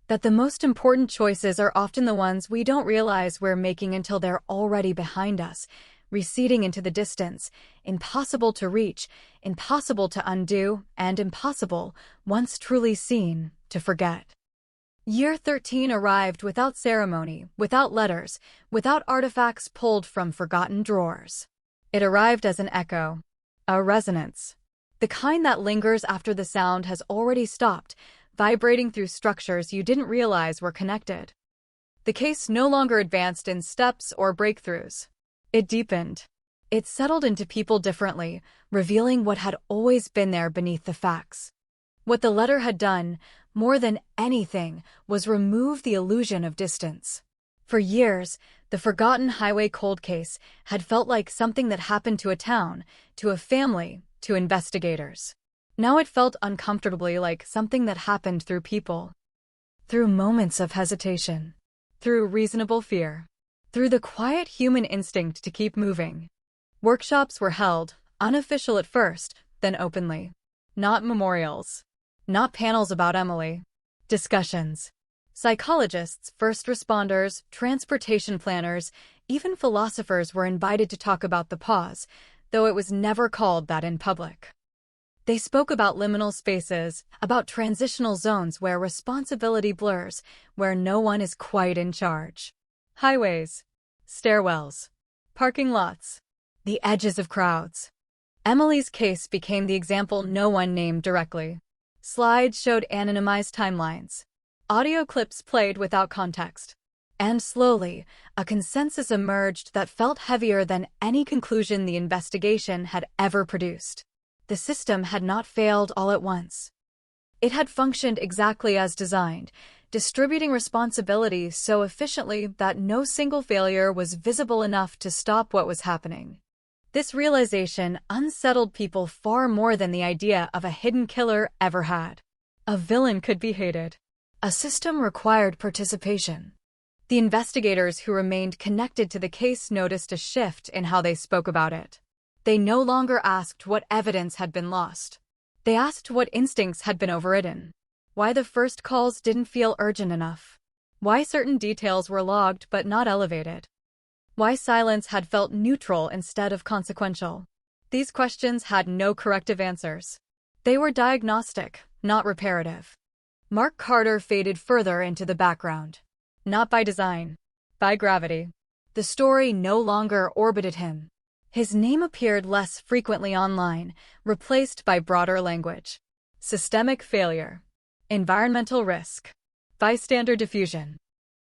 that the most important choices are often the ones we don't realize we're making until they're already behind us, receding into the distance, impossible to reach, impossible to undo, and impossible, once truly seen, to forget. Year 13 arrived without ceremony, without letters, without artifacts pulled from forgotten drawers. It arrived as an echo, a resonance, the kind that lingers after the sound has already stopped, vibrating through structures you didn't realize were connected. The case no longer advanced in steps or breakthroughs. It deepened. It settled into people differently, revealing what had always been there beneath the facts. What the letter had done, more than anything, was remove the illusion of distance. For years, the forgotten highway cold case had felt like something that happened to a town, to a family, to investigators. Now it felt uncomfortably like something that happened through people. Through moments of hesitation. Through reasonable fear. Through the quiet human instinct to keep moving. Workshops were held, unofficial at first, then openly. Not memorials. Not panels about Emily. Discussions. Psychologists, first responders, transportation planners, even philosophers were invited to talk about the pause, though it was never called that in public. They spoke about liminal spaces, about transitional zones where responsibility blurs, where no one is quite in charge. Highways, stairwells, parking lots, the edges of crowds. Emily's case became the example no one named directly. Slides showed anonymized timelines. Audio clips played without context. And slowly, a consensus emerged that felt heavier than any conclusion the investigation had ever produced. The system had not failed all at once. It had functioned exactly as designed, distributing responsibility so efficiently that no single failure was visible enough to stop what was happening. This realization unsettled people far more than the idea of a hidden killer ever had. A villain could be hated. A system required participation. The investigators who remained connected to the case noticed a shift in how they spoke about it. They no longer asked what evidence had been lost. They asked what instincts had been overridden. Why the first calls didn't feel urgent enough. Why certain details were logged but not elevated. Why silence had felt neutral instead of consequential. These questions had no corrective answers. They were diagnostic, not reparative. Mark Carter faded further into the background. Not by design. By gravity. The story no longer orbited him. His name appeared less frequently online, replaced by broader language. Systemic failure. Environmental risk. Bystander diffusion.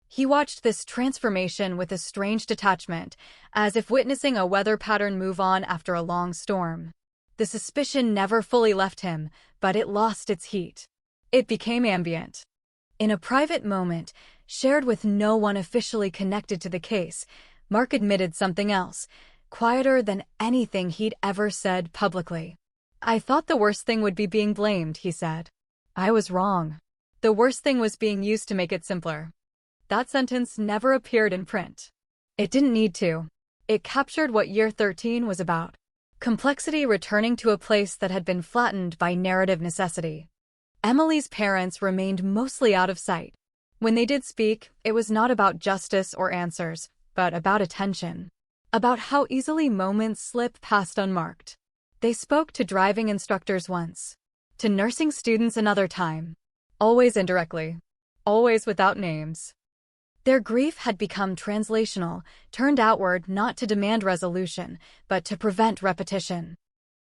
He watched this transformation with a strange detachment, as if witnessing a weather pattern move on after a long storm. The suspicion never fully left him, but it lost its heat. It became ambient. In a private moment, shared with no one officially connected to the case, Mark admitted something else, quieter than anything he'd ever said publicly. "I thought the worst thing would be being blamed," he said. "I was wrong. The worst thing was being used to make it simpler." That sentence never appeared in print. It didn't need to. It captured what Year 13 was about. Complexity returning to a place that had been flattened by narrative necessity. Emily's parents remained mostly out of sight. When they did speak, it was not about justice or answers, but about attention. About how easily moments slip past unmarked. They spoke to driving instructors once. To nursing students another time. Always indirectly. Always without names. Their grief had become translational, turned outward not to demand resolution, but to prevent repetition.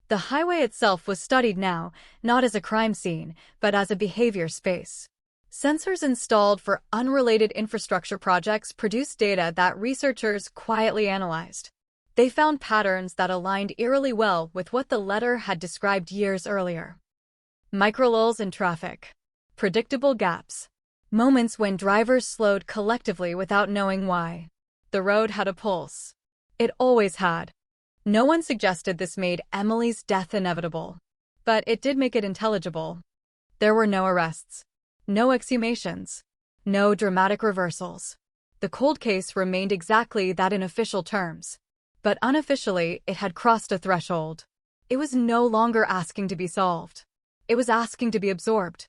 The highway itself was studied now, not as a crime scene, but as a behavior space. Sensors installed for unrelated infrastructure projects produced data that researchers quietly analyzed. They found patterns that aligned eerily well with what the letter had described years earlier. Microlulls in traffic. Predictable gaps. Moments when drivers slowed collectively without knowing why. The road had a pulse. It always had. No one suggested this made Emily's death inevitable. But it did make it intelligible. There were no arrests. No exhumations. No dramatic reversals. The cold case remained exactly that in official terms. But unofficially, it had crossed a threshold. It was no longer asking to be solved. It was asking to be absorbed.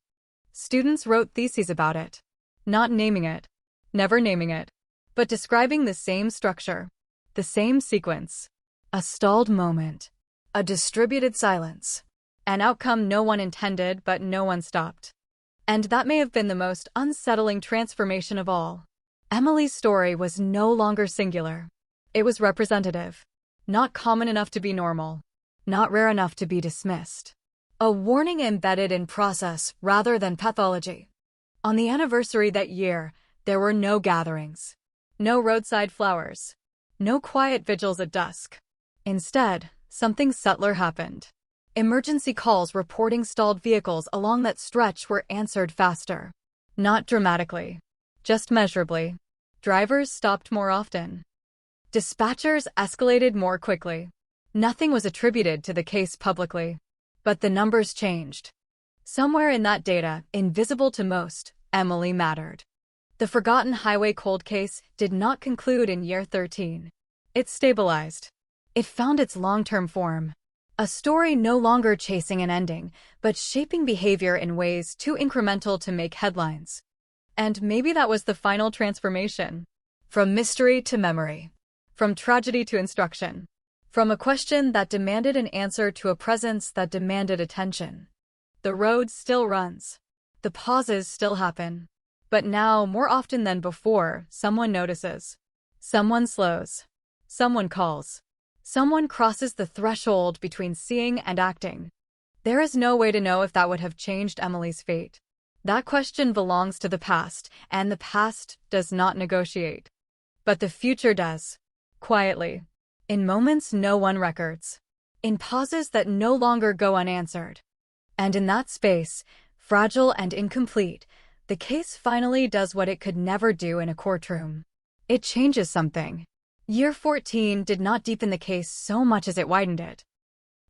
Students wrote theses about it. Not naming it. Never naming it. But describing the same structure. The same sequence. A stalled moment. A distributed silence. An outcome no one intended, but no one stopped. And that may have been the most unsettling transformation of all. Emily's story was no longer singular. It was representative. Not common enough to be normal. Not rare enough to be dismissed. A warning embedded in process rather than pathology. On the anniversary that year, there were no gatherings. No roadside flowers. No quiet vigils at dusk. Instead, something subtler happened. Emergency calls reporting stalled vehicles along that stretch were answered faster. Not dramatically. Just measurably. Drivers stopped more often. Dispatchers escalated more quickly. Nothing was attributed to the case publicly. But the numbers changed. Somewhere in that data, invisible to most, Emily mattered. The forgotten highway cold case did not conclude in Year 13. It stabilized. It found its long-term form. A story no longer chasing an ending, but shaping behavior in ways too incremental to make headlines. And maybe that was the final transformation. From mystery to memory. From tragedy to instruction. From a question that demanded an answer to a presence that demanded attention. The road still runs. The pauses still happen. But now, more often than before, someone notices. Someone slows. Someone calls. Someone crosses the threshold between seeing and acting. There is no way to know if that would have changed Emily's fate. That question belongs to the past, and the past does not negotiate. But the future does. Quietly. In moments no one records. In pauses that no longer go unanswered. And in that space, fragile and incomplete, the case finally does what it could never do in a courtroom. It changes something. Year 14 did not deepen the case so much as it widened it.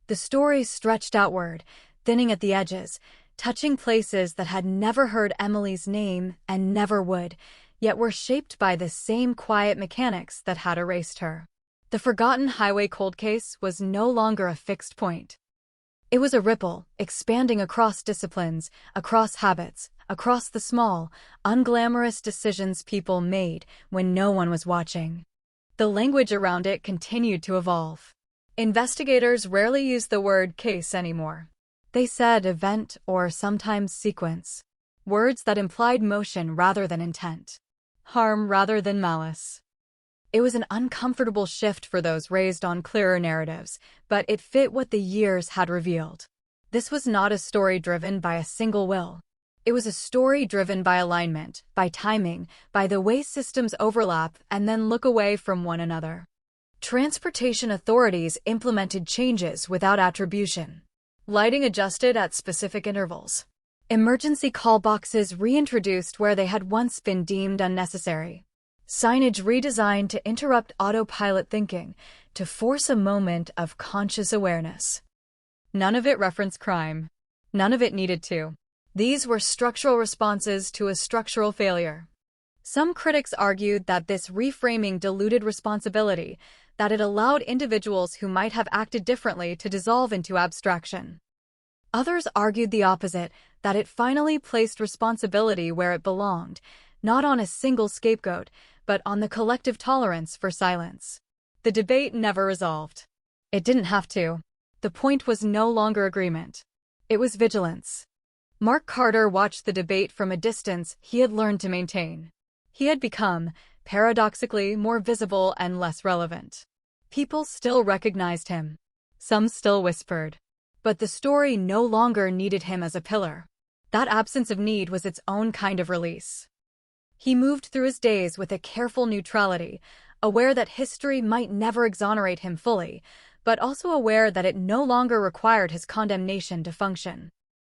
The story stretched outward, thinning at the edges, touching places that had never heard Emily's name and never would, yet were shaped by the same quiet mechanics that had erased her. The forgotten highway cold case was no longer a fixed point. It was a ripple, expanding across disciplines, across habits, across the small, unglamorous decisions people made when no one was watching. The language around it continued to evolve. Investigators rarely used the word case anymore. They said event or sometimes sequence. Words that implied motion rather than intent. Harm rather than malice. It was an uncomfortable shift for those raised on clearer narratives, but it fit what the years had revealed. This was not a story driven by a single will. It was a story driven by alignment, by timing, by the way systems overlap and then look away from one another. Transportation authorities implemented changes without attribution. Lighting adjusted at specific intervals. Emergency call boxes reintroduced where they had once been deemed unnecessary. Signage redesigned to interrupt autopilot thinking, to force a moment of conscious awareness. None of it referenced crime. None of it needed to. These were structural responses to a structural failure. Some critics argued that this reframing diluted responsibility, that it allowed individuals who might have acted differently to dissolve into abstraction. Others argued the opposite, that it finally placed responsibility where it belonged, not on a single scapegoat, but on the collective tolerance for silence. The debate never resolved. It didn't have to. The point was no longer agreement. It was vigilance. Mark Carter watched the debate from a distance he had learned to maintain. He had become, paradoxically, more visible and less relevant. People still recognized him. Some still whispered. But the story no longer needed him as a pillar. That absence of need was its own kind of release. He moved through his days with a careful neutrality, aware that history might never exonerate him fully, but also aware that it no longer required his condemnation to function.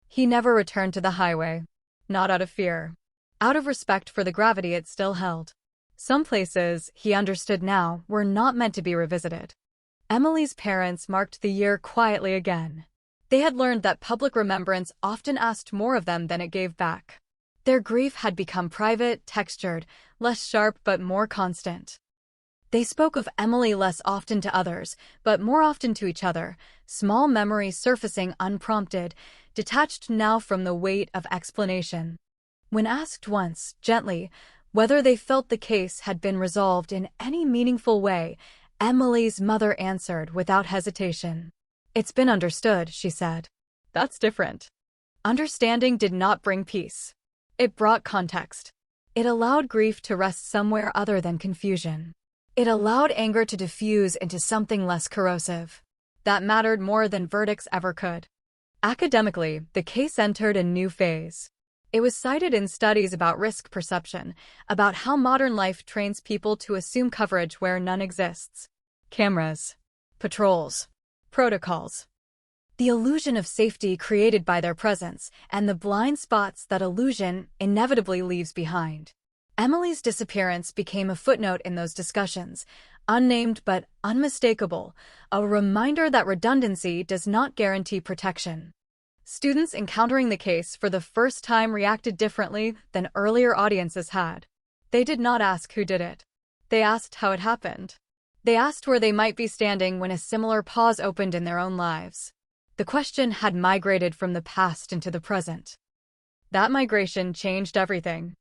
He never returned to the highway. Not out of fear. Out of respect for the gravity it still held. Some places, he understood now, were not meant to be revisited. Emily's parents marked the year quietly again. They had learned that public remembrance often asked more of them than it gave back. Their grief had become private, textured, less sharp but more constant. They spoke of Emily less often to others, but more often to each other, small memories surfacing unprompted, detached now from the weight of explanation. When asked once, gently, whether they felt the case had been resolved in any meaningful way, Emily's mother answered without hesitation. "It's been understood," she said. That's different. Understanding did not bring peace. It brought context. It allowed grief to rest somewhere other than confusion. It allowed anger to diffuse into something less corrosive. That mattered more than verdicts ever could. Academically, the case entered a new phase. It was cited in studies about risk perception, about how modern life trains people to assume coverage where none exists. Cameras, patrols, protocols. The illusion of safety created by their presence, and the blind spots that illusion inevitably leaves behind. Emily's disappearance became a footnote in those discussions, unnamed but unmistakable, a reminder that redundancy does not guarantee protection. Students encountering the case for the first time reacted differently than earlier audiences had. They did not ask who did it. They asked how it happened. They asked where they might be standing when a similar pause opened in their own lives. The question had migrated from the past into the present. That migration changed everything.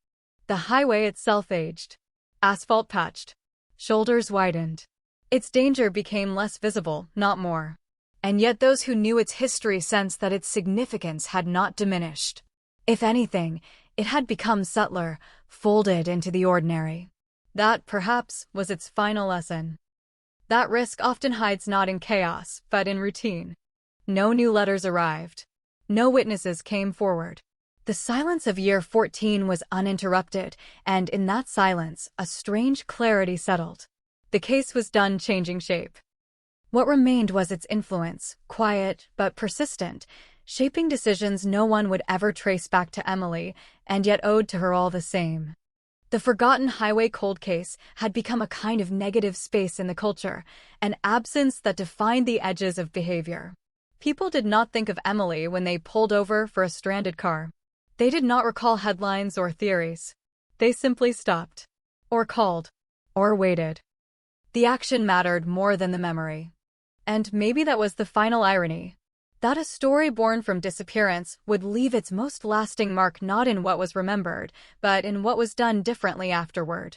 The highway itself aged. Asphalt patched. Shoulders widened. Its danger became less visible, not more. And yet those who knew its history sensed that its significance had not diminished. If anything, it had become subtler, folded into the ordinary. That, perhaps, was its final lesson. That risk often hides not in chaos, but in routine. No new letters arrived. No witnesses came forward. The silence of year 14 was uninterrupted, and in that silence, a strange clarity settled. The case was done changing shape. What remained was its influence, quiet but persistent, shaping decisions no one would ever trace back to Emily, and yet owed to her all the same. The forgotten highway cold case had become a kind of negative space in the culture, an absence that defined the edges of behavior. People did not think of Emily when they pulled over for a stranded car. They did not recall headlines or theories. They simply stopped, or called, or waited. The action mattered more than the memory. And maybe that was the final irony, that a story born from disappearance would leave its most lasting mark not in what was remembered, but in what was done differently afterward.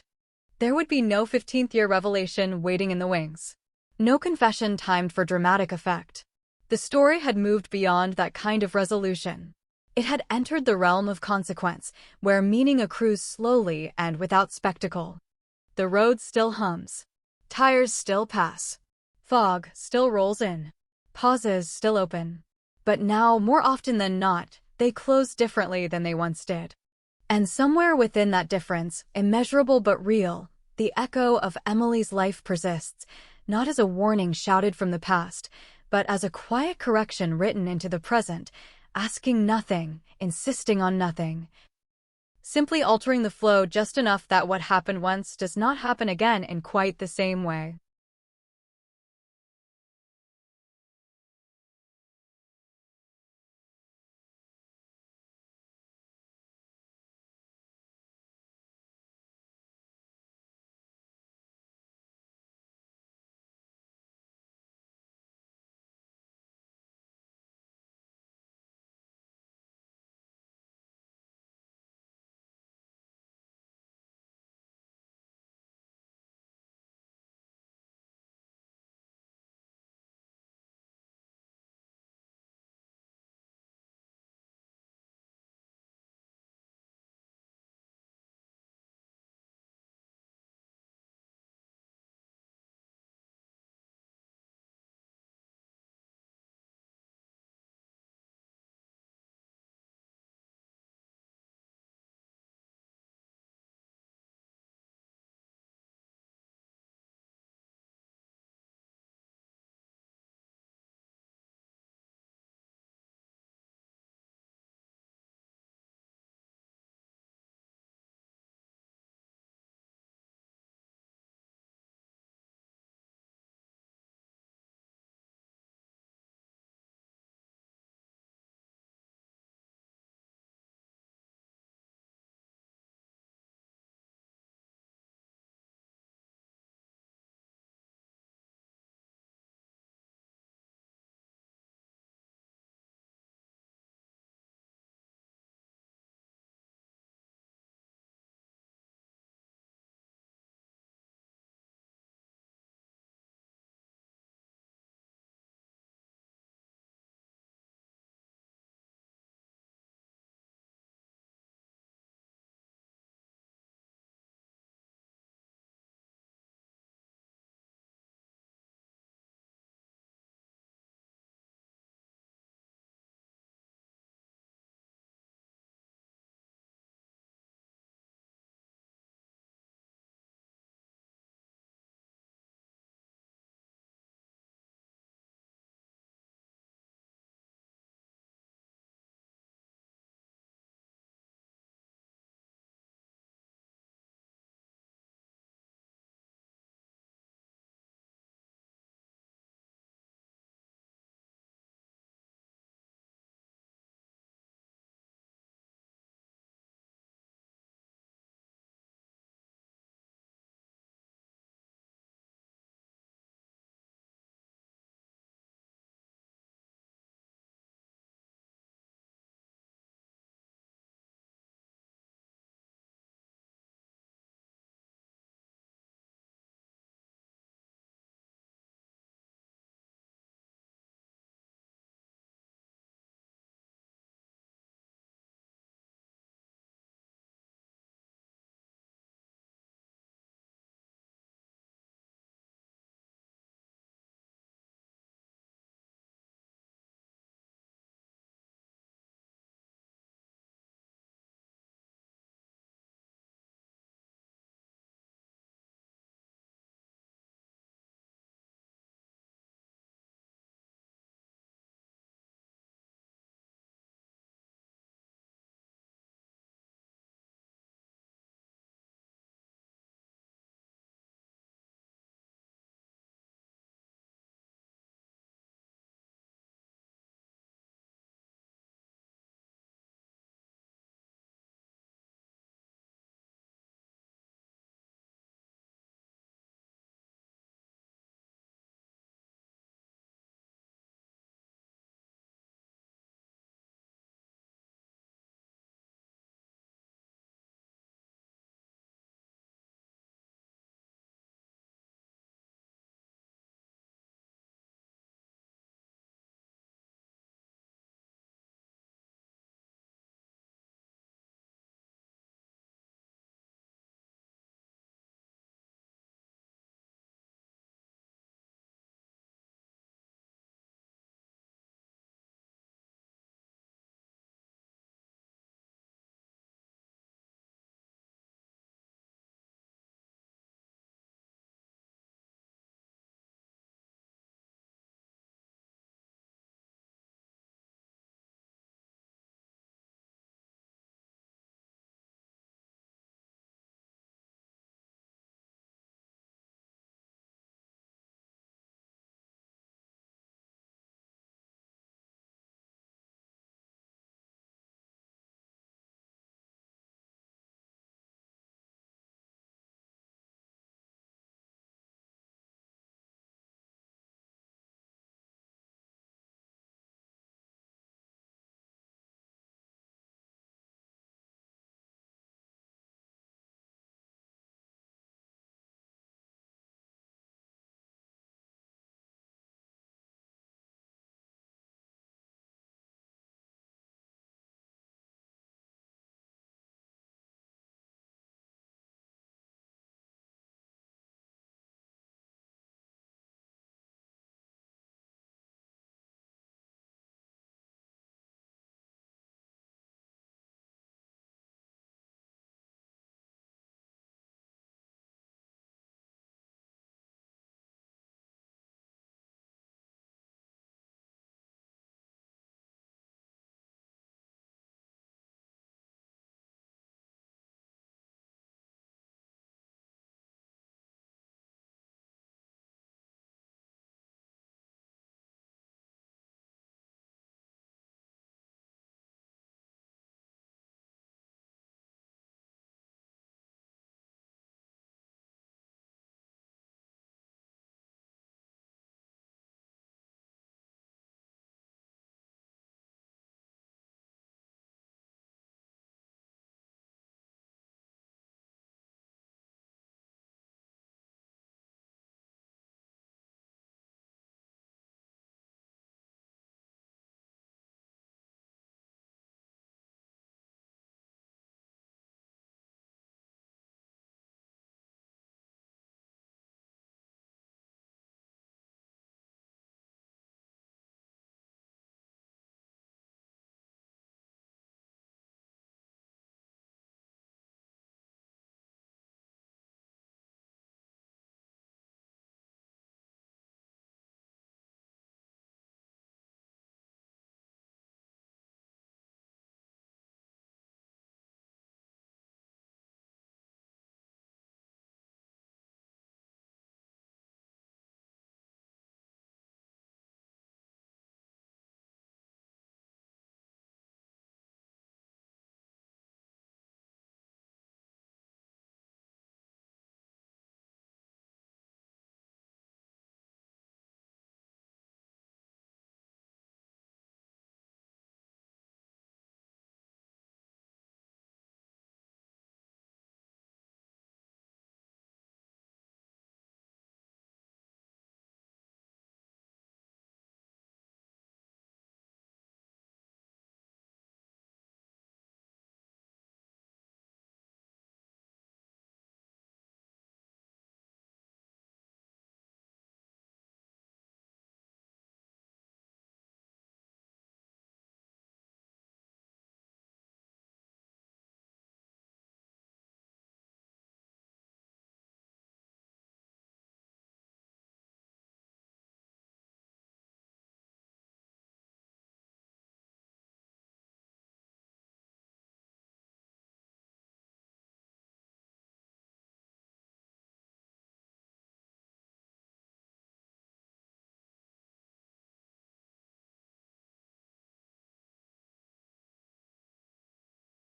There would be no 15th-year revelation waiting in the wings. No confession timed for dramatic effect. The story had moved beyond that kind of resolution. It had entered the realm of consequence, where meaning accrues slowly and without spectacle. The road still hums. Tires still pass. Fog still rolls in. Pauses still open. But now, more often than not, they close differently than they once did. And somewhere within that difference, immeasurable but real, the echo of Emily's life persists, not as a warning shouted from the past, but as a quiet correction written into the present, asking nothing, insisting on nothing. Simply altering the flow just enough that what happened once does not happen again in quite the same way.